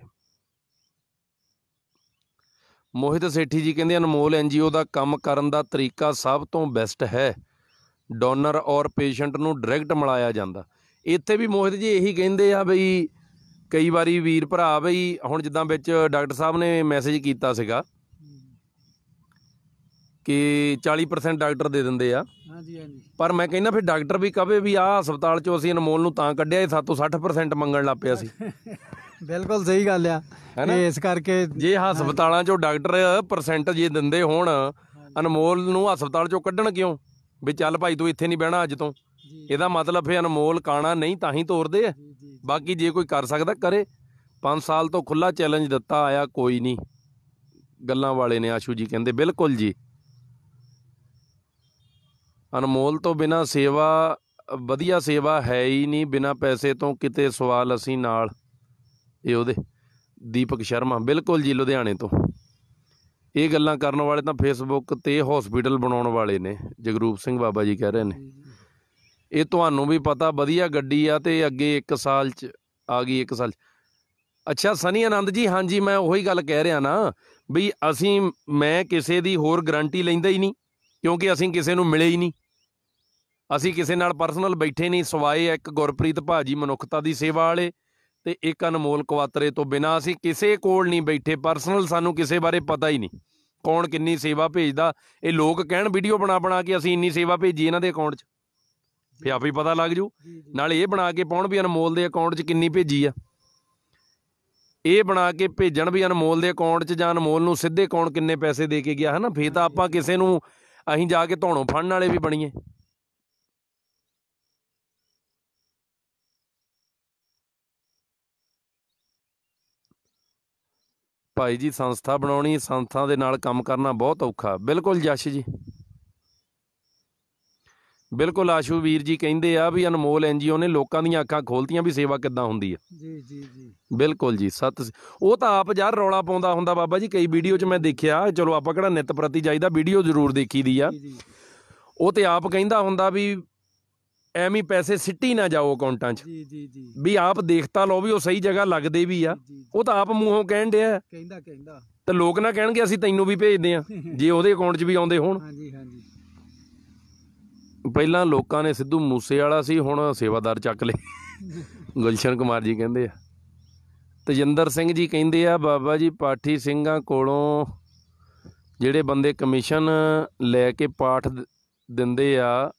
ਮੋਹਿਤ ਸੇਠੀ ਜੀ ਕਹਿੰਦੇ ਅਨਮੋਲ NGO ਦਾ ਕੰਮ ਕਰਨ ਦਾ ਤਰੀਕਾ ਸਭ ਤੋਂ ਬੈਸਟ ਹੈ, ਡੋਨਰ ਔਰ ਪੇਸ਼ੈਂਟ ਨੂੰ ਡਾਇਰੈਕਟ ਮਿਲਾਇਆ ਜਾਂਦਾ। ਇੱਥੇ ਵੀ ਮੋਹਿਤ ਜੀ ਇਹੀ ਕਹਿੰਦੇ ਆ ਬਈ ਕਈ ਵਾਰੀ ਵੀਰ ਭਰਾ ਬਈ ਹੁਣ ਜਿੱਦਾਂ ਵਿੱਚ ਡਾਕਟਰ ਸਾਹਿਬ ਨੇ ਮੈਸੇਜ ਕੀਤਾ ਸੀਗਾ ਕਿ 40% ਡਾਕਟਰ ਦੇ ਦਿੰਦੇ ਆ। ਪਰ ਮੈਂ ਕਹਿੰਦਾ ਫਿਰ ਡਾਕਟਰ ਵੀ ਕਵੇ ਵੀ ਆਹ ਹਸਪਤਾਲ 'ਚੋਂ ਅਸੀਂ ਅਨਮੋਲ ਨੂੰ ਤਾਂ ਕੱਢਿਆ, ਇਹ ਸਾਤੋਂ 60% ਮੰਗਣ ਲੱਗ ਪਿਆ ਸੀ। ਬਿਲਕੁਲ ਸਹੀ ਗੱਲ ਆ। ਇਸ ਕਰਕੇ ਜੇ ਹਸਪਤਾਲਾਂ 'ਚੋਂ ਡਾਕਟਰ ਪਰਸੈਂਟ ਜੇ ਦਿੰਦੇ ਹੋਣ, ਅਨਮੋਲ ਨੂੰ ਹਸਪਤਾਲ 'ਚੋਂ ਕੱਢਣ ਕਿਉਂ ਵੀ ਚੱਲ ਭਾਈ ਤੂੰ ਇੱਥੇ ਨਹੀਂ ਬਹਿਣਾ ਅੱਜ ਤੋਂ। ਇਹਦਾ ਮਤਲਬ ਫਿਰ ਅਨਮੋਲ ਕਾਣਾ ਨਹੀਂ ਤਾਂ ਹੀ ਤੋਰਦੇ ਆ। ਬਾਕੀ ਜੇ ਕੋਈ ਕਰ ਸਕਦਾ ਕਰੇ। 5 ਸਾਲ ਤੋਂ ਖੁੱਲ੍ਹਾ ਚੈਲੰਜ ਦਿੱਤਾ ਆਇਆ, ਕੋਈ ਨਹੀਂ ਗੱਲਾਂ ਵਾਲੇ ਨੇ। ਆਸ਼ੂ ਜੀ ਕਹਿੰਦੇ ਬਿਲਕੁਲ ਜੀ, ਅਨਮੋਲ ਤੋਂ ਬਿਨਾਂ ਸੇਵਾ ਵਧੀਆ ਸੇਵਾ ਹੈ ਹੀ ਨਹੀਂ, ਬਿਨਾਂ ਪੈਸੇ ਤੋਂ ਕਿਤੇ ਸਵਾਲ ਅਸੀਂ ਨਾਲ। ਇਹ ਉਹਦੇ ਦੀਪਕ ਸ਼ਰਮਾ ਬਿਲਕੁਲ ਜੀ, ਲੁਧਿਆਣੇ ਤੋਂ। ਇਹ ਗੱਲਾਂ ਕਰਨ ਵਾਲੇ ਤਾਂ ਫੇਸਬੁੱਕ 'ਤੇ ਹੌਸਪੀਟਲ ਬਣਾਉਣ ਵਾਲੇ ਨੇ। ਜਗਰੂਪ ਸਿੰਘ ਬਾਬਾ ਜੀ ਕਹਿ ਰਹੇ ਨੇ ਇਹ ਤੁਹਾਨੂੰ ਵੀ ਪਤਾ, ਵਧੀਆ ਗੱਡੀ ਆ ਤੇ ਅੱਗੇ 1 ਸਾਲ 'ਚ ਆ ਗਈ, 1 ਸਾਲ 'ਚ। ਅੱਛਾ ਸਨੀ ਆਨੰਦ ਜੀ, ਹਾਂਜੀ ਮੈਂ ਉਹੀ ਗੱਲ ਕਹਿ ਰਿਹਾ ਨਾ ਵੀ ਮੈਂ ਕਿਸੇ ਦੀ ਹੋਰ ਗਰੰਟੀ ਲੈਂਦਾ ਹੀ ਨਹੀਂ, ਕਿਉਂਕਿ ਅਸੀਂ ਕਿਸੇ ਨੂੰ ਮਿਲੇ ਹੀ ਨਹੀਂ, ਅਸੀਂ ਕਿਸੇ ਨਾਲ ਪਰਸਨਲ ਬੈਠੇ ਨਹੀਂ, ਸਵਾਏ ਇੱਕ ਗੁਰਪ੍ਰੀਤ ਭਾਜੀ ਮਨੁੱਖਤਾ ਦੀ ਸੇਵਾ ਵਾਲੇ ਤੇ ਇੱਕ ਅਨਮੋਲ ਕੁਆਤਰੇ ਤੋਂ ਬਿਨਾਂ ਅਸੀਂ ਕਿਸੇ ਕੋਲ ਨਹੀਂ ਬੈਠੇ ਪਰਸਨਲ। ਸਾਨੂੰ ਕਿਸੇ ਬਾਰੇ ਪਤਾ ਹੀ ਨਹੀਂ ਕੌਣ ਕਿੰਨੀ ਸੇਵਾ ਭੇਜਦਾ। ਇਹ ਲੋਕ ਕਹਿਣ ਵੀਡੀਓ ਬਣਾ ਕੇ ਅਸੀਂ ਇੰਨੀ ਸੇਵਾ ਭੇਜੀ ਇਹਨਾਂ ਦੇ ਅਕਾਊਂਟ 'ਚ, ਫਿਰ ਆਪੇ ਪਤਾ ਲੱਗ ਜੂ। ਨਾਲ ਇਹ ਬਣਾ ਕੇ ਪਾਉਣ ਵੀ ਅਨਮੋਲ ਦੇ ਅਕਾਊਂਟ 'ਚ ਕਿੰਨੀ ਭੇਜੀ ਆ, ਇਹ ਬਣਾ ਕੇ ਭੇਜਣ ਵੀ ਅਨਮੋਲ ਦੇ ਅਕਾਊਂਟ 'ਚ ਜਾਂ ਅਨਮੋਲ ਨੂੰ ਸਿੱਧੇ ਕੌਣ ਕਿੰਨੇ ਪੈਸੇ ਦੇ ਕੇ ਗਿਆ, ਹੈ ਨਾ। ਫਿਰ ਤਾਂ ਆਪਾਂ ਕਿਸੇ ਨੂੰ ਅਸੀਂ ਜਾ ਕੇ ਧੌਣੋਂ ਫੜਨ ਵਾਲੇ ਵੀ ਬਣੀਏ। ਭਾਈ ਜੀ ਸੰਸਥਾ ਬਣਾਉਣੀ, ਸੰਸਥਾ ਦੇ ਨਾਲ ਕੰਮ ਕਰਨਾ ਬਹੁਤ ਔਖਾ। ਬਿਲਕੁਲ ਜਸ਼ ਜੀ, ਬਿਲਕੁਲ ਆਸ਼ੂ ਵੀਰ ਜੀ ਕਹਿੰਦੇ ਆ ਵੀ ਅਨਮੋਲ NGO ਨੇ ਲੋਕਾਂ ਦੀਆਂ ਅੱਖਾਂ ਖੋਲਤੀਆਂ ਵੀ ਸੇਵਾ ਕਿੱਦਾਂ ਹੁੰਦੀ ਆ। ਜੀ ਜੀ ਜੀ ਬਿਲਕੁਲ ਜੀ ਉਹ ਤਾਂ ਆਪ ਯਾਰ ਰੌਲਾ ਪਾਉਂਦਾ ਹੁੰਦਾ ਬਾਬਾ ਜੀ, ਕਈ ਵੀਡੀਓ 'ਚ ਮੈਂ ਦੇਖਿਆ। ਚਲੋ ਆਪਾਂ ਕਿਹੜਾ ਨਿੱਤ ਪ੍ਰਤੀ ਜਾਈਦਾ, ਵੀਡੀਓ ਜ਼ਰੂਰ ਦੇਖੀ ਦੀ ਆ। ਉਹ ਤੇ ਆਪ ਕਹਿੰਦਾ ਹੁੰਦਾ ਵੀ ਐਵੇਂ ਪੈਸੇ ਸਿੱਟੀ ਨਾ ਜਾਓ ਅਕਾਊਂਟਾਂ 'ਚ, ਵੀ ਆਪ ਦੇਖਤਾ ਲਓ ਵੀ ਉਹ ਸਹੀ ਜਗ੍ਹਾ ਲੱਗਦੇ ਵੀ ਆ। ਉਹ ਤਾਂ ਆਪ ਮੂੰਹੋਂ ਕਹਿਣ ਡਿਆ, ਕਹਿੰਦਾ ਤੇ ਲੋਕ ਨਾ ਕਹਿਣਗੇ ਅਸੀਂ ਤੈਨੂੰ ਵੀ ਭੇਜਦੇ ਆ ਜੇ ਉਹਦੇ ਅਕਾਊਂਟ 'ਚ ਵੀ ਆਉਂਦੇ ਹੋਣ। ਪਹਿਲਾਂ ਲੋਕਾਂ ਨੇ ਸਿੱਧੂ ਮੂਸੇ ਵਾਲਾ ਸੀ, ਹੁਣ ਸੇਵਾਦਾਰ ਚੱਕ ਲਏ। ਗੁਲਸ਼ਨ ਕੁਮਾਰ ਜੀ ਕਹਿੰਦੇ ਆ। ਤਜਿੰਦਰ ਸਿੰਘ ਜੀ ਕਹਿੰਦੇ ਆ ਬਾਬਾ ਜੀ ਪਾਠੀ ਸਿੰਘਾਂ ਕੋਲੋਂ ਜਿਹੜੇ ਬੰਦੇ ਕਮਿਸ਼ਨ ਲੈ ਕੇ ਪਾਠ ਦਿੰਦੇ ਆ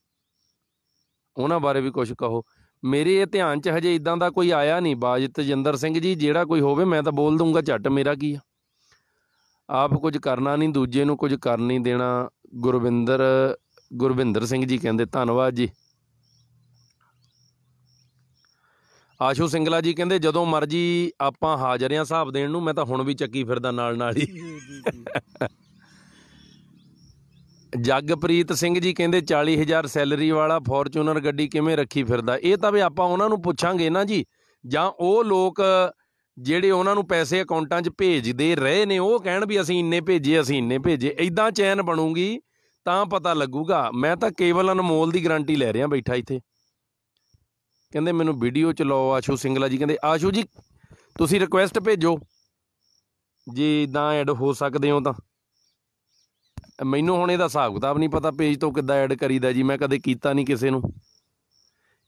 ਉਹਨਾਂ ਬਾਰੇ ਵੀ ਕੁਛ ਕਹੋ। ਮੇਰੇ ਇਹ ਧਿਆਨ 'ਚ ਹਜੇ ਇੱਦਾਂ ਦਾ ਕੋਈ ਆਇਆ ਨਹੀਂ ਬਾਜ। ਤਜਿੰਦਰ ਸਿੰਘ ਜੀ ਜਿਹੜਾ ਕੋਈ ਹੋਵੇ ਮੈਂ ਤਾਂ ਬੋਲ ਦੂੰਗਾ ਝੱਟ, ਮੇਰਾ ਕੀ ਆ। ਆਪ ਕੁਝ ਕਰਨਾ ਨਹੀਂ, ਦੂਜੇ ਨੂੰ ਕੁਝ ਕਰ ਨਹੀਂ ਦੇਣਾ। ਗੁਰਵਿੰਦਰ ਸਿੰਘ ਜੀ ਕਹਿੰਦੇ ਧੰਨਵਾਦ ਜੀ। ਆਸ਼ੂ ਸਿੰਗਲਾ ਜੀ ਕਹਿੰਦੇ ਜਦੋਂ ਮਰਜੀ ਆਪਾਂ ਹਾਜ਼ਰ ਹਾਂ ਹਿਸਾਬ ਦੇਣ ਨੂੰ, ਮੈਂ ਤਾਂ ਹੁਣ ਵੀ ਚੱਕੀ ਫਿਰਦਾ ਨਾਲ ਹੀ। ਜਗਪ੍ਰੀਤ ਸਿੰਘ ਜੀ ਕਹਿੰਦੇ 40,000 ਸੈਲਰੀ ਵਾਲਾ ਫੋਰਚੂਨਰ ਗੱਡੀ ਕਿਵੇਂ ਰੱਖੀ ਫਿਰਦਾ। ਇਹ ਤਾਂ ਵੀ ਆਪਾਂ ਉਹਨਾਂ ਨੂੰ ਪੁੱਛਾਂਗੇ ਨਾ ਜੀ, ਜਾਂ ਉਹ ਲੋਕ ਜਿਹੜੇ ਉਹਨਾਂ ਨੂੰ ਪੈਸੇ ਅਕਾਊਂਟਾਂ 'ਚ ਭੇਜਦੇ ਰਹੇ ਨੇ ਉਹ ਕਹਿਣ ਵੀ ਅਸੀਂ ਇੰਨੇ ਭੇਜੇ, ਅਸੀਂ ਇੰਨੇ ਭੇਜੇ। ਇੱਦਾਂ ਚੈਨ ਬਣੂਗੀ ਤਾਂ ਪਤਾ ਲੱਗੂਗਾ। ਮੈਂ ਤਾਂ ਕੇਵਲ ਅਨਮੋਲ ਦੀ ਗਰੰਟੀ ਲੈ ਰਿਹਾ ਬੈਠਾ ਇੱਥੇ। ਕਹਿੰਦੇ ਮੈਨੂੰ ਵੀਡੀਓ ਚਲਾਓ। ਆਸ਼ੂ ਸਿੰਗਲਾ ਜੀ ਕਹਿੰਦੇ ਆਸ਼ੂ ਜੀ ਤੁਸੀਂ ਰਿਕੁਐਸਟ ਭੇਜੋ ਜੇ ਇੱਦਾਂ ਐਡ ਹੋ ਸਕਦੇ ਹੋ ਤਾਂ। ਮੈਨੂੰ ਹੁਣ ਇਹਦਾ ਹਿਸਾਬ ਕਿਤਾਬ ਨਹੀਂ ਪਤਾ ਪੇਜ ਤੋਂ ਕਿੱਦਾਂ ਐਡ ਕਰੀਦਾ ਜੀ, ਮੈਂ ਕਦੇ ਕੀਤਾ ਨਹੀਂ ਕਿਸੇ ਨੂੰ।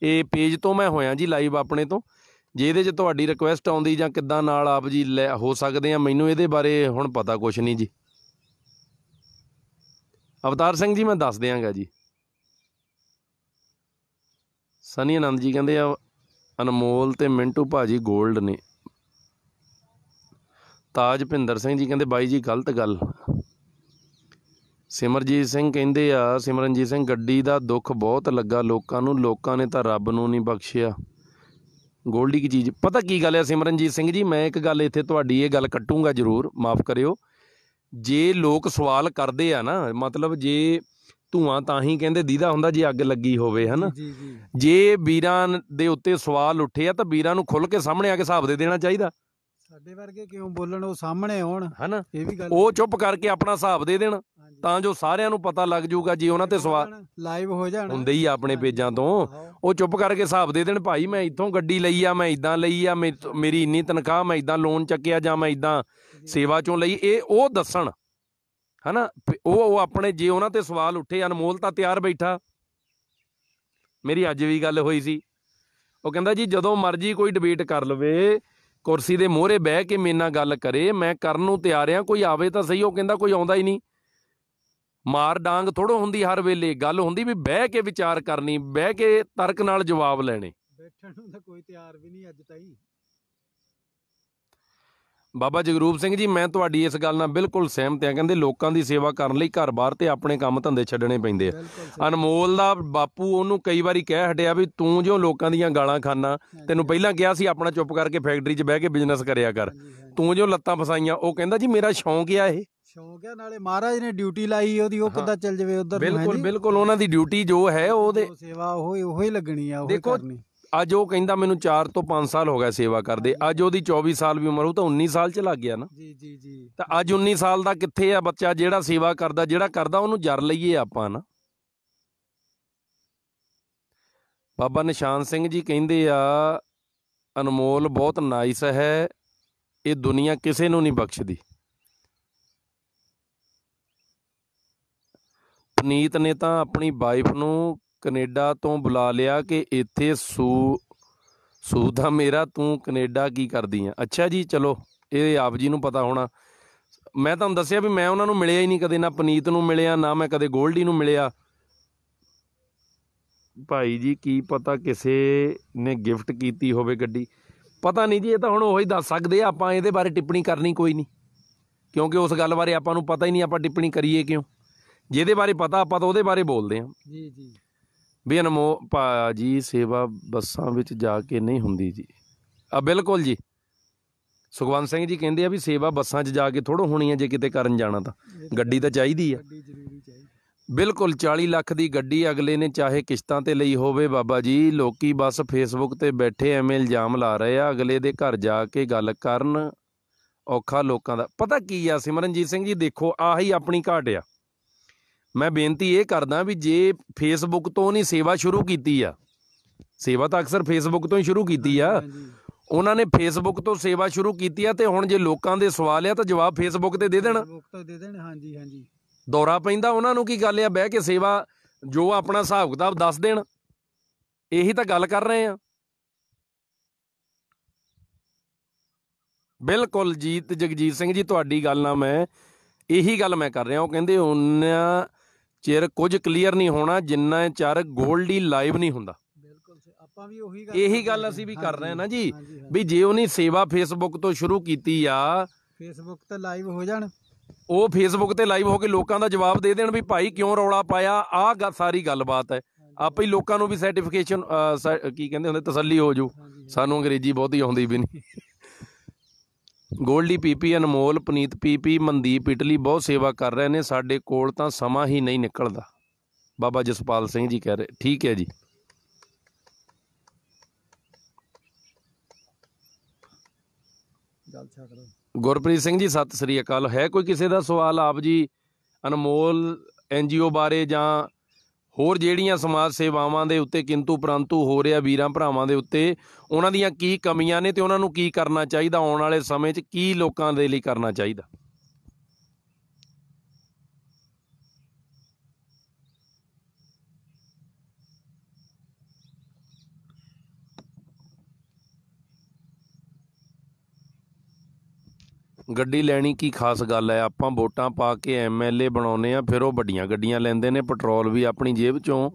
ਇਹ ਪੇਜ ਤੋਂ ਮੈਂ ਹੋਇਆ ਜੀ ਲਾਈਵ ਆਪਣੇ ਤੋਂ। ਜੇ ਇਹਦੇ 'ਚ ਤੁਹਾਡੀ ਰਿਕੁਐਸਟ ਆਉਂਦੀ ਜਾਂ ਕਿੱਦਾਂ ਨਾਲ ਆਪ ਜੀ ਲੈ ਹੋ ਸਕਦੇ ਆ, ਮੈਨੂੰ ਇਹਦੇ ਬਾਰੇ ਹੁਣ ਪਤਾ ਕੁਛ ਨਹੀਂ ਜੀ। ਅਵਤਾਰ ਸਿੰਘ ਜੀ ਮੈਂ ਦੱਸ ਦਿਆਂਗਾ ਜੀ। ਸਨੀ ਆਨੰਦ ਜੀ ਕਹਿੰਦੇ ਆ ਅਨਮੋਲ ਤੇ ਮਿੰਟੂ ਭਾਜੀ ਗੋਲਡ ਨੇ। ਤਾਜ ਭਿੰਦਰ ਸਿੰਘ ਜੀ ਕਹਿੰਦੇ ਬਾਈ ਜੀ ਗਲਤ ਗੱਲ। ਸਿਮਰਜੀਤ ਸਿੰਘ ਕਹਿੰਦੇ ਆ ਸਿਮਰਨਜੀਤ ਸਿੰਘ ਗੱਡੀ ਦਾ ਦੁੱਖ ਬਹੁਤ ਲੱਗਾ ਲੋਕਾਂ ਨੂੰ, ਲੋਕਾਂ ਨੇ ਤਾਂ ਰੱਬ ਨੂੰ ਨਹੀਂ ਬਖਸ਼ਿਆ। ਗੋਲਡੀ ਕੀ ਚੀਜ਼ ਪਤਾ ਕੀ ਗੱਲ ਆ ਸਿਮਰਨਜੀਤ ਸਿੰਘ ਜੀ, ਮੈਂ ਇੱਕ ਗੱਲ ਇੱਥੇ ਤੁਹਾਡੀ ਇਹ ਗੱਲ ਕੱਟੂੰਗਾ ਜ਼ਰੂਰ, ਮਾਫ ਕਰਿਓ। ਜੇ ਲੋਕ ਸਵਾਲ ਕਰਦੇ ਆ ਨਾ, ਮਤਲਬ ਜੇ ਧੂੰਆਂ ਤਾਂ ਹੀ ਕਹਿੰਦੇ ਦੀਦਾ ਹੁੰਦਾ ਜੇ ਅੱਗ ਲੱਗੀ ਹੋਵੇ, ਹੈ ਨਾ। ਜੇ ਵੀਰਾਂ ਦੇ ਉੱਤੇ ਸਵਾਲ ਉੱਠੇ ਆ ਤਾਂ ਵੀਰਾਂ ਨੂੰ ਖੁੱਲ੍ਹ ਕੇ ਸਾਹਮਣੇ ਆ ਕੇ ਹਿਸਾਬ ਦੇ ਦੇਣਾ ਚਾਹੀਦਾ। ਸਾਡੇ ਵਰਗੇ ਕਿਉਂ ਬੋਲਣ, ਉਹ ਸਾਹਮਣੇ ਆਉਣ, ਹੈ ਨਾ। ਇਹ ਵੀ ਗੱਲ ਉਹ ਚੁੱਪ ਕਰਕੇ ਆਪਣਾ ਹਿਸਾਬ ਦੇ ਦੇਣ ਤਾਂ ਜੋ ਸਾਰਿਆਂ ਨੂੰ ਪਤਾ ਲੱਗ ਜਾਊਗਾ। ਜੇ ਉਹਨਾਂ ਤੇ ਸਵਾਲ ਲਾਈਵ ਹੋ ਜਾਣ ਹੁੰਦੇ ਹੀ ਆਪਣੇ ਪੇਜਾਂ ਤੋਂ, ਉਹ ਚੁੱਪ ਕਰਕੇ ਹਿਸਾਬ ਦੇ ਦੇਣ ਭਾਈ ਮੈਂ ਇੱਥੋਂ ਗੱਡੀ ਲਈ ਆ, ਮੈਂ ਇੱਦਾਂ ਲਈ ਆ, ਮੇਰੀ ਇੰਨੀ ਤਨਖਾਹ, ਮੈਂ ਇੱਦਾਂ ਲੋਨ ਚੱਕਿਆ ਜਾਂ ਮੈਂ ਇੱਦਾਂ ਸੇਵਾ ਚੋਂ ਲਈ, ਇਹ ਉਹ ਦੱਸਣ, ਹੈ ਨਾ। ਉਹ ਆਪਣੇ ਜੇ ਉਹਨਾਂ ਤੇ ਸਵਾਲ ਉੱਠੇ, ਅਨਮੋਲ ਤਾਂ ਤਿਆਰ ਬੈਠਾ। ਮੇਰੀ ਅੱਜ ਵੀ ਗੱਲ ਹੋਈ ਸੀ, ਉਹ ਕਹਿੰਦਾ ਜੀ ਜਦੋਂ ਮਰਜ਼ੀ ਕੋਈ ਡਿਬੇਟ ਕਰ ਲਵੇ, ਕੁਰਸੀ ਦੇ ਮੂਹਰੇ ਬਹਿ ਕੇ ਮੇਰੇ ਨਾਲ ਗੱਲ ਕਰੇ, ਮੈਂ ਕਰਨ ਨੂੰ ਤਿਆਰ ਹਾਂ, ਕੋਈ ਆਵੇ ਤਾਂ ਸਹੀ। ਉਹ ਕਹਿੰਦਾ ਕੋਈ ਆਉਂਦਾ ਹੀ ਨਹੀਂ। ਮਾਰ ਡਾਂਗ ਥੋੜ੍ਹਾ ਹੁੰਦੀ ਹਰ ਵੇਲੇ, ਗੱਲ ਹੁੰਦੀ ਵੀ ਬਹਿ ਕੇ ਵਿਚਾਰ ਕਰਨੀ, ਬਹਿ ਕੇ ਤਰਕ ਨਾਲ ਜਵਾਬ ਲੈਣੇ। ਬੈਠਣ ਨੂੰ ਤਾਂ ਕੋਈ ਤਿਆਰ ਵੀ ਨਹੀਂ ਅੱਜ ਤਾਈਂ। ਬਾਬਾ ਜਗਰੂਪ ਸਿੰਘ ਜੀ ਮੈਂ ਤੁਹਾਡੀ ਇਸ ਗੱਲ ਨਾਲ ਬਿਲਕੁਲ ਸਹਿਮਤ ਹਾਂ। ਕਹਿੰਦੇ ਲੋਕਾਂ ਦੀ ਸੇਵਾ ਕਰਨ ਲਈ ਘਰ ਬਾਹਰ ਤੇ ਆਪਣੇ ਕੰਮ ਧੰਦੇ ਛੱਡਣੇ ਪੈਂਦੇ ਆ। ਅਨਮੋਲ ਦਾ ਬਾਪੂ ਉਹਨੂੰ ਕਈ ਵਾਰੀ ਕਹਿ ਹਟਿਆ ਵੀ ਤੂੰ ਜੋ ਲੋਕਾਂ ਦੀਆਂ ਗਾਲਾਂ ਖਾਨਾ, ਤੈਨੂੰ ਪਹਿਲਾਂ ਕਿਹਾ ਸੀ ਆਪਣਾ ਚੁੱਪ ਕਰਕੇ ਫੈਕਟਰੀ 'ਚ ਬਹਿ ਕੇ ਬਿਜ਼ਨਸ ਕਰਿਆ ਕਰ, ਤੂੰ ਜੋ ਲੱਤਾਂ ਫਸਾਈਆਂ। ਉਹ ਕਹਿੰਦਾ ਜੀ ਮੇਰਾ ਸ਼ੌਂਕ ਆ, ਇਹ ਸ਼ੌਂਕ ਆ, ਨਾਲੇ ਮਹਾਰਾਜ ਨੇ ਡਿਊਟੀ ਲਾਈ ਉਹਦੀ, ਉਹ ਕਿੱਦਾਂ ਚੱਲ ਜਾਵੇ ਉਧਰ। ਬਿਲਕੁਲ ਬਿਲਕੁਲ, ਉਹਨਾਂ ਦੀ ਡਿਊਟੀ ਜੋ ਹੈ ਉਹਦੇ ਸੇਵਾ ਉਹੀ ਲੱਗਣੀ ਆ। ਦੇਖੋ ਅੱਜ ਉਹ ਕਹਿੰਦਾ ਮੈਨੂੰ 4 ਤੋਂ 5 ਸਾਲ ਹੋ ਗਏ ਸੇਵਾ ਕਰਦੇ, ਅੱਜ ਉਹਦੀ 24 ਸਾਲ ਵੀ ਉਮਰ, ਉਹ ਤਾਂ 19 ਸਾਲ 'ਚ ਲੱਗ ਗਿਆ ਨਾ। ਜੀ ਤਾਂ ਅੱਜ 19 ਸਾਲ ਦਾ ਕਿੱਥੇ ਆ ਬੱਚਾ ਜਿਹੜਾ ਸੇਵਾ ਕਰਦਾ, ਜਿਹੜਾ ਕਰਦਾ ਉਹਨੂੰ ਜਰ ਲਈਏ ਆਪਾਂ ਨਾ। ਬਾਬਾ ਨਿਸ਼ਾਨ ਸਿੰਘ ਜੀ ਕਹਿੰਦੇ ਆ ਅਨਮੋਲ ਬਹੁਤ ਨਾਈਸ ਹੈ, ਇਹ ਦੁਨੀਆ ਕਿਸੇ ਨੂੰ ਨਹੀਂ ਬਖਸ਼ਦੀ। ਪੁਨੀਤ ਨੇ ਤਾਂ ਆਪਣੀ ਵਾਈਫ ਨੂੰ ਕਨੇਡਾ ਤੋਂ ਬੁਲਾ ਲਿਆ ਕਿ ਇੱਥੇ ਸੂਦਾ ਮੇਰਾ, ਤੂੰ ਕਨੇਡਾ ਕੀ ਕਰਦੀ ਆ। ਅੱਛਾ ਜੀ, ਚਲੋ ਇਹ ਆਪ ਜੀ ਨੂੰ ਪਤਾ ਹੋਣਾ। ਮੈਂ ਤੁਹਾਨੂੰ ਦੱਸਿਆ ਵੀ ਮੈਂ ਉਹਨਾਂ ਨੂੰ ਮਿਲਿਆ ਹੀ ਨਹੀਂ ਕਦੇ, ਨਾ ਪੁਨੀਤ ਨੂੰ ਮਿਲਿਆ, ਨਾ ਮੈਂ ਕਦੇ ਗੋਲਡੀ ਨੂੰ ਮਿਲਿਆ। ਭਾਈ ਜੀ ਕੀ ਪਤਾ ਕਿਸੇ ਨੇ ਗਿਫਟ ਕੀਤੀ ਹੋਵੇ ਗੱਡੀ, ਪਤਾ ਨਹੀਂ ਜੀ। ਇਹ ਤਾਂ ਹੁਣ ਉਹੀ ਦੱਸ ਸਕਦੇ ਆ, ਆਪਾਂ ਇਹਦੇ ਬਾਰੇ ਟਿੱਪਣੀ ਕਰਨੀ ਕੋਈ ਨਹੀਂ, ਕਿਉਂਕਿ ਉਸ ਗੱਲ ਬਾਰੇ ਆਪਾਂ ਨੂੰ ਪਤਾ ਹੀ ਨਹੀਂ, ਆਪਾਂ ਟਿੱਪਣੀ ਕਰੀਏ ਕਿਉਂ। ਜਿਹਦੇ ਬਾਰੇ ਪਤਾ ਆਪਾਂ ਤਾਂ ਉਹਦੇ ਬਾਰੇ ਬੋਲਦੇ ਹਾਂ ਜੀ। ਵੀ ਅਨਮੋਲ ਭਾਜੀ ਸੇਵਾ ਬੱਸਾਂ ਵਿੱਚ ਜਾ ਕੇ ਨਹੀਂ ਹੁੰਦੀ ਜੀ। ਬਿਲਕੁਲ ਜੀ। ਸੁਖਵੰਤ ਸਿੰਘ ਜੀ ਕਹਿੰਦੇ ਆ ਵੀ ਸੇਵਾ ਬੱਸਾਂ 'ਚ ਜਾ ਕੇ ਥੋੜ੍ਹਾ ਹੋਣੀ ਹੈ, ਜੇ ਕਿਤੇ ਕਰਨ ਜਾਣਾ ਤਾਂ ਗੱਡੀ ਤਾਂ ਚਾਹੀਦੀ ਆ। ਬਿਲਕੁਲ 40 ਲੱਖ ਦੀ ਗੱਡੀ ਅਗਲੇ ਨੇ ਚਾਹੇ ਕਿਸ਼ਤਾਂ ਤੇ ਲਈ ਹੋਵੇ ਬਾਬਾ ਜੀ, ਲੋਕੀ ਬਸ ਫੇਸਬੁੱਕ ਤੇ ਬੈਠੇ ਐਵੇਂ ਇਲਜ਼ਾਮ ਲਾ ਰਹੇ ਆ। ਅਗਲੇ ਦੇ ਘਰ ਜਾ ਕੇ ਗੱਲ ਕਰਨ, ਔਖਾ ਲੋਕਾਂ ਦਾ। ਪਤਾ ਕੀ ਆ ਸਿਮਰਨਜੀਤ ਸਿੰਘ ਜੀ, ਦੇਖੋ ਆਹੀ ਆਪਣੀ ਘਾਟ ਆ। ਮੈਂ ਬੇਨਤੀ ਇਹ ਕਰਦਾ ਵੀ ਜੇ ਫੇਸਬੁੱਕ ਤੋਂ ਨਹੀਂ ਸੇਵਾ ਸ਼ੁਰੂ ਕੀਤੀ ਆ, ਸੇਵਾ ਤਾਂ ਅਕਸਰ ਫੇਸਬੁੱਕ ਤੋਂ ਹੀ ਸ਼ੁਰੂ ਕੀਤੀ ਆ, ਉਹਨਾਂ ਨੇ ਫੇਸਬੁੱਕ ਤੋਂ ਸੇਵਾ ਸ਼ੁਰੂ ਕੀਤੀ ਆ, ਤੇ ਹੁਣ ਜੇ ਲੋਕਾਂ ਦੇ ਸਵਾਲ ਆ ਤਾਂ ਜਵਾਬ ਫੇਸਬੁੱਕ ਤੇ ਦੇ ਦੇਣਾ। ਹਾਂਜੀ ਹਾਂਜੀ, ਦੌਰਾ ਪੈਂਦਾ ਉਹਨਾਂ ਨੂੰ ਕੀ ਗੱਲ ਆ, ਬਹਿ ਕੇ ਸੇਵਾ ਜੋ ਆਪਣਾ ਹਿਸਾਬ ਕਿਤਾਬ ਦੱਸ ਦੇਣ। ਇਹੀ ਤਾਂ ਗੱਲ ਕਰ ਰਹੇ ਆ। ਬਿਲਕੁਲ ਜੀ ਜਗਜੀਤ ਸਿੰਘ ਜੀ, ਤੁਹਾਡੀ ਗੱਲ ਨਾਲ ਮੈਂ ਇਹੀ ਗੱਲ ਮੈਂ ਕਰ ਰਿਹਾ। ਉਹ ਕਹਿੰਦੇ ਉਹਨਾਂ ਚਿਰ ਕੁਝ ਕਲੀਅਰ ਨਹੀਂ ਹੋਣਾ ਜਿੰਨਾ ਚਿਰ ਗੋਲਡੀ ਲਾਈਵ ਨਹੀਂ ਹੁੰਦਾ। ਆਪਾਂ ਵੀ ਉਹੀ ਇਹੀ ਗੱਲ ਅਸੀਂ ਵੀ ਕਰ ਰਹੇ ਹਾਂ ਨਾ ਜੀ, ਵੀ ਜੇ ਉਹਨੇ ਸੇਵਾ ਫੇਸਬੁੱਕ ਤੋਂ ਸ਼ੁਰੂ ਕੀਤੀ ਆ, ਫੇਸਬੁੱਕ ਤੇ ਲਾਈਵ ਹੋ ਜਾਣ, ਉਹ ਫੇਸਬੁੱਕ ਤੇ ਲਾਈਵ ਹੋ ਕੇ ਲੋਕਾਂ ਦਾ ਜਵਾਬ ਦੇ ਦੇਣ ਵੀ ਭਾਈ ਕਿਉਂ ਰੌਲਾ ਪਾਇਆ, ਆਹ ਸਾਰੀ ਗੱਲਬਾਤ ਹੈ। ਆਪੇ ਹੀ ਲੋਕਾਂ ਨੂੰ ਵੀ ਸਰਟੀਫਿਕੇਸ਼ਨ ਕੀ ਕਹਿੰਦੇ ਹੁੰਦੇ, ਤਸੱਲੀ ਹੋ ਜੂ। ਸਾਨੂੰ ਅੰਗਰੇਜ਼ੀ ਬਹੁਤੀ ਆਉਂਦੀ ਵੀ ਨਹੀਂ। ਗੋਲਡੀ ਪੀਪੀ, ਅਨਮੋਲ, ਪਨੀਤ ਪੀਪੀ, ਮਨਦੀਪ ਇਟਲੀ ਬਹੁਤ ਸੇਵਾ ਕਰ ਰਹੇ ਨੇ। ਸਾਡੇ ਕੋਲ ਤਾਂ ਸਮਾਂ ਹੀ ਨਹੀਂ ਨਿਕਲਦਾ। ਬਾਬਾ ਜਸਪਾਲ ਸਿੰਘ ਜੀ ਕਹਿ ਰਹੇ। ਠੀਕ ਹੈ ਜੀ। ਗੁਰਪ੍ਰੀਤ ਸਿੰਘ ਜੀ ਸਤਿ ਸ੍ਰੀ ਅਕਾਲ। ਹੈ ਕੋਈ ਕਿਸੇ ਦਾ ਸਵਾਲ ਆਪ ਜੀ ਅਨਮੋਲ NGO ਬਾਰੇ ਜਾਂ ਹੋਰ ਜਿਹੜੀਆਂ ਸਮਾਜ ਸੇਵਾਵਾਂ ਦੇ ਉੱਤੇ ਕਿੰਤੂ ਪ੍ਰੰਤੂ ਹੋ ਰਿਹਾ ਵੀਰਾਂ ਭਰਾਵਾਂ ਦੇ ਉੱਤੇ, ਉਹਨਾਂ ਦੀਆਂ ਕੀ ਕਮੀਆਂ ਨੇ ਤੇ ਉਹਨਾਂ ਨੂੰ ਕੀ ਕਰਨਾ ਚਾਹੀਦਾ, ਆਉਣ ਵਾਲੇ ਸਮੇਂ 'ਚ ਕੀ ਲੋਕਾਂ ਦੇ ਲਈ ਕਰਨਾ ਚਾਹੀਦਾ? ਗੱਡੀ ਲੈਣੀ ਕੀ ਖਾਸ ਗੱਲ ਹੈ? ਆਪਾਂ ਵੋਟਾਂ ਪਾ ਕੇ MLA ਬਣਾਉਂਦੇ ਆ, ਫਿਰ ਉਹ ਵੱਡੀਆਂ ਗੱਡੀਆਂ ਲੈਂਦੇ ਨੇ, ਪੈਟਰੋਲ ਵੀ ਆਪਣੀ ਜੇਬ 'ਚੋਂ,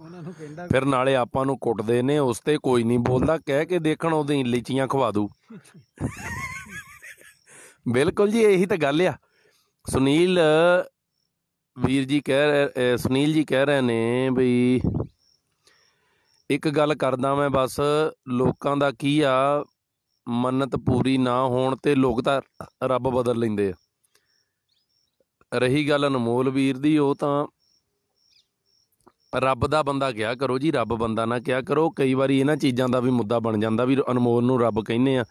ਫਿਰ ਨਾਲੇ ਆਪਾਂ ਨੂੰ ਕੁੱਟਦੇ ਨੇ। ਉਸ 'ਤੇ ਕੋਈ ਨਹੀਂ ਬੋਲਦਾ, ਕਹਿ ਕੇ ਦੇਖਣ ਉਹਦੀ ਲੀਚੀਆਂ ਖਵਾ ਦੂ। ਬਿਲਕੁਲ ਜੀ, ਇਹੀ ਤਾਂ ਗੱਲ ਆ। ਸੁਨੀਲ ਜੀ ਕਹਿ ਰਹੇ ਨੇ ਬਈ ਇੱਕ ਗੱਲ ਕਰਦਾ ਮੈਂ, ਬਸ ਲੋਕਾਂ ਦਾ ਕੀ ਆ, ਮੰਨਤ ਪੂਰੀ ਨਾ ਹੋਣ ਤੇ ਲੋਕ ਤਾਂ ਰੱਬ ਬਦਲ ਲੈਂਦੇ ਆ। ਰਹੀ ਗੱਲ ਅਨਮੋਲ ਵੀਰ ਦੀ, ਉਹ ਤਾਂ ਰੱਬ ਦਾ ਬੰਦਾ ਕਿਹਾ ਕਰੋ ਜੀ, ਰੱਬ ਬੰਦਾ ਨਾ ਕਿਹਾ ਕਰੋ। ਕਈ ਵਾਰੀ ਇਹਨਾਂ ਚੀਜ਼ਾਂ ਦਾ ਵੀ ਮੁੱਦਾ ਬਣ ਜਾਂਦਾ ਵੀ ਅਨਮੋਲ ਨੂੰ ਰੱਬ ਕਹਿੰਦੇ ਆ।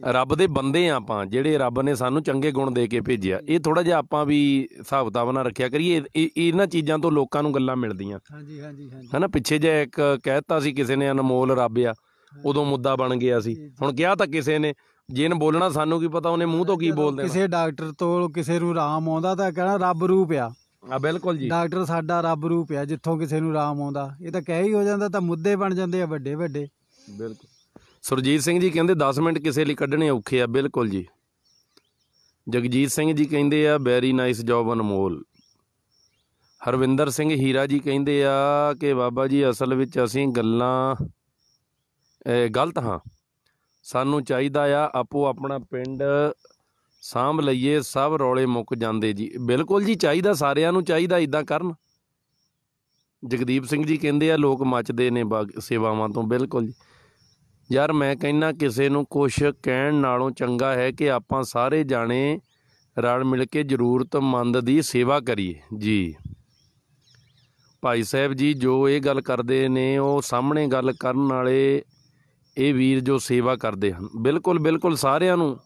ਰੱਬ ਦੇ ਬੰਦੇ ਆ ਆਪਾਂ, ਜਿਹੜੇ ਰੱਬ ਨੇ ਸਾਨੂੰ ਚੰਗੇ ਗੁਣ ਦੇ ਕੇ ਭੇਜਿਆ। ਇਹ ਥੋੜ੍ਹਾ ਜਿਹਾ ਆਪਾਂ ਵੀ ਹਿਸਾਬ ਕਿਤਾਬ ਨਾਲ ਰੱਖਿਆ ਕਰੀਏ। ਇਹਨਾਂ ਚੀਜ਼ਾਂ ਤੋਂ ਲੋਕਾਂ ਨੂੰ ਗੱਲਾਂ ਮਿਲਦੀਆਂ ਹੈ ਨਾ। ਪਿੱਛੇ ਜੇ ਇੱਕ ਕਹਿ ਦਿੱਤਾ ਸੀ ਕਿਸੇ ਨੇ ਅਨਮੋਲ ਰੱਬ ਆ, ਉਦੋਂ ਮੁੱਦਾ ਬਣ ਗਿਆ ਸੀ। ਹੁਣ ਕਿਹਾ ਤਾਂ ਕਿਸੇ ਨੇ, ਜਿਹਨੇ ਬੋਲਣਾ ਸਾਨੂੰ ਕੀ ਪਤਾ ਉਹਨੇ ਮੂੰਹ ਤੋਂ ਕੀ ਬੋਲ ਦੇਣਾ। ਕਿਸੇ ਡਾਕਟਰ ਤੋਂ ਕਿਸੇ ਨੂੰ ਆਰਾਮ ਆਉਂਦਾ ਤਾਂ ਕਹਿਣਾ ਰੱਬ ਰੂਪ ਆ। ਬਿਲਕੁਲ ਜੀ, ਡਾਕਟਰ ਸਾਡਾ ਰੱਬ ਰੂਪ ਆ। ਜਿੱਥੋਂ ਕਿਸੇ ਨੂੰ ਆਰਾਮ ਆਉਂਦਾ, ਇਹ ਤਾਂ ਕਹਿ ਹੀ ਹੋ ਜਾਂਦਾ, ਤਾਂ ਮੁੱਦੇ ਬਣ ਜਾਂਦੇ ਆ ਵੱਡੇ ਵੱਡੇ। ਬਿਲਕੁਲ। ਸੁਰਜੀਤ ਸਿੰਘ ਜੀ ਕਹਿੰਦੇ 10 ਮਿੰਟ ਕਿਸੇ ਲਈ ਕੱਢਣੇ ਔਖੇ ਆ। ਬਿਲਕੁਲ ਜੀ। ਜਗਜੀਤ ਸਿੰਘ ਜੀ ਕਹਿੰਦੇ ਆ ਵੈਰੀ ਨਾਈਸ ਜੋਬ ਅਨਮੋਲ। ਹਰਵਿੰਦਰ ਸਿੰਘ ਹੀਰਾ ਜੀ ਕਹਿੰਦੇ ਆ ਕਿ ਬਾਬਾ ਜੀ ਅਸਲ ਵਿੱਚ ਅਸੀਂ ਗੱਲਾਂ ਗਲਤ ਹਾਂ, ਸਾਨੂੰ ਚਾਹੀਦਾ ਆ ਆਪੋ ਆਪਣਾ ਪਿੰਡ ਸਾਂਭ ਲਈਏ, ਸਭ ਰੌਲੇ ਮੁੱਕ ਜਾਂਦੇ ਜੀ। ਬਿਲਕੁਲ ਜੀ, ਚਾਹੀਦਾ, ਸਾਰਿਆਂ ਨੂੰ ਚਾਹੀਦਾ ਇੱਦਾਂ ਕਰਨ। ਜਗਦੀਪ ਸਿੰਘ ਜੀ ਕਹਿੰਦੇ ਆ ਲੋਕ ਮੱਚਦੇ ਨੇ ਸੇਵਾਵਾਂ ਤੋਂ। ਬਿਲਕੁਲ ਜੀ। ਯਾਰ ਮੈਂ ਕਹਿੰਦਾ ਕਿਸੇ ਨੂੰ ਕੁਛ ਕਹਿਣ ਨਾਲੋਂ ਚੰਗਾ ਹੈ ਕਿ ਆਪਾਂ ਸਾਰੇ ਜਾਣੇ ਰਲ ਮਿਲ ਕੇ ਜ਼ਰੂਰਤਮੰਦ ਦੀ ਸੇਵਾ ਕਰੀਏ ਜੀ। ਭਾਈ ਸਾਹਿਬ ਜੀ ਜੋ ਇਹ ਗੱਲ ਕਰਦੇ ਨੇ, ਉਹ ਸਾਹਮਣੇ ਗੱਲ ਕਰਨ ਵਾਲੇ ਇਹ ਵੀਰ ਜੋ ਸੇਵਾ ਕਰਦੇ ਹਨ। ਬਿਲਕੁਲ ਬਿਲਕੁਲ, ਸਾਰਿਆਂ ਨੂੰ।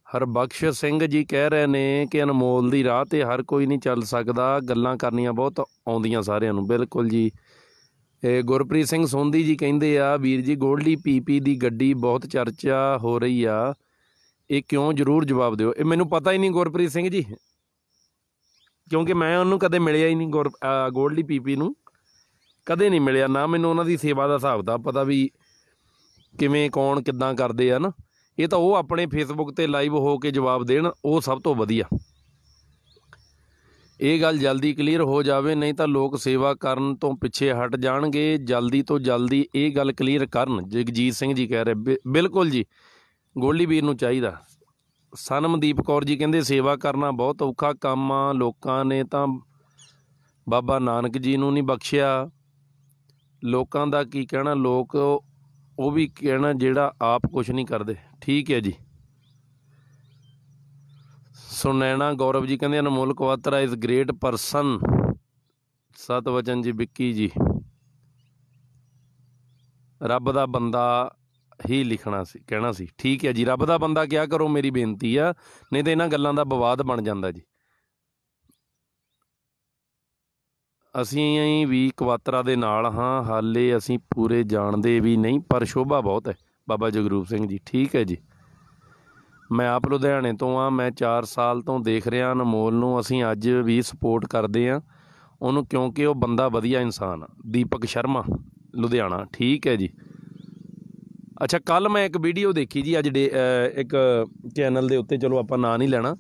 ਹਰਬਖਸ਼ ਸਿੰਘ ਜੀ ਕਹਿ ਰਹੇ ਨੇ ਕਿ ਅਨਮੋਲ ਦੀ ਰਾਹ 'ਤੇ ਹਰ ਕੋਈ ਨਹੀਂ ਚੱਲ ਸਕਦਾ, ਗੱਲਾਂ ਕਰਨੀਆਂ ਬਹੁਤ ਆਉਂਦੀਆਂ ਸਾਰਿਆਂ ਨੂੰ। ਬਿਲਕੁਲ ਜੀ। ਗੁਰਪ੍ਰੀਤ ਸਿੰਘ ਸੋਂਧੀ ਜੀ ਕਹਿੰਦੇ ਆ ਵੀਰ ਜੀ ਗੋਲਡੀ PP ਦੀ ਗੱਡੀ ਬਹੁਤ ਚਰਚਾ ਹੋ ਰਹੀ ਆ, ਇਹ ਕਿਉਂ? ਜ਼ਰੂਰ ਜਵਾਬ ਦਿਓ। ਇਹ ਮੈਨੂੰ ਪਤਾ ਹੀ ਨਹੀਂ ਗੁਰਪ੍ਰੀਤ ਸਿੰਘ ਜੀ, ਕਿਉਂਕਿ ਮੈਂ ਉਹਨੂੰ ਕਦੇ ਮਿਲਿਆ ਹੀ ਨਹੀਂ। ਗੋਲਡੀ PP ਨੂੰ ਕਦੇ ਨਹੀਂ ਮਿਲਿਆ, ਨਾ ਮੈਨੂੰ ਉਹਨਾਂ ਦੀ ਸੇਵਾ ਦਾ ਹਿਸਾਬ ਦਾ ਪਤਾ ਵੀ ਕਿਵੇਂ ਕੌਣ ਕਿੱਦਾਂ ਕਰਦੇ ਆ ਨਾ। ਇਹ ਤਾਂ ਉਹ ਆਪਣੇ ਫੇਸਬੁੱਕ 'ਤੇ ਲਾਈਵ ਹੋ ਕੇ ਜਵਾਬ ਦੇਣ, ਉਹ ਸਭ ਤੋਂ ਵਧੀਆ। ਇਹ ਗੱਲ ਜਲਦੀ ਕਲੀਅਰ ਹੋ ਜਾਵੇ, ਨਹੀਂ ਤਾਂ ਲੋਕ ਸੇਵਾ ਕਰਨ ਤੋਂ ਪਿੱਛੇ ਹਟ ਜਾਣਗੇ। ਜਲਦੀ ਤੋਂ ਜਲਦੀ ਇਹ ਗੱਲ ਕਲੀਅਰ ਕਰਨ। ਜਗਜੀਤ ਸਿੰਘ ਜੀ ਕਹਿ ਰਹੇ। ਬਿਲਕੁਲ ਜੀ, ਗੋਲਡੀ ਵੀਰ ਨੂੰ ਚਾਹੀਦਾ। ਸਨਮਦੀਪ ਕੌਰ ਜੀ ਕਹਿੰਦੇ ਸੇਵਾ ਕਰਨਾ ਬਹੁਤ ਔਖਾ ਕੰਮ ਆ, ਲੋਕਾਂ ਨੇ ਤਾਂ ਬਾਬਾ ਨਾਨਕ ਜੀ ਨੂੰ ਨਹੀਂ ਬਖਸ਼ਿਆ। ਲੋਕਾਂ ਦਾ ਕੀ ਕਹਿਣਾ, ਲੋਕ ਉਹ ਵੀ ਕਹਿਣਾ ਜਿਹੜਾ ਆਪ ਕੁਛ ਨਹੀਂ ਕਰਦੇ। ਠੀਕ ਹੈ ਜੀ। ਸੁਨੈਣਾ ਗੌਰਵ ਜੀ ਕਹਿੰਦੇ ਅਨਮੋਲ ਕਵਾਤਰਾ ਇਜ਼ ਗ੍ਰੇਟ ਪਰਸਨ। ਸਤਵਚਨ ਜੀ, ਵਿੱਕੀ ਜੀ, ਰੱਬ ਦਾ ਬੰਦਾ ਹੀ ਲਿਖਣਾ ਸੀ, ਕਹਿਣਾ ਸੀ। ਠੀਕ ਹੈ ਜੀ, ਰੱਬ ਦਾ ਬੰਦਾ ਕਿਹਾ ਕਰੋ, ਮੇਰੀ ਬੇਨਤੀ ਆ, ਨਹੀਂ ਤਾਂ ਇਹਨਾਂ ਗੱਲਾਂ ਦਾ ਵਿਵਾਦ ਬਣ ਜਾਂਦਾ ਜੀ। ਅਸੀਂ ਵੀ ਕਵਾਤਰਾ ਦੇ ਨਾਲ ਹਾਂ, ਹਾਲੇ ਅਸੀਂ ਪੂਰੇ ਜਾਣਦੇ ਵੀ ਨਹੀਂ, ਪਰ ਸ਼ੋਭਾ ਬਹੁਤ ਹੈ। ਬਾਬਾ ਜਗਰੂਪ ਸਿੰਘ ਜੀ, ਠੀਕ ਹੈ ਜੀ। ਮੈਂ ਆਪ ਲੁਧਿਆਣੇ ਤੋਂ ਹਾਂ, ਮੈਂ 4 ਸਾਲ ਤੋਂ ਦੇਖ ਰਿਹਾ ਅਨਮੋਲ ਨੂੰ, ਅਸੀਂ ਅੱਜ ਵੀ ਸਪੋਰਟ ਕਰਦੇ ਹਾਂ ਉਹਨੂੰ, ਕਿਉਂਕਿ ਉਹ ਬੰਦਾ ਵਧੀਆ ਇਨਸਾਨ ਆ। ਦੀਪਕ ਸ਼ਰਮਾ, ਲੁਧਿਆਣਾ, ਠੀਕ ਹੈ ਜੀ। ਅੱਛਾ, ਕੱਲ੍ਹ ਮੈਂ ਇੱਕ ਵੀਡੀਓ ਦੇਖੀ ਜੀ, ਅੱਜ ਇੱਕ ਚੈਨਲ ਦੇ ਉੱਤੇ, ਚਲੋ ਆਪਾਂ ਨਾਂ ਨਹੀਂ ਲੈਣਾ,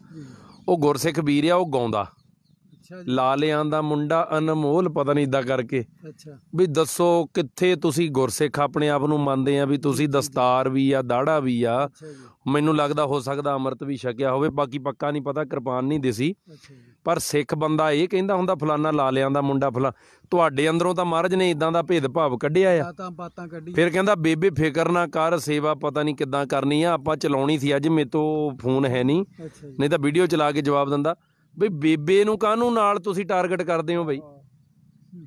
ਉਹ ਗੁਰਸਿੱਖ ਵੀਰ ਆ, ਉਹ ਗਾਉਂਦਾ ਲਾਲਿਆਂ ਦਾ ਮੁੰਡਾ ਅਨਮੋਲ, ਪਤਾ ਨਹੀਂ ਇੱਦਾਂ ਕਰਕੇ। ਵੀ ਦੱਸੋ ਕਿੱਥੇ ਤੁਸੀਂ ਗੁਰਸਿੱਖ ਆਪਣੇ ਆਪ ਨੂੰ ਮੰਨਦੇ ਆ ਵੀ ਤੁਸੀਂ ਦਸਤਾਰ ਵੀ ਆ, ਦਾੜਾ ਵੀ ਆ। ਮੈਨੂੰ ਲੱਗਦਾ ਹੋ ਸਕਦਾ ਅੰਮ੍ਰਿਤ ਵੀ ਛਕਿਆ ਹੋਵੇ, ਬਾਕੀ ਪੱਕਾ ਨਹੀਂ ਪਤਾ, ਕਿਰਪਾਨ ਨਹੀਂ ਦਿਸੀ। ਪਰ ਸਿੱਖ ਬੰਦਾ ਇਹ ਕਹਿੰਦਾ ਹੁੰਦਾ ਫਲਾਨਾ ਲਾਲਿਆਂ ਦਾ ਮੁੰਡਾ ਫਲਾ। ਤੁਹਾਡੇ ਅੰਦਰੋਂ ਤਾਂ ਮਹਾਰਾਜ ਨੇ ਇਦਾਂ ਦਾ ਭੇਦਭਾਵ ਕੱਢਿਆ ਆ। ਫਿਰ ਕਹਿੰਦਾ ਬੇਬੇ ਫਿਕਰ ਨਾ ਕਰ, ਸੇਵਾ ਪਤਾ ਨਹੀਂ ਕਿੱਦਾਂ ਕਰਨੀ ਆ, ਆਪਾਂ ਚਲਾਉਣੀ ਸੀ ਅੱਜ, ਮੇਰੇ ਤੋਂ ਫੋਨ ਹੈ ਨਹੀਂ ਤਾਂ ਵੀਡੀਓ ਚਲਾ ਕੇ ਜਵਾਬ ਦਿੰਦਾ। ਬਈ ਬੇਬੇ ਨੂੰ ਕਾਹਨੂੰ ਨਾਲ ਤੁਸੀਂ ਟਾਰਗੇਟ ਕਰਦੇ ਹੋ? ਬਈ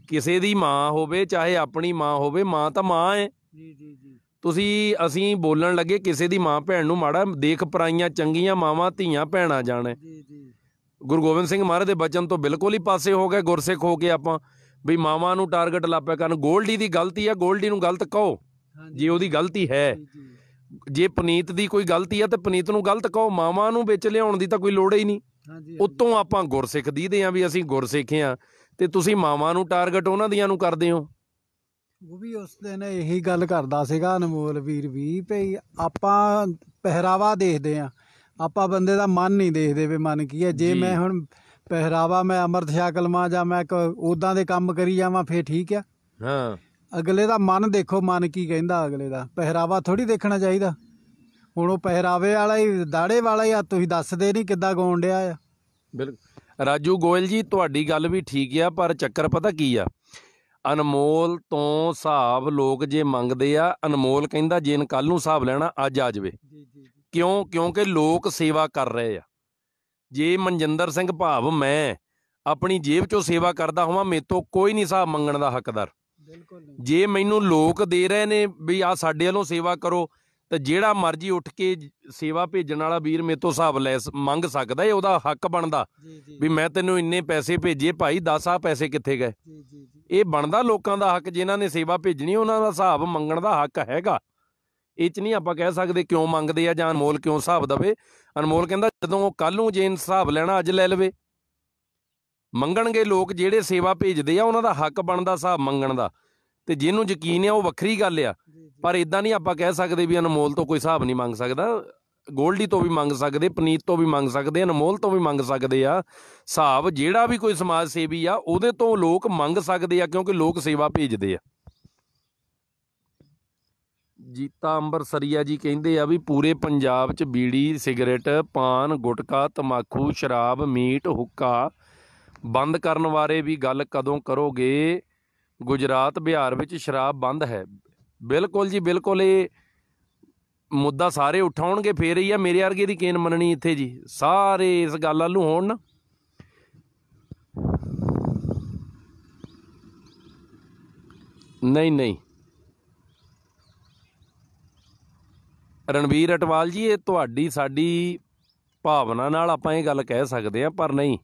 ਕਿਸੇ ਦੀ ਮਾਂ ਹੋਵੇ ਚਾਹੇ ਆਪਣੀ ਮਾਂ ਹੋਵੇ, ਮਾਂ ਤਾਂ ਮਾਂ ਹੈ। ਅਸੀਂ ਬੋਲਣ ਲੱਗੇ ਕਿਸੇ ਦੀ ਮਾਂ ਭੈਣ ਨੂੰ ਮਾੜਾ ਦੇਖ, ਪਰਾਈਆਂ ਚੰਗੀਆਂ ਮਾਵਾਂ ਧੀਆਂ ਭੈਣਾਂ ਜਾਣ। ਗੁਰੂ ਗੋਬਿੰਦ ਸਿੰਘ ਮਹਾਰਾਜ ਦੇ ਬਚਨ ਤੋਂ ਬਿਲਕੁਲ ਹੀ ਪਾਸੇ ਹੋ ਗਏ ਗੁਰਸਿੱਖ ਹੋ ਕੇ ਆਪਾਂ, ਵੀ ਮਾਵਾਂ ਨੂੰ ਟਾਰਗੇਟ ਲਾਪਿਆ ਕਰਨ। ਗੋਲਡੀ ਦੀ ਗਲਤੀ ਆ, ਗੋਲਡੀ ਨੂੰ ਗਲਤ ਕਹੋ ਜੇ ਉਹਦੀ ਗਲਤੀ ਹੈ। ਜੇ ਪਨੀਤ ਦੀ ਕੋਈ ਗਲਤੀ ਆ ਤਾਂ ਪਨੀਤ ਨੂੰ ਗਲਤ ਕਹੋ, ਮਾਵਾਂ ਨੂੰ ਵਿੱਚ ਲਿਆਉਣ ਦੀ ਤਾਂ ਕੋਈ ਲੋੜ ਹੀ ਨਹੀਂ। ਉੱਤੋਂ ਆਪਾਂ ਗੁਰਸਿੱਖ ਦੀਦੇ ਹਾਂ ਵੀ ਅਸੀਂ ਗੁਰਸਿੱਖ ਹਾਂ, ਤੇ ਤੁਸੀਂ ਮਾਵਾਂ ਨੂੰ ਟਾਰਗੇਟ ਉਹਨਾਂ ਦੀਆਂ ਨੂੰ ਕਰਦੇ ਹੋ। ਉਹ ਵੀ ਉਸ ਦਿਨ ਇਹੀ ਗੱਲ ਕਰਦਾ ਸੀਗਾ ਅਨਮੋਲ ਵੀਰ ਵੀ, ਭਈ ਆਪਾਂ ਪਹਿਰਾਵਾ ਦੇਖਦੇ ਹਾਂ, ਆਪਾਂ ਬੰਦੇ ਦਾ ਮਨ ਨਹੀਂ ਦੇਖਦੇ ਵੀ ਮਨ ਕੀ ਹੈ। ਜੇ ਮੈਂ ਹੁਣ ਪਹਿਰਾਵਾ, ਮੈਂ ਅੰਮ੍ਰਿਤ ਛਕ ਲਵਾਂ ਜਾਂ ਮੈਂ ਉੱਦਾਂ ਦੇ ਕੰਮ ਕਰੀ ਜਾਵਾਂ, ਫੇਰ ਠੀਕ ਆ। ਹਾਂ, ਅਗਲੇ ਦਾ ਮਨ ਦੇਖੋ, ਮਨ ਕੀ ਕਹਿੰਦਾ ਅਗਲੇ ਦਾ, ਪਹਿਰਾਵਾ ਥੋੜ੍ਹੀ ਦੇਖਣਾ ਚਾਹੀਦਾ। ਹੁਣ ਉਹ ਪਹਿਰਾਵੇ ਵਾਲਾ ਹੀ, ਦਾੜੇ ਵਾਲਾ ਹੀ ਆ, ਤੁਸੀਂ ਦੱਸਦੇ ਨਹੀਂ ਕਿੱਦਾਂ ਗਾਉਣ ਡਿਆ ਆ। ਬਿਲਕੁਲ ਰਾਜੂ ਗੋਇਲ ਜੀ, ਤੁਹਾਡੀ ਗੱਲ ਵੀ ਠੀਕ ਆ, ਪਰ ਚੱਕਰ ਪਤਾ ਕੀ ਆ, ਅਨਮੋਲ ਤੋਂ ਹਿਸਾਬ ਲੋਕ ਜੇ ਮੰਗਦੇ ਆ, ਅਨਮੋਲ ਕਹਿੰਦਾ ਜੇ ਕੱਲ੍ਹ ਨੂੰ ਹਿਸਾਬ ਲੈਣਾ ਅੱਜ ਆ ਜਾਵੇ। ਕਿਉਂ? ਕਿਉਂਕਿ ਲੋਕ ਸੇਵਾ ਕਰ ਰਹੇ ਆ। ਜੇ ਮਨਜਿੰਦਰ ਸਿੰਘ ਭਾਵ ਮੈਂ ਆਪਣੀ ਜੇਬ 'ਚੋਂ ਸੇਵਾ ਕਰਦਾ ਹੋਵਾਂ, ਮੇਰੇ ਤੋਂ ਕੋਈ ਨਹੀਂ ਹਿਸਾਬ ਮੰਗਣ ਦਾ ਹੱਕਦਾਰ। ਜੇ ਮੈਨੂੰ ਲੋਕ ਦੇ ਰਹੇ ਨੇ ਵੀ ਆਹ ਸਾਡੇ ਵੱਲੋਂ ਸੇਵਾ ਕਰੋ, ਤਾਂ ਜਿਹੜਾ ਮਰਜ਼ੀ ਉੱਠ ਕੇ ਸੇਵਾ ਭੇਜਣ ਵਾਲਾ ਵੀਰ ਮੇਰੇ ਤੋਂ ਹਿਸਾਬ ਮੰਗ ਸਕਦਾ। ਇਹ ਉਹਦਾ ਹੱਕ ਬਣਦਾ ਵੀ ਮੈਂ ਤੈਨੂੰ ਇੰਨੇ ਪੈਸੇ ਭੇਜੇ ਭਾਈ, ਦੱਸ ਆਹ ਪੈਸੇ ਕਿੱਥੇ ਗਏ। ਇਹ ਬਣਦਾ ਲੋਕਾਂ ਦਾ ਹੱਕ, ਜਿਨ੍ਹਾਂ ਨੇ ਸੇਵਾ ਭੇਜਣੀ ਉਹਨਾਂ ਦਾ ਹਿਸਾਬ ਮੰਗਣ ਦਾ ਹੱਕ ਹੈਗਾ। ਇਹ 'ਚ ਨਹੀਂ ਆਪਾਂ ਕਹਿ ਸਕਦੇ ਕਿਉਂ ਮੰਗਦੇ ਆ ਜਾਂ ਅਨਮੋਲ ਕਿਉਂ ਹਿਸਾਬ ਦੇਵੇ। ਅਨਮੋਲ ਕਹਿੰਦਾ ਜਦੋਂ ਕੱਲ੍ਹ ਨੂੰ ਜੇ ਹਿਸਾਬ ਲੈਣਾ ਅੱਜ ਲੈ ਲਵੇ। ਮੰਗਣਗੇ ਲੋਕ, ਜਿਹੜੇ ਸੇਵਾ ਭੇਜਦੇ ਆ ਉਹਨਾਂ ਦਾ ਹੱਕ ਬਣਦਾ ਹਿਸਾਬ ਮੰਗਣ ਦਾ, ਤੇ ਜਿਹਨੂੰ ਯਕੀਨ ਆ ਉਹ ਵੱਖਰੀ ਗੱਲ ਆ। ਪਰ ਇੱਦਾਂ ਨਹੀਂ ਆਪਾਂ ਕਹਿ ਸਕਦੇ ਵੀ ਅਨਮੋਲ ਤੋਂ ਕੋਈ ਹਿਸਾਬ ਨਹੀਂ ਮੰਗ ਸਕਦਾ। ਗੋਲਡੀ ਤੋਂ ਵੀ ਮੰਗ ਸਕਦੇ, ਪਨੀਤ ਤੋਂ ਵੀ ਮੰਗ ਸਕਦੇ, ਅਨਮੋਲ ਤੋਂ ਵੀ ਮੰਗ ਸਕਦੇ ਆ ਹਿਸਾਬ। ਜਿਹੜਾ ਵੀ ਕੋਈ ਸਮਾਜ ਸੇਵੀ ਆ ਉਹਦੇ ਤੋਂ ਲੋਕ ਮੰਗ ਸਕਦੇ ਆ, ਕਿਉਂਕਿ ਲੋਕ ਸੇਵਾ ਭੇਜਦੇ ਆ। ਜੀਤਾ ਅੰਬਰਸਰੀਆ ਜੀ ਕਹਿੰਦੇ ਆ ਵੀ ਪੂਰੇ ਪੰਜਾਬ 'ਚ ਬੀੜੀ, ਸਿਗਰਟ, ਪਾਨ, ਗੁਟਕਾ, ਤੰਬਾਕੂ, ਸ਼ਰਾਬ, ਮੀਟ, ਹੁੱਕਾ ਬੰਦ ਕਰਨ ਬਾਰੇ ਵੀ ਗੱਲ ਕਦੋਂ ਕਰੋਗੇ? ਗੁਜਰਾਤ, ਬਿਹਾਰ ਵਿੱਚ ਸ਼ਰਾਬ ਬੰਦ ਹੈ। ਬਿਲਕੁਲ ਜੀ, ਬਿਲਕੁਲ। ਇਹ ਮੁੱਦਾ ਸਾਰੇ ਉਠਾਉਣਗੇ ਫੇਰ ਹੀ ਆ। ਮੇਰੇ ਵਰਗੇ ਦੀ ਕੇਨ ਮੰਨਣੀ ਇੱਥੇ ਜੀ, ਸਾਰੇ ਇਸ ਗੱਲ ਵੱਲ ਨੂੰ ਹੋਣ ਨਾ। ਨਹੀਂ ਰਣਵੀਰ ਅਟਵਾਲ ਜੀ, ਇਹ ਤੁਹਾਡੀ ਸਾਡੀ ਭਾਵਨਾ ਨਾਲ ਆਪਾਂ ਇਹ ਗੱਲ ਕਹਿ ਸਕਦੇ ਹਾਂ, ਪਰ ਨਹੀਂ,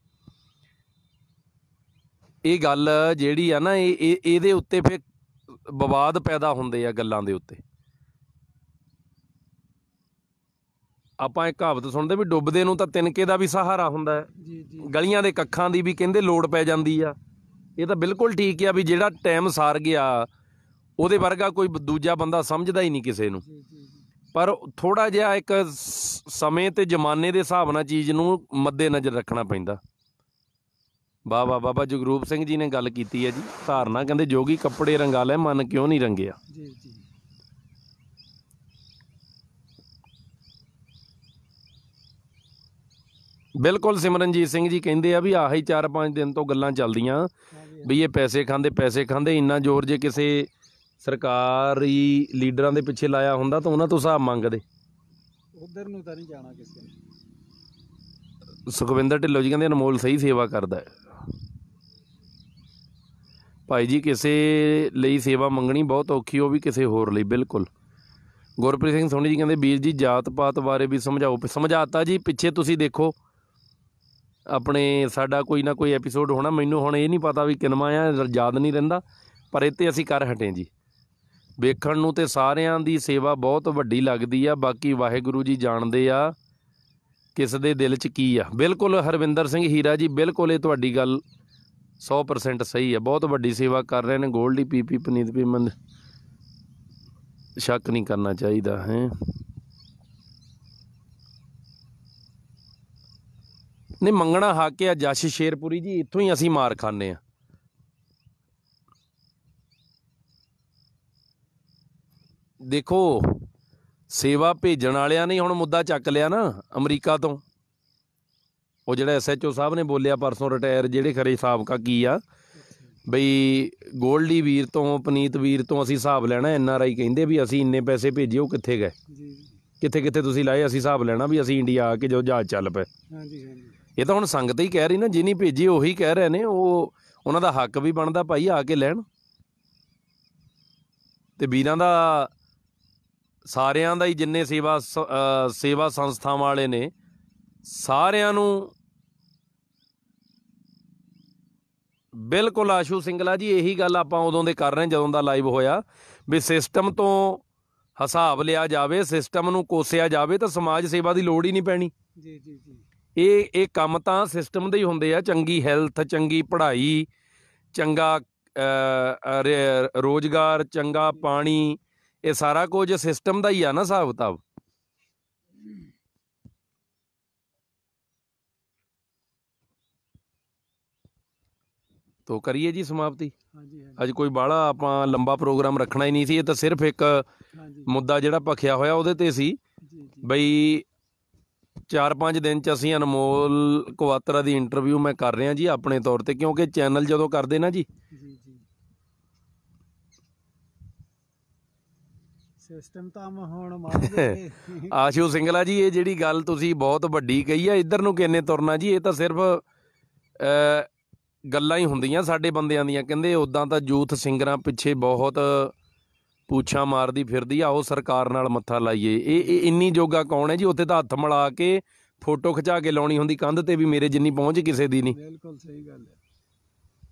ਇਹ ਗੱਲ ਜਿਹੜੀ ਆ ਨਾ, ਇਹਦੇ ਉੱਤੇ ਫਿਰ ਵਿਵਾਦ ਪੈਦਾ ਹੁੰਦੇ ਆ ਗੱਲਾਂ ਦੇ ਉੱਤੇ। ਆਪਾਂ ਇੱਕ ਕਹਾਵਤ ਸੁਣਦੇ ਵੀ ਡੁੱਬਦੇ ਨੂੰ ਤਾਂ ਤਿਨਕੇ ਦਾ ਵੀ ਸਹਾਰਾ ਹੁੰਦਾ ਹੈ, ਗਲੀਆਂ ਦੇ ਕੱਖਾਂ ਦੀ ਵੀ ਕਹਿੰਦੇ ਲੋੜ ਪੈ ਜਾਂਦੀ ਆ। ਇਹ ਤਾਂ ਬਿਲਕੁਲ ਠੀਕ ਆ ਵੀ ਜਿਹੜਾ ਟਾਈਮ ਸਾਰ ਗਿਆ ਉਹਦੇ ਵਰਗਾ ਕੋਈ ਦੂਜਾ ਬੰਦਾ ਸਮਝਦਾ ਹੀ ਨਹੀਂ ਕਿਸੇ ਨੂੰ। ਪਰ ਥੋੜ੍ਹਾ ਜਿਹਾ ਇੱਕ ਸਮੇਂ ਤੇ ਜ਼ਮਾਨੇ ਦੇ ਹਿਸਾਬ ਨਾਲ ਚੀਜ਼ ਨੂੰ ਮੱਦੇ ਨਜ਼ਰ ਰੱਖਣਾ ਪੈਂਦਾ। ਵਾਹ ਬਾਬਾ ਜਗਰੂਪ ਸਿੰਘ ਜੀ ਨੇ ਗੱਲ ਕੀਤੀ ਹੈ ਜੀ। ਧਾਰਨਾ ਕਹਿੰਦੇ ਜੋਗੀ ਕੱਪੜੇ ਰੰਗਾ ਲੈ, ਮਨ ਕਿਉਂ ਨਹੀਂ ਰੰਗਿਆ। ਬਿਲਕੁਲ ਸਿਮਰਨਜੀਤ ਸਿੰਘ ਜੀ ਕਹਿੰਦੇ ਆ ਵੀ ਆਹੀ 4-5 ਦਿਨ ਤੋਂ ਗੱਲਾਂ ਚੱਲਦੀਆਂ ਵੀ ਇਹ ਪੈਸੇ ਖਾਂਦੇ। ਇੰਨਾ ਜ਼ੋਰ ਜੇ ਕਿਸੇ ਸਰਕਾਰੀ ਲੀਡਰਾਂ ਦੇ ਪਿੱਛੇ ਲਾਇਆ ਹੁੰਦਾ ਤਾਂ ਉਹਨਾਂ ਤੋਂ ਹਿਸਾਬ ਮੰਗਦੇ। ਉਧਰ ਨੂੰ ਤਾਂ ਨਹੀਂ ਜਾਣਾ ਕਿਸੇ ਨੇ। ਸੁਖਵਿੰਦਰ ਢਿੱਲੋਂ ਜੀ ਕਹਿੰਦੇ ਅਨਮੋਲ ਸਹੀ ਸੇਵਾ ਕਰਦਾ ਹੈ। ਭਾਈ ਜੀ ਕਿਸੇ ਲਈ ਸੇਵਾ ਮੰਗਣੀ ਬਹੁਤ ਔਖੀ, ਉਹ ਵੀ ਕਿਸੇ ਹੋਰ ਲਈ। ਬਿਲਕੁਲ। ਗੁਰਪ੍ਰੀਤ ਸਿੰਘ ਸੋਨੀ ਜੀ ਕਹਿੰਦੇ ਵੀਰ ਜੀ ਜਾਤ ਪਾਤ ਬਾਰੇ ਵੀ ਸਮਝਾਓ। ਸਮਝਾਤਾ ਜੀ, ਪਿੱਛੇ ਤੁਸੀਂ ਦੇਖੋ ਆਪਣੇ ਸਾਡਾ ਕੋਈ ਨਾ ਕੋਈ ਐਪੀਸੋਡ ਹੋਣਾ, ਮੈਨੂੰ ਹੁਣ ਇਹ ਨਹੀਂ ਪਤਾ ਵੀ ਕਿਨਵਾਂ ਆ, ਯਾਦ ਨਹੀਂ ਰਹਿੰਦਾ, ਪਰ ਇਹ 'ਤੇ ਅਸੀਂ ਕਰ ਹਟੇ ਜੀ। ਵੇਖਣ ਨੂੰ ਤਾਂ ਸਾਰਿਆਂ ਦੀ ਸੇਵਾ ਬਹੁਤ ਵੱਡੀ ਲੱਗਦੀ ਆ, ਬਾਕੀ ਵਾਹਿਗੁਰੂ ਜੀ ਜਾਣਦੇ ਆ ਕਿਸ ਦੇ ਦਿਲ 'ਚ ਕੀ ਆ। ਬਿਲਕੁਲ ਹਰਵਿੰਦਰ ਸਿੰਘ ਹੀਰਾ ਜੀ, ਬਿਲਕੁਲ ਇਹ ਤੁਹਾਡੀ ਗੱਲ 100% ਸਹੀ ਹੈ। ਬਹੁਤ ਵੱਡੀ ਸੇਵਾ ਕਰ ਰਹੇ ਨੇ ਗੋਲਡੀ ਪੀਪੀ ਪਨੀਤ ਪੀਮਨ, ਸ਼ੱਕ ਨਹੀਂ ਕਰਨਾ ਚਾਹੀਦਾ ਹੈ। ਨਹੀਂ ਮੰਗਣਾ ਹੱਕ ਆ। ਜਸ਼ ਸ਼ੇਰਪੁਰੀ ਜੀ, ਇੱਥੋਂ ਹੀ ਅਸੀਂ ਮਾਰ ਖਾਂਦੇ ਹਾਂ। ਦੇਖੋ ਸੇਵਾ ਭੇਜਣ ਵਾਲਿਆਂ ਨੇ ਹੁਣ ਮੁੱਦਾ ਚੱਕ ਲਿਆ ਨਾ ਅਮਰੀਕਾ ਤੋਂ। ਉਹ ਜਿਹੜਾ SHO ਸਾਹਿਬ ਨੇ ਬੋਲਿਆ ਪਰਸੋਂ, ਰਿਟਾਇਰ ਜਿਹੜੇ ਖਰੇ ਸਾਬਕਾ ਕੀ ਆ ਬਈ ਗੋਲਡੀ ਵੀਰ ਤੋਂ ਪਨੀਤ ਵੀਰ ਤੋਂ ਅਸੀਂ ਹਿਸਾਬ ਲੈਣਾ। NRI ਕਹਿੰਦੇ ਵੀ ਅਸੀਂ ਇੰਨੇ ਪੈਸੇ ਭੇਜੇ, ਉਹ ਕਿੱਥੇ ਗਏ, ਕਿੱਥੇ ਕਿੱਥੇ ਤੁਸੀਂ ਲਾਏ, ਅਸੀਂ ਹਿਸਾਬ ਲੈਣਾ ਵੀ ਅਸੀਂ ਇੰਡੀਆ ਆ ਕੇ ਜੋ ਜਹਾਜ਼ ਚੱਲ ਪਏ। ਇਹ ਤਾਂ ਹੁਣ ਸੰਗਤ ਹੀ ਕਹਿ ਰਹੀ ਨਾ, ਜਿਹਨੀ ਭੇਜੀ ਉਹੀ ਕਹਿ ਰਹੇ ਨੇ, ਉਹ ਉਹਨਾਂ ਦਾ ਹੱਕ ਵੀ ਬਣਦਾ ਭਾਈ ਆ ਕੇ ਲੈਣ। ਤੇ ਵੀਰਾਂ ਦਾ ਸਾਰਿਆਂ ਦਾ ਹੀ ਜਿੰਨੇ ਸੇਵਾ ਸੰਸਥਾਵਾਂ ਵਾਲੇ ਨੇ ਸਾਰਿਆਂ ਨੂੰ ਬਿਲਕੁਲ। ਆਸ਼ੂ ਸਿੰਗਲਾ ਜੀ ਇਹੀ ਗੱਲ ਆਪਾਂ ਉਦੋਂ ਦੇ ਕਰ ਰਹੇ ਜਦੋਂ ਦਾ ਲਾਈਵ ਹੋਇਆ ਵੀ ਸਿਸਟਮ ਤੋਂ ਹਿਸਾਬ ਲਿਆ ਜਾਵੇ, ਸਿਸਟਮ ਨੂੰ ਕੋਸਿਆ ਜਾਵੇ ਤਾਂ ਸਮਾਜ ਸੇਵਾ ਦੀ ਲੋੜ ਹੀ ਨਹੀਂ ਪੈਣੀ। ਜੀ ਜੀ ਜੀ। ਇਹ ਕੰਮ ਤਾਂ ਸਿਸਟਮ ਦੇ ਹੀ ਹੁੰਦੇ ਆ। ਚੰਗੀ ਹੈਲਥ, ਚੰਗੀ ਪੜ੍ਹਾਈ, ਚੰਗਾ ਰੋਜ਼ਗਾਰ, ਚੰਗਾ ਪਾਣੀ, ਇਹ ਸਾਰਾ ਕੁਝ ਸਿਸਟਮ ਦਾ ਹੀ ਆ ਨਾ ਹਿਸਾਬ ਕਿਤਾਬ। ਤੋ ਕਰੀਏ ਜੀ ਸਮਾਪਤੀ। ਅੱਜ ਕੋਈ ਬਾਹਲਾ ਆਪਾਂ ਲੰਬਾ ਪ੍ਰੋਗਰਾਮ ਰੱਖਣਾ ਹੀ ਨਹੀਂ ਸੀ। ਇਹ ਤਾਂ ਸਿਰਫ ਇੱਕ ਮੁੱਦਾ ਜਿਹੜਾ ਭਖਿਆ ਹੋਇਆ ਉਹਦੇ 'ਤੇ ਸੀ ਬਈ 4-5 ਦਿਨ 'ਚ ਅਸੀਂ ਅਨਮੋਲ ਕੁਆਤਰਾ ਦੀ ਇੰਟਰਵਿਊ ਮੈਂ ਕਰ ਰਿਹਾ ਜੀ ਆਪਣੇ ਤੌਰ 'ਤੇ, ਕਿਉਂਕਿ ਚੈਨਲ ਜਦੋਂ ਕਰਦੇ ਨਾ ਜੀ ਸਿਸਟਮ ਤਾਂ ਹੁਣ ਆਸ਼ੂ ਸਿੰਗਲਾ ਜੀ, ਇਹ ਜਿਹੜੀ ਗੱਲ ਤੁਸੀਂ ਬਹੁਤ ਵੱਡੀ ਕਹੀ ਆ, ਇੱਧਰ ਨੂੰ ਕਿੰਨੇ ਤੁਰਨਾ ਜੀ। ਇਹ ਤਾਂ ਸਿਰਫ ਗੱਲਾਂ ਹੀ ਹੁੰਦੀਆਂ ਸਾਡੇ ਬੰਦਿਆਂ ਦੀਆਂ। ਕਹਿੰਦੇ ਉੱਦਾਂ ਤਾਂ ਯੂਥ ਸਿੰਗਰਾਂ ਪਿੱਛੇ ਬਹੁਤ ਪੂਛਾਂ ਮਾਰਦੀ ਫਿਰਦੀ ਆ, ਉਹ ਸਰਕਾਰ ਨਾਲ ਮੱਥਾ ਲਾਈਏ। ਇਹ ਇੰਨੀ ਜੋਗਾ ਕੌਣ ਹੈ ਜੀ? ਉੱਥੇ ਤਾਂ ਹੱਥ ਮਿਲਾ ਕੇ ਫੋਟੋ ਖਿਚਾ ਕੇ ਲਾਉਣੀ ਹੁੰਦੀ ਕੰਧ 'ਤੇ ਵੀ ਮੇਰੇ ਜਿੰਨੀ ਪਹੁੰਚ ਕਿਸੇ ਦੀ ਨਹੀਂ। ਬਿਲਕੁਲ ਸਹੀ ਗੱਲ ਹੈ।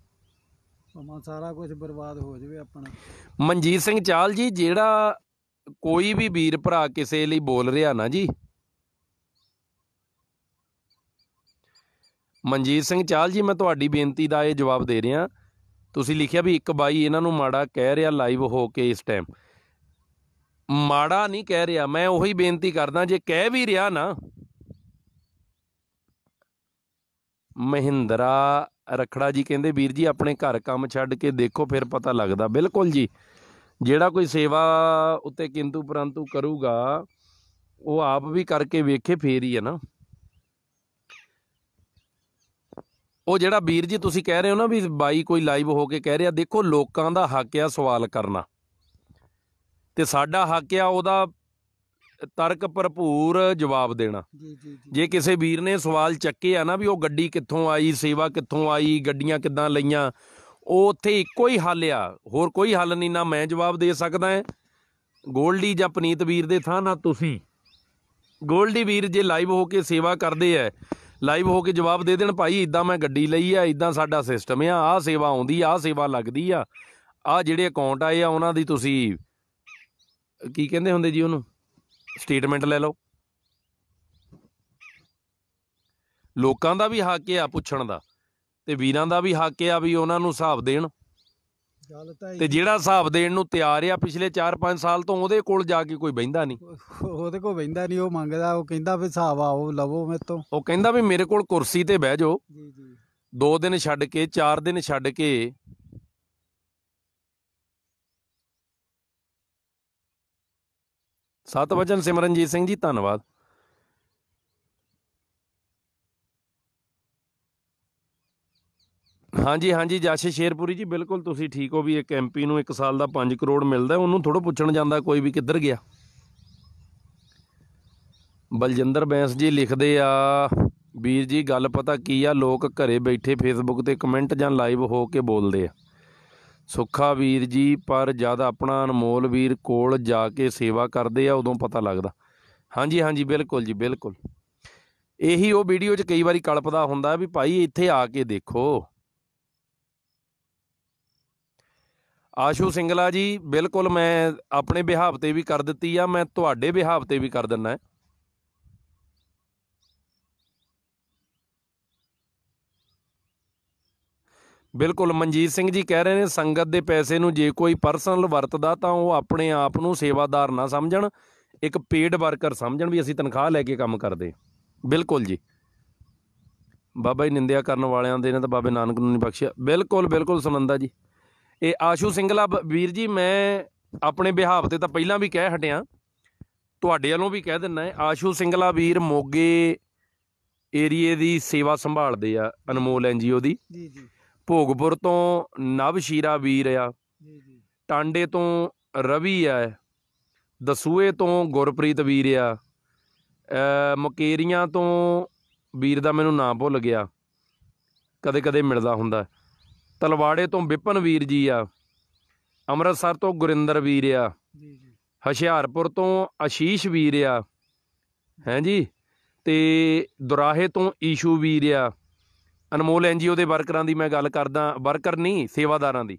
ਭਾਵੇਂ ਸਾਰਾ ਕੁਝ ਬਰਬਾਦ ਹੋ ਜਾਵੇ ਆਪਣਾ। ਮਨਜੀਤ ਸਿੰਘ ਚਾਹਲ ਜੀ, ਜਿਹੜਾ ਕੋਈ ਵੀ ਵੀਰ ਭਰਾ ਕਿਸੇ ਲਈ ਬੋਲ ਰਿਹਾ ਨਾ ਜੀ, ਮਨਜੀਤ ਸਿੰਘ ਚਾਹਲ ਜੀ, ਮੈਂ ਤੁਹਾਡੀ ਬੇਨਤੀ ਦਾ ਇਹ ਜਵਾਬ ਦੇ ਰਿਹਾ। ਤੁਸੀਂ ਲਿਖਿਆ ਵੀ ਇੱਕ ਬਾਈ ਇਹਨਾਂ ਨੂੰ ਮਾੜਾ ਕਹਿ ਰਿਹਾ ਲਾਈਵ ਹੋ ਕੇ ਇਸ ਟਾਈਮ। ਮਾੜਾ ਨਹੀਂ ਕਹਿ ਰਿਹਾ, ਮੈਂ ਉਹੀ ਬੇਨਤੀ ਕਰਦਾ ਜੇ ਕਹਿ ਵੀ ਰਿਹਾ ਨਾ, ਮਹਿੰਦਰਾ ਰਖੜਾ ਜੀ ਕਹਿੰਦੇ ਵੀਰ ਜੀ ਆਪਣੇ ਘਰ ਕੰਮ ਛੱਡ ਕੇ ਦੇਖੋ ਫਿਰ ਪਤਾ ਲੱਗਦਾ। ਬਿਲਕੁਲ ਜੀ, ਜਿਹੜਾ ਕੋਈ ਸੇਵਾ ਉੱਤੇ ਕਿੰਤੂ ਪਰੰਤੂ ਕਰੂਗਾ ਉਹ ਆਪ ਵੀ ਕਰਕੇ ਵੇਖੇ ਫੇਰ ਹੀ ਹੈ ਨਾ। ਉਹ ਜਿਹੜਾ ਵੀਰ ਜੀ ਤੁਸੀਂ ਕਹਿ ਰਹੇ ਹੋ ਨਾ ਵੀ ਬਾਈ ਕੋਈ ਲਾਈਵ ਹੋ ਕੇ ਕਹਿ ਰਿਹਾ, ਦੇਖੋ ਲੋਕਾਂ ਦਾ ਹੱਕ ਆ ਸਵਾਲ ਕਰਨਾ ਤੇ ਸਾਡਾ ਹੱਕ ਆ ਉਹਦਾ ਤਰਕ ਭਰਪੂਰ ਜਵਾਬ ਦੇਣਾ। ਜੇ ਕਿਸੇ ਵੀਰ ਨੇ ਸਵਾਲ ਚੱਕੇ ਆ ਨਾ ਵੀ ਉਹ ਗੱਡੀ ਕਿੱਥੋਂ ਆਈ, ਸੇਵਾ ਕਿੱਥੋਂ ਆਈ, ਗੱਡੀਆਂ ਕਿੱਦਾਂ ਲਈਆਂ, ਉਹ ਉੱਥੇ ਇੱਕੋ ਹੀ ਹੱਲ ਆ, ਹੋਰ ਕੋਈ ਹੱਲ ਨਹੀਂ। ਨਾ ਮੈਂ ਜਵਾਬ ਦੇ ਸਕਦਾ ਹੈ ਗੋਲਡੀ ਜਾਂ ਪਨੀਤ ਵੀਰ ਦੇ ਥਾਂ, ਨਾ ਤੁਸੀਂ। ਗੋਲਡੀ ਵੀਰ ਜੇ ਲਾਈਵ ਹੋ ਕੇ ਸੇਵਾ ਕਰਦੇ ਹੈ, ਲਾਈਵ ਹੋ ਕੇ ਜਵਾਬ ਦੇ ਦੇਣ ਭਾਈ ਇੱਦਾਂ ਮੈਂ ਗੱਡੀ ਲਈ ਆ, ਇੱਦਾਂ ਸਾਡਾ ਸਿਸਟਮ ਆ, ਆਹ ਸੇਵਾ ਆਉਂਦੀ, ਆਹ ਸੇਵਾ ਲੱਗਦੀ ਆ, ਆਹ ਜਿਹੜੇ ਅਕਾਊਂਟ ਆਏ ਆ ਉਹਨਾਂ ਦੀ ਤੁਸੀਂ ਕੀ ਕਹਿੰਦੇ ਹੁੰਦੇ ਜੀ ਉਹਨੂੰ, ਸਟੇਟਮੈਂਟ ਲੈ ਲਓ। ਲੋਕਾਂ ਦਾ ਵੀ ਹੱਕ ਆ ਪੁੱਛਣ ਦਾ ਤੇ ਵੀਰਾਂ ਦਾ ਵੀ ਹੱਕ ਆ ਵੀ ਉਹਨਾਂ ਨੂੰ ਹਿਸਾਬ ਦੇਣ। ਤੇ ਜਿਹੜਾ ਹਿਸਾਬ ਦੇਣ ਨੂੰ ਤਿਆਰ ਆ ਪਿਛਲੇ 4-5 ਸਾਲ ਤੋਂ, ਉਹਦੇ ਕੋਲ ਜਾ ਕੇ ਕੋਈ ਬਹਿੰਦਾ ਨਹੀਂ। ਉਹਦੇ ਕੋਲ ਬਹਿੰਦਾ ਨਹੀਂ, ਉਹ ਮੰਗਦਾ, ਉਹ ਕਹਿੰਦਾ ਵੀ ਹਿਸਾਬ ਆਓ ਲਵੋ ਮੇਰੇ ਤੋਂ। ਉਹ ਕਹਿੰਦਾ ਵੀ ਮੇਰੇ ਕੋਲ ਕੁਰਸੀ ਤੇ ਬਹਿ ਜਾਓ 2 ਦਿਨ ਛੱਡ ਕੇ, 4 ਦਿਨ ਛੱਡ ਕੇ। ਸਤਵਚਨ ਸਿਮਰਨਜੀਤ ਸਿੰਘ ਜੀ ਧੰਨਵਾਦ। ਹਾਂਜੀ ਹਾਂਜੀ ਜਸ਼ ਸ਼ੇਰਪੁਰੀ ਜੀ, ਬਿਲਕੁਲ ਤੁਸੀਂ ਠੀਕ ਹੋ ਵੀ ਇੱਕ MP ਨੂੰ 1 ਸਾਲ ਦਾ 5 ਕਰੋੜ ਮਿਲਦਾ, ਉਹਨੂੰ ਥੋੜ੍ਹਾ ਪੁੱਛਣ ਜਾਂਦਾ ਕੋਈ ਵੀ ਕਿੱਧਰ ਗਿਆ। ਬਲਜਿੰਦਰ ਬੈਂਸ ਜੀ ਲਿਖਦੇ ਆ ਵੀਰ ਜੀ ਗੱਲ ਪਤਾ ਕੀ ਆ, ਲੋਕ ਘਰੇ ਬੈਠੇ ਫੇਸਬੁੱਕ ਤੇ ਕਮੈਂਟ ਜਾਂ ਲਾਈਵ ਹੋ ਕੇ ਬੋਲਦੇ ਆ ਸੁੱਖਾ ਵੀਰ ਜੀ, ਪਰ ਜਦ ਆਪਣਾ ਅਨਮੋਲ ਵੀਰ ਕੋਲ ਜਾ ਕੇ ਸੇਵਾ ਕਰਦੇ ਆ ਉਦੋਂ ਪਤਾ ਲੱਗਦਾ। ਹਾਂਜੀ ਹਾਂਜੀ ਬਿਲਕੁਲ ਜੀ ਬਿਲਕੁਲ। ਇਹੀ ਉਹ ਵੀਡੀਓ 'ਚ ਕਈ ਵਾਰੀ ਕਲਪਦਾ ਹੁੰਦਾ ਵੀ ਭਾਈ ਇੱਥੇ ਆ ਕੇ ਦੇਖੋ। ਆਸ਼ੂ ਸਿੰਗਲਾ ਜੀ ਬਿਲਕੁਲ, ਮੈਂ ਆਪਣੇ ਬਿਹਾਵ ਤੇ ਵੀ ਕਰ ਦਿੱਤੀ ਆ, ਮੈਂ ਤੁਹਾਡੇ ਬਿਹਾਵ ਤੇ ਵੀ ਕਰ ਦਿੰਦਾ। ਬਿਲਕੁਲ ਮਨਜੀਤ ਸਿੰਘ ਜੀ ਕਹਿ ਰਹੇ ਨੇ ਸੰਗਤ ਦੇ ਪੈਸੇ ਨੂੰ ਜੇ ਕੋਈ ਪਰਸਨਲ ਵਰਤਦਾ ਤਾਂ ਉਹ ਆਪਣੇ ਆਪ ਨੂੰ ਸੇਵਾਦਾਰ ਨਾ ਸਮਝਣ, ਇੱਕ ਪੇਡ ਵਰਕਰ ਸਮਝਣ ਵੀ ਅਸੀਂ ਤਨਖਾਹ ਲੈ ਕੇ ਕੰਮ ਕਰਦੇ। ਬਿਲਕੁਲ ਜੀ, ਬਾਬਾ ਜੀ ਨਿੰਦਿਆ ਕਰਨ ਵਾਲਿਆਂ ਦੇ ਨੇ ਤਾਂ ਬਾਬੇ ਨਾਨਕ ਨੂੰ ਨਹੀਂ ਬਖਸ਼ਿਆ। ਬਿਲਕੁਲ ਬਿਲਕੁਲ ਸੁਨੰਦਾ ਜੀ। ਇਹ ਆਸ਼ੂ ਸਿੰਗਲਾ ਵੀਰ ਜੀ ਮੈਂ ਆਪਣੇ ਬਿਹਾਵ ਤੇ ਤਾਂ ਪਹਿਲਾਂ ਵੀ ਕਹਿ ਹਟਿਆ, ਤੁਹਾਡੇ ਵੱਲੋਂ ਵੀ ਕਹਿ ਦਿੰਦਾ। ਆਸ਼ੂ ਸਿੰਗਲਾ ਵੀਰ ਮੋਗੇ ਏਰੀਏ ਦੀ ਸੇਵਾ ਸੰਭਾਲਦੇ ਆ ਅਨਮੋਲ NGO ਦੀ। ਜੀ ਜੀ। ਭੋਗਪੁਰ ਤੋਂ ਨਵ ਸ਼ੀਰਾ ਵੀਰ ਆ, ਟਾਂਡੇ ਤੋਂ ਰਵੀ ਆ, ਦਸੂਏ ਤੋਂ ਗੁਰਪ੍ਰੀਤ ਵੀਰ ਆ, ਮੁਕੇਰੀਆਂ ਤੋਂ ਵੀਰ ਦਾ ਮੈਨੂੰ ਨਾਂ ਭੁੱਲ ਗਿਆ, ਕਦੇ ਕਦੇ ਮਿਲਦਾ ਹੁੰਦਾ, ਤਲਵਾੜੇ ਤੋਂ ਵਿਪਨ ਵੀਰ ਜੀ ਆ, ਅੰਮ੍ਰਿਤਸਰ ਤੋਂ ਗੁਰਿੰਦਰ ਵੀਰ ਆ, ਹੁਸ਼ਿਆਰਪੁਰ ਤੋਂ ਆਸ਼ੀਸ਼ ਵੀਰ ਆ, ਹੈਂ ਜੀ, ਅਤੇ ਦੁਰਾਹੇ ਤੋਂ ਈਸ਼ੂ ਵੀਰ ਆ। ਅਨਮੋਲ NGO ਦੇ ਵਰਕਰਾਂ ਦੀ ਮੈਂ ਗੱਲ ਕਰਦਾ, ਵਰਕਰ ਨਹੀਂ ਸੇਵਾਦਾਰਾਂ ਦੀ,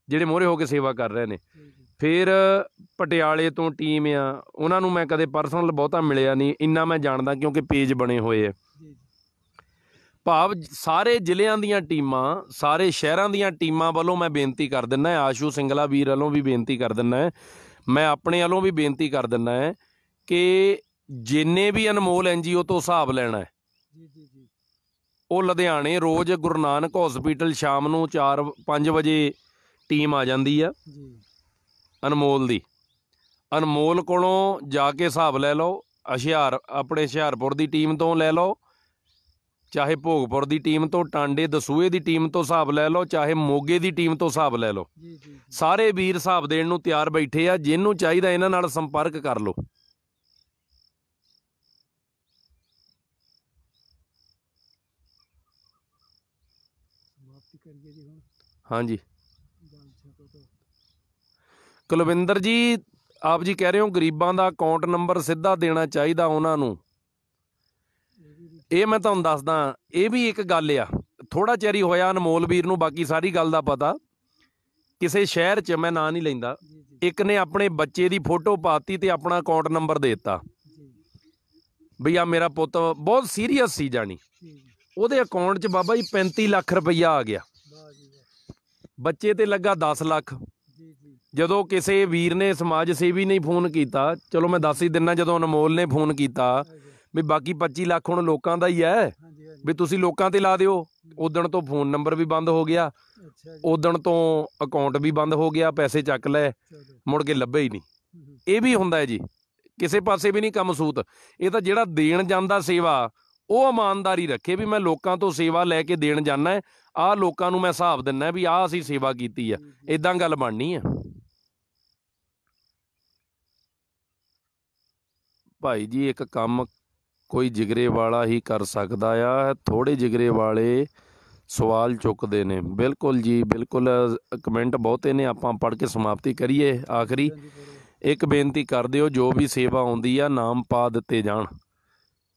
ਜਿਹੜੇ ਮੋਹਰੇ ਹੋ ਕੇ ਸੇਵਾ ਕਰ ਰਹੇ ਨੇ। ਫਿਰ ਪਟਿਆਲੇ ਤੋਂ ਟੀਮ ਆ, ਉਹਨਾਂ ਨੂੰ ਮੈਂ ਕਦੇ ਪਰਸਨਲ ਬਹੁਤਾ ਮਿਲਿਆ ਨਹੀਂ, ਇੰਨਾ ਮੈਂ ਜਾਣਦਾ ਕਿਉਂਕਿ ਪੇਜ ਬਣੇ ਹੋਏ ਆ। ਭਾਵ ਸਾਰੇ ਜ਼ਿਲ੍ਹਿਆਂ ਦੀਆਂ ਟੀਮਾਂ, ਸਾਰੇ ਸ਼ਹਿਰਾਂ ਦੀਆਂ ਟੀਮਾਂ ਵੱਲੋਂ ਮੈਂ ਬੇਨਤੀ ਕਰ ਦਿੰਦਾ, ਆਸ਼ੂ ਸਿੰਗਲਾ ਵੀਰ ਵੱਲੋਂ ਵੀ ਬੇਨਤੀ ਕਰ ਦਿੰਦਾ, ਮੈਂ ਆਪਣੇ ਵੱਲੋਂ ਵੀ ਬੇਨਤੀ ਕਰ ਦਿੰਦਾ ਕਿ ਜਿੰਨੇ ਵੀ ਅਨਮੋਲ NGO ਤੋਂ ਹਿਸਾਬ ਲੈਣਾ ਹੈ ਉਹ ਲੁਧਿਆਣੇ ਰੋਜ਼ ਗੁਰੂ ਨਾਨਕ ਹੌਸਪੀਟਲ ਸ਼ਾਮ ਨੂੰ 4-5 ਵਜੇ ਟੀਮ ਆ ਜਾਂਦੀ ਆ ਅਨਮੋਲ ਦੀ। ਅਨਮੋਲ ਕੋਲੋਂ ਜਾ ਕੇ ਹਿਸਾਬ ਲੈ ਲਓ, ਆਪਣੇ ਹੁਸ਼ਿਆਰਪੁਰ ਦੀ ਟੀਮ ਤੋਂ ਲੈ ਲਓ, ਚਾਹੇ ਭੋਗਪੁਰ ਦੀ ਟੀਮ ਤੋਂ, ਟਾਂਡੇ ਦਸੂਏ ਦੀ ਟੀਮ ਤੋਂ ਹਿਸਾਬ ਲੈ ਲਓ, ਚਾਹੇ ਮੋਗੇ ਦੀ ਟੀਮ ਤੋਂ ਹਿਸਾਬ ਲੈ ਲਓ। ਸਾਰੇ ਵੀਰ ਹਿਸਾਬ ਦੇਣ ਨੂੰ ਤਿਆਰ ਬੈਠੇ ਆ, ਜਿਹਨੂੰ ਚਾਹੀਦਾ ਇਹਨਾਂ ਨਾਲ ਸੰਪਰਕ ਕਰ ਲਓ। ਹਾਂਜੀ ਕੁਲਵਿੰਦਰ ਜੀ, ਆਪ ਜੀ ਕਹਿ ਰਹੇ ਹੋ ਗਰੀਬਾਂ ਦਾ ਅਕਾਊਂਟ ਨੰਬਰ ਸਿੱਧਾ ਦੇਣਾ ਚਾਹੀਦਾ ਉਹਨਾਂ ਨੂੰ। ਇਹ ਮੈਂ ਤੁਹਾਨੂੰ ਦੱਸਦਾ, ਇਹ ਵੀ ਇੱਕ ਗੱਲ ਆ। ਥੋੜ੍ਹਾ ਚਿਰ ਹੀ ਹੋਇਆ ਅਨਮੋਲ ਵੀਰ ਨੂੰ, ਬਾਕੀ ਸਾਰੀ ਗੱਲ ਦਾ ਪਤਾ। ਕਿਸੇ ਸ਼ਹਿਰ 'ਚ, ਮੈਂ ਨਾਂ ਨਹੀਂ ਲੈਂਦਾ, ਇੱਕ ਨੇ ਆਪਣੇ ਬੱਚੇ ਦੀ ਫੋਟੋ ਪਾਤੀ ਤੇ ਆਪਣਾ ਅਕਾਊਂਟ ਨੰਬਰ ਦੇ ਦਿੱਤਾ ਬਈ ਆ ਮੇਰਾ ਪੁੱਤ ਬਹੁਤ ਸੀਰੀਅਸ ਸੀ ਜਾਣੀ, ਉਹਦੇ ਅਕਾਊਂਟ 'ਚ ਬਾਬਾ ਜੀ 35 ਲੱਖ ਰੁਪਈਆ ਆ ਗਿਆ, ਬੱਚੇ ਤੇ ਲੱਗਾ 10 ਲੱਖ। ਜਦੋਂ ਕਿਸੇ ਵੀਰ ਨੇ, ਸਮਾਜ ਸੇਵੀ ਨੇ ਫੋਨ ਕੀਤਾ, ਚਲੋ ਮੈਂ ਦੱਸ ਹੀ ਦਿੰਦਾ, ਜਦੋਂ ਅਨਮੋਲ ਨੇ ਫੋਨ ਕੀਤਾ ਵੀ ਬਾਕੀ 25 ਲੱਖ ਹੁਣ ਲੋਕਾਂ ਦਾ ਹੀ ਹੈ ਵੀ ਤੁਸੀਂ ਲੋਕਾਂ ਤੇ ਲਾ ਦਿਓ, ਉਦਣ ਤੋਂ ਫੋਨ ਨੰਬਰ ਵੀ ਬੰਦ ਹੋ ਗਿਆ, ਉਦਣ ਤੋਂ ਅਕਾਊਂਟ ਵੀ ਬੰਦ ਹੋ ਗਿਆ, ਪੈਸੇ ਚੱਕ ਲੈ, ਮੁੜ ਕੇ ਲੱਭੇ ਹੀ ਨਹੀਂ। ਇਹ ਵੀ ਹੁੰਦਾ ਹੈ ਜੀ, ਕਿਸੇ ਪਾਸੇ ਵੀ ਨਹੀਂ ਕੰਮ ਸੂਤ। ਇਹ ਤਾਂ ਜਿਹੜਾ ਦੇਣ ਜਾਂਦਾ ਸੇਵਾ, ਉਹ ਇਮਾਨਦਾਰੀ ਰੱਖੇ ਵੀ ਮੈਂ ਲੋਕਾਂ ਤੋਂ ਸੇਵਾ ਲੈ ਕੇ ਦੇਣ ਜਾਂਦਾ, ਆਹ ਲੋਕਾਂ ਨੂੰ ਮੈਂ ਹਿਸਾਬ ਦਿੰਦਾ ਵੀ ਆਹ ਅਸੀਂ ਸੇਵਾ ਕੀਤੀ ਆ, ਇੱਦਾਂ ਗੱਲ ਬਣਨੀ ਆ। ਭਾਈ ਜੀ ਇੱਕ ਕੰਮ ਕੋਈ ਜਿਗਰੇ ਵਾਲਾ ਹੀ ਕਰ ਸਕਦਾ ਆ, ਥੋੜ੍ਹੇ ਜਿਗਰੇ ਵਾਲੇ ਸਵਾਲ ਚੁੱਕਦੇ ਨੇ। ਬਿਲਕੁਲ ਜੀ ਬਿਲਕੁਲ, ਕਮੈਂਟ ਬਹੁਤੇ ਨੇ, ਆਪਾਂ ਪੜ੍ਹ ਕੇ ਸਮਾਪਤੀ ਕਰੀਏ। ਆਖਰੀ ਇੱਕ ਬੇਨਤੀ ਕਰ ਦਿਓ, ਜੋ ਵੀ ਸੇਵਾ ਆਉਂਦੀ ਆ ਨਾਮ ਪਾ ਦਿੱਤੇ ਜਾਣ,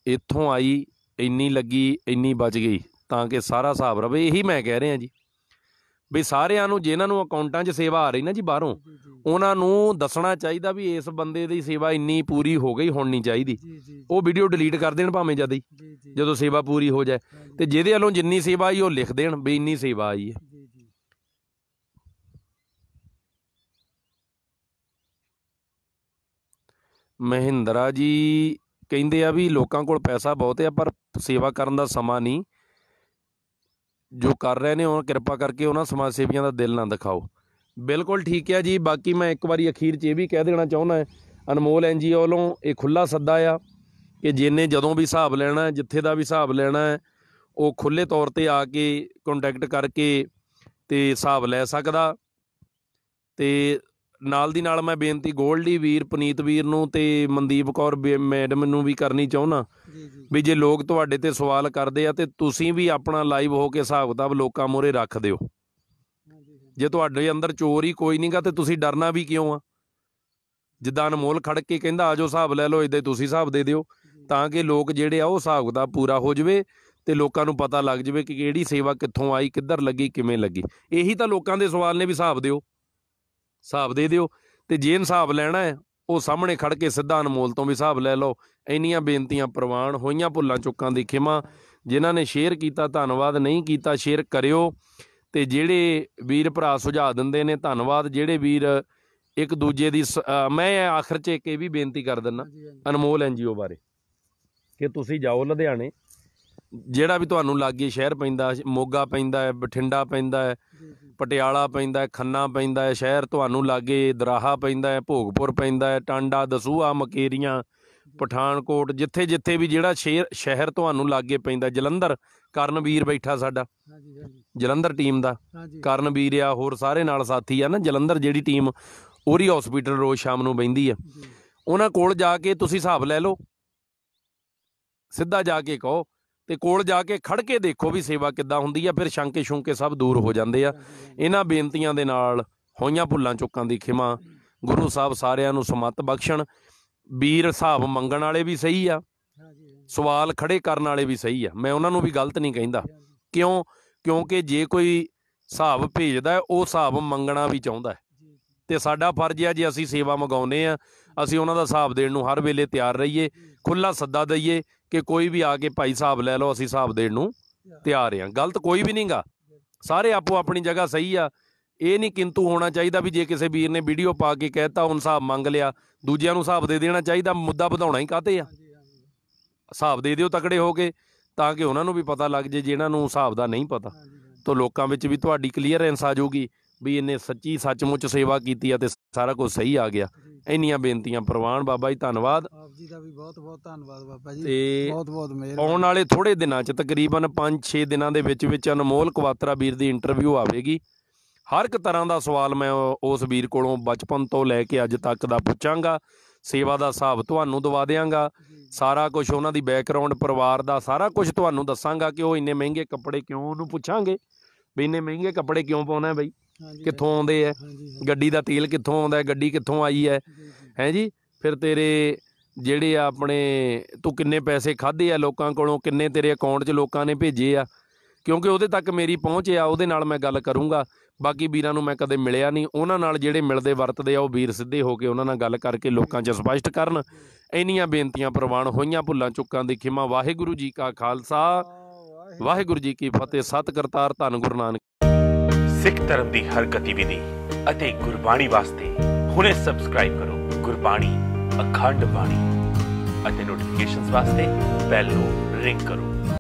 ਇੱਥੋਂ ਆਈ ਇੰਨੀ ਲੱਗੀ ਇੰਨੀ ਬਚ ਗਈ, ਤਾਂ ਕਿ ਸਾਰਾ ਹਿਸਾਬ ਰਵੇ। ਇਹੀ ਮੈਂ ਕਹਿ ਰਿਹਾ ਜੀ ਵੀ ਸਾਰਿਆਂ ਨੂੰ, ਜਿਨ੍ਹਾਂ ਨੂੰ ਅਕਾਊਂਟਾਂ 'ਚ ਸੇਵਾ ਆ ਰਹੀ ਨਾ ਜੀ ਬਾਹਰੋਂ, ਉਹਨਾਂ ਨੂੰ ਦੱਸਣਾ ਚਾਹੀਦਾ ਵੀ ਇਸ ਬੰਦੇ ਦੀ ਸੇਵਾ ਇੰਨੀ ਪੂਰੀ ਹੋ ਗਈ, ਹੁਣ ਨਹੀਂ ਚਾਹੀਦੀ। ਉਹ ਵੀਡੀਓ ਡਿਲੀਟ ਕਰ ਦੇਣ ਭਾਵੇਂ ਜਦ ਹੀ, ਜਦੋਂ ਸੇਵਾ ਪੂਰੀ ਹੋ ਜਾਏ, ਤੇ ਜਿਹਦੇ ਵੱਲੋਂ ਜਿੰਨੀ ਸੇਵਾ ਆਈ ਉਹ ਲਿਖ ਦੇਣ ਵੀ ਇੰਨੀ ਸੇਵਾ ਆਈ ਹੈ। ਮਹਿੰਦਰਾ ਜੀ ਕਹਿੰਦੇ ਆ ਵੀ ਲੋਕਾਂ ਕੋਲ ਪੈਸਾ ਬਹੁਤ ਆ ਪਰ ਸੇਵਾ ਕਰਨ ਦਾ ਸਮਾਂ ਨਹੀਂ, ਜੋ ਕਰ ਰਹੇ ਨੇ ਉਹ ਕਿਰਪਾ ਕਰਕੇ ਉਹਨਾਂ ਸਮਾਜ ਸੇਵੀਆਂ ਦਾ ਦਿਲ ਨਾ ਦਿਖਾਓ। ਬਿਲਕੁਲ ਠੀਕ ਹੈ ਜੀ। ਬਾਕੀ ਮੈਂ ਇੱਕ ਵਾਰੀ ਅਖੀਰ 'ਚ ਇਹ ਵੀ ਕਹਿ ਦੇਣਾ ਚਾਹੁੰਦਾ, ਅਨਮੋਲ NGO ਵੱਲੋਂ ਇਹ ਖੁੱਲ੍ਹਾ ਸੱਦਾ ਆ ਕਿ ਜਿਹਨੇ ਜਦੋਂ ਵੀ ਹਿਸਾਬ ਲੈਣਾ, ਜਿੱਥੇ ਦਾ ਵੀ ਹਿਸਾਬ ਲੈਣਾ ਹੈ, ਉਹ ਖੁੱਲ੍ਹੇ ਤੌਰ 'ਤੇ ਆ ਕੇ ਕੰਟੈਕਟ ਕਰਕੇ ਤੇ ਹਿਸਾਬ ਲੈ ਸਕਦਾ। ਤੇ ਨਾਲ ਦੀ ਨਾਲ ਮੈਂ ਬੇਨਤੀ ਗੋਲਡੀ ਵੀਰ, ਪੁਨੀਤ ਵੀਰ ਨੂੰ ਤੇ ਮਨਦੀਪ ਕੌਰ ਮੈਡਮ ਨੂੰ ਵੀ ਕਰਨੀ ਚਾਹੁੰਦਾ ਵੀ ਜੇ ਲੋਕ ਤੁਹਾਡੇ ਤੇ ਸਵਾਲ ਕਰਦੇ ਆ ਤੇ ਤੁਸੀਂ ਵੀ ਆਪਣਾ ਲਾਈਵ ਹੋ ਕੇ ਹਿਸਾਬ ਕਿਤਾਬ ਲੋਕਾਂ ਮੂਹਰੇ ਰੱਖ ਦਿਓ। ਜੇ ਤੁਹਾਡੇ ਅੰਦਰ ਚੋਰ ਹੀ ਕੋਈ ਨਹੀਂ ਗਾ ਤੇ ਤੁਸੀਂ ਡਰਨਾ ਵੀ ਕਿਉਂ ਆ? ਜਿੱਦਾਂ ਅਨਮੋਲ ਖੜ ਕੇ ਕਹਿੰਦਾ ਆ ਜਾਓ ਹਿਸਾਬ ਲੈ ਲਓ, ਇੱਦਾਂ ਤੁਸੀਂ ਹਿਸਾਬ ਦੇ ਦਿਓ ਤਾਂ ਕਿ ਲੋਕ ਜਿਹੜੇ ਆ ਉਹ ਹਿਸਾਬ ਕਿਤਾਬ ਪੂਰਾ ਹੋ ਜਾਵੇ ਤੇ ਲੋਕਾਂ ਨੂੰ ਪਤਾ ਲੱਗ ਜਾਵੇ ਕਿ ਕਿਹੜੀ ਸੇਵਾ ਕਿੱਥੋਂ ਆਈ, ਕਿੱਧਰ ਲੱਗੀ, ਕਿਵੇਂ ਲੱਗੀ। ਇਹੀ ਤਾਂ ਲੋਕਾਂ ਦੇ ਸਵਾਲ ਨੇ ਵੀ ਹਿਸਾਬ ਦਿਓ, ਹਿਸਾਬ ਦੇ ਦਿਓ। ਤੇ ਜੇ ਹਿਸਾਬ ਲੈਣਾ ਹੈ ਉਹ ਸਾਹਮਣੇ ਖੜ ਕੇ ਸਿੱਧਾ ਅਨਮੋਲ ਤੋਂ ਵੀ ਹਿਸਾਬ ਲੈ ਲਓ। ਇੰਨੀਆਂ ਬੇਨਤੀਆਂ ਪ੍ਰਵਾਨ ਹੋਈਆਂ, ਭੁੱਲਾਂ ਚੁੱਕਾਂ ਦੀ ਖਿਮਾ। ਜਿਨ੍ਹਾਂ ਨੇ ਸ਼ੇਅਰ ਕੀਤਾ ਧੰਨਵਾਦ, ਨਹੀਂ ਕੀਤਾ ਸ਼ੇਅਰ ਕਰਿਓ। ਤੇ ਜਿਹੜੇ ਵੀਰ ਭਰਾ ਸੁਝਾਅ ਦਿੰਦੇ ਨੇ ਧੰਨਵਾਦ। ਜਿਹੜੇ ਵੀਰ ਇੱਕ ਦੂਜੇ ਦੀ ਮੈਂ ਆਖਰ 'ਚ ਇੱਕ ਇਹ ਵੀ ਬੇਨਤੀ ਕਰ ਦਿੰਦਾ ਅਨਮੋਲ NGO ਬਾਰੇ ਕਿ ਤੁਸੀਂ ਜਾਓ ਲੁਧਿਆਣੇ, ਜਿਹੜਾ ਵੀ ਤੁਹਾਨੂੰ ਲਾਗੇ ਸ਼ਹਿਰ ਪੈਂਦਾ, ਮੋਗਾ ਪੈਂਦਾ ਹੈ, ਬਠਿੰਡਾ ਪੈਂਦਾ ਹੈ, ਪਟਿਆਲਾ ਪੈਂਦਾ ਹੈ, ਖੰਨਾ ਪੈਂਦਾ ਹੈ ਸ਼ਹਿਰ ਤੁਹਾਨੂੰ ਲਾਗੇ, ਦਰਾਹਾ ਪੈਂਦਾ ਹੈ, ਭੋਗਪੁਰ ਪੈਂਦਾ ਹੈ, ਟਾਂਡਾ, ਦਸੂਹਾ, ਮਕੇਰੀਆਂ, ਪਠਾਨਕੋਟ, ਜਿੱਥੇ ਜਿੱਥੇ ਵੀ ਜਿਹੜਾ ਸ਼ਹਿਰ ਤੁਹਾਨੂੰ ਲਾਗੇ ਪੈਂਦਾ। ਜਲੰਧਰ ਕਰਨਵੀਰ ਬੈਠਾ ਸਾਡਾ, ਜਲੰਧਰ ਟੀਮ ਦਾ ਕਰਨਵੀਰ ਆ, ਹੋਰ ਸਾਰੇ ਨਾਲ ਸਾਥੀ ਆ ਨਾ ਜਲੰਧਰ ਜਿਹੜੀ ਟੀਮ, ਉਹਦੀ ਹਸਪੀਟਲ ਰੋਜ਼ ਸ਼ਾਮ ਨੂੰ ਬਹਿੰਦੀ ਆ। ਉਹਨਾਂ ਕੋਲ ਜਾ ਕੇ ਤੁਸੀਂ ਹਿਸਾਬ ਲੈ ਲਓ, ਸਿੱਧਾ ਜਾ ਕੇ ਕਹੋ ਤੇ ਕੋਲ ਜਾ ਕੇ ਖੜ ਕੇ ਦੇਖੋ ਵੀ ਸੇਵਾ ਕਿੱਦਾਂ ਹੁੰਦੀ ਆ। ਫਿਰ ਸ਼ੰਕੇ ਸ਼ੁੰਕੇ ਸਭ ਦੂਰ ਹੋ ਜਾਂਦੇ ਆ। ਇਹਨਾਂ ਬੇਨਤੀਆਂ ਦੇ ਨਾਲ ਹੋਈਆਂ ਭੁੱਲਾਂ ਚੁੱਕਾਂ ਦੀ ਖਿਮਾ। ਗੁਰੂ ਸਾਹਿਬ ਸਾਰਿਆਂ ਨੂੰ ਸਮੱਤ ਬਖਸ਼ਣ। ਵੀਰ ਹਿਸਾਬ ਮੰਗਣ ਵਾਲੇ ਵੀ ਸਹੀ ਆ, ਸਵਾਲ ਖੜੇ ਕਰਨ ਵਾਲੇ ਵੀ ਸਹੀ ਆ, ਮੈਂ ਉਹਨਾਂ ਨੂੰ ਵੀ ਗਲਤ ਨਹੀਂ ਕਹਿੰਦਾ। ਕਿਉਂਕਿ ਜੇ ਕੋਈ ਹਿਸਾਬ ਭੇਜਦਾ ਉਹ ਹਿਸਾਬ ਮੰਗਣਾ ਵੀ ਚਾਹੁੰਦਾ ਤੇ ਸਾਡਾ ਫਰਜ਼ ਆ ਜੇ ਅਸੀਂ ਸੇਵਾ ਮੰਗਾਉਂਦੇ ਆ ਅਸੀਂ ਉਹਨਾਂ ਦਾ ਹਿਸਾਬ ਦੇਣ ਨੂੰ ਹਰ ਵੇਲੇ ਤਿਆਰ ਰਹੀਏ, ਖੁੱਲ੍ਹਾ ਸੱਦਾ ਦਈਏ ਕਿ ਕੋਈ ਵੀ ਆ ਕੇ ਭਾਈ ਹਿਸਾਬ ਲੈ ਲਓ, ਅਸੀਂ ਹਿਸਾਬ ਦੇਣ ਨੂੰ ਤਿਆਰ ਹਾਂ। ਗਲਤ ਕੋਈ ਵੀ ਨਹੀਂ ਗਾ, ਸਾਰੇ ਆਪੋ ਆਪਣੀ ਜਗ੍ਹਾ ਸਹੀ ਆ। ਇਹ ਨਹੀਂ ਕਿੰਤੂ ਹੋਣਾ ਚਾਹੀਦਾ ਵੀ ਜੇ ਕਿਸੇ ਵੀਰ ਨੇ ਵੀਡੀਓ ਪਾ ਕੇ ਕਹਿਤਾ ਹੁਣ ਹਿਸਾਬ ਮੰਗ ਲਿਆ, ਦੂਜਿਆਂ ਨੂੰ ਹਿਸਾਬ ਦੇ ਦੇਣਾ ਚਾਹੀਦਾ। ਮੁੱਦਾ ਵਧਾਉਣਾ ਹੀ ਕਾਹਤੇ ਆ? ਹਿਸਾਬ ਦੇ ਦਿਓ ਤਕੜੇ ਹੋ ਕੇ ਤਾਂ ਕਿ ਉਹਨਾਂ ਨੂੰ ਵੀ ਪਤਾ ਲੱਗ ਜੇ ਜਿਹਨਾਂ ਨੂੰ ਹਿਸਾਬ ਦਾ ਨਹੀਂ ਪਤਾ। ਤਾਂ ਲੋਕਾਂ ਵਿੱਚ ਵੀ ਤੁਹਾਡੀ ਕਲੀਅਰੈਂਸ ਆ ਜਾਊਗੀ ਵੀ ਇਹਨੇ ਸੱਚੀ ਸੱਚਮੁੱਚ ਸੇਵਾ ਕੀਤੀ ਆ ਤੇ ਸਾਰਾ ਕੁਝ ਸਹੀ ਆ ਗਿਆ। ਇੰਨੀਆਂ ਬੇਨਤੀਆਂ ਪ੍ਰਵਾਨ। ਬਾਬਾ ਜੀ ਧੰਨਵਾਦ। ਆਪ ਜੀ ਦਾ ਵੀ ਬਹੁਤ ਬਹੁਤ ਧੰਨਵਾਦ ਬਾਬਾ ਜੀ, ਤੇ ਬਹੁਤ ਬਹੁਤ ਮਿਹਰ। ਆਉਣ ਵਾਲੇ ਥੋੜੇ ਦਿਨਾਂ 'ਚ ਤਕਰੀਬਨ 5-6 ਦਿਨਾਂ ਦੇ ਵਿੱਚ ਅਨਮੋਲ ਕਵਾਤਰਾ ਵੀਰ ਦੀ ਇੰਟਰਵਿਊ ਆਵੇਗੀ। ਹਰ ਇੱਕ ਤਰ੍ਹਾਂ ਦਾ ਸਵਾਲ ਮੈਂ ਉਸ ਵੀਰ ਕੋਲੋਂ ਬਚਪਨ ਤੋਂ ਲੈ ਕੇ ਅੱਜ ਤੱਕ ਦਾ ਪੁੱਛਾਂਗਾ। ਸੇਵਾ ਦਾ ਹਿਸਾਬ ਤੁਹਾਨੂੰ ਦਵਾ ਦਿਆਂਗਾ, ਸਾਰਾ ਕੁਝ ਉਹਨਾਂ ਦੀ ਬੈਕਗਰਾਉਂਡ, ਪਰਿਵਾਰ ਦਾ ਸਾਰਾ ਕੁਝ ਤੁਹਾਨੂੰ ਦੱਸਾਂਗਾ ਕਿ ਉਹ ਇੰਨੇ ਮਹਿੰਗੇ ਕੱਪੜੇ ਕਿਉਂ, ਉਹਨੂੰ ਪੁੱਛਾਂਗੇ ਵੀ ਇੰਨੇ ਮਹਿੰਗੇ ਕੱਪੜੇ ਕਿਉਂ ਪਾਉਣਾ ਬਈ, ਕਿੱਥੋਂ ਆਉਂਦੇ ਹੈ, ਗੱਡੀ ਦਾ ਤੇਲ ਕਿੱਥੋਂ ਆਉਂਦਾ, ਗੱਡੀ ਕਿੱਥੋਂ ਆਈ ਹੈ ਜੀ। ਫਿਰ ਤੇਰੇ ਜਿਹੜੇ ਆਪਣੇ ਤੂੰ ਕਿੰਨੇ ਪੈਸੇ ਖਾਧੇ ਆ ਲੋਕਾਂ ਕੋਲੋਂ, ਕਿੰਨੇ ਤੇਰੇ ਅਕਾਊਂਟ 'ਚ ਲੋਕਾਂ ਨੇ ਭੇਜੇ ਆ, ਕਿਉਂਕਿ ਉਹਦੇ ਤੱਕ ਮੇਰੀ ਪਹੁੰਚ ਆ, ਉਹਦੇ ਨਾਲ ਮੈਂ ਗੱਲ ਕਰੂੰਗਾ। ਬਾਕੀ ਵੀਰਾਂ ਨੂੰ ਮੈਂ ਕਦੇ ਮਿਲਿਆ ਨਹੀਂ, ਉਹਨਾਂ ਨਾਲ ਜਿਹੜੇ ਮਿਲਦੇ ਵਰਤਦੇ ਆ ਉਹ ਵੀਰ ਸਿੱਧੇ ਹੋ ਕੇ ਉਹਨਾਂ ਨਾਲ ਗੱਲ ਕਰਕੇ ਲੋਕਾਂ 'ਚ ਸਪਸ਼ਟ ਕਰਨ। ਇੰਨੀਆਂ ਬੇਨਤੀਆਂ ਪ੍ਰਵਾਨ ਹੋਈਆਂ, ਭੁੱਲਾਂ ਚੁੱਕਾਂ ਦੀ ਖਿਮਾ। ਵਾਹਿਗੁਰੂ ਜੀ ਕਾ ਖਾਲਸਾ, ਵਾਹਿਗੁਰੂ ਜੀ ਕੀ ਫਤਿਹ। ਸਤਿ ਕਰਤਾਰ ਧੰਨ ਗੁਰੂ ਨਾਨਕ। ਸਿੱਖ ਧਰਮ ਦੀ ਹਰ ਗਤੀਵਿਧੀ ਅਤੇ ਗੁਰਬਾਣੀ ਵਾਸਤੇ ਹੁਣੇ ਸਬਸਕ੍ਰਾਈਬ ਕਰੋ ਗੁਰਬਾਣੀ ਅਖੰਡ ਬਾਣੀ ਅਤੇ ਨੋਟੀਫਿਕੇਸ਼ਨਸ ਵਾਸਤੇ ਬੈਲ ਨੂੰ ਰਿੰਗ ਕਰੋ।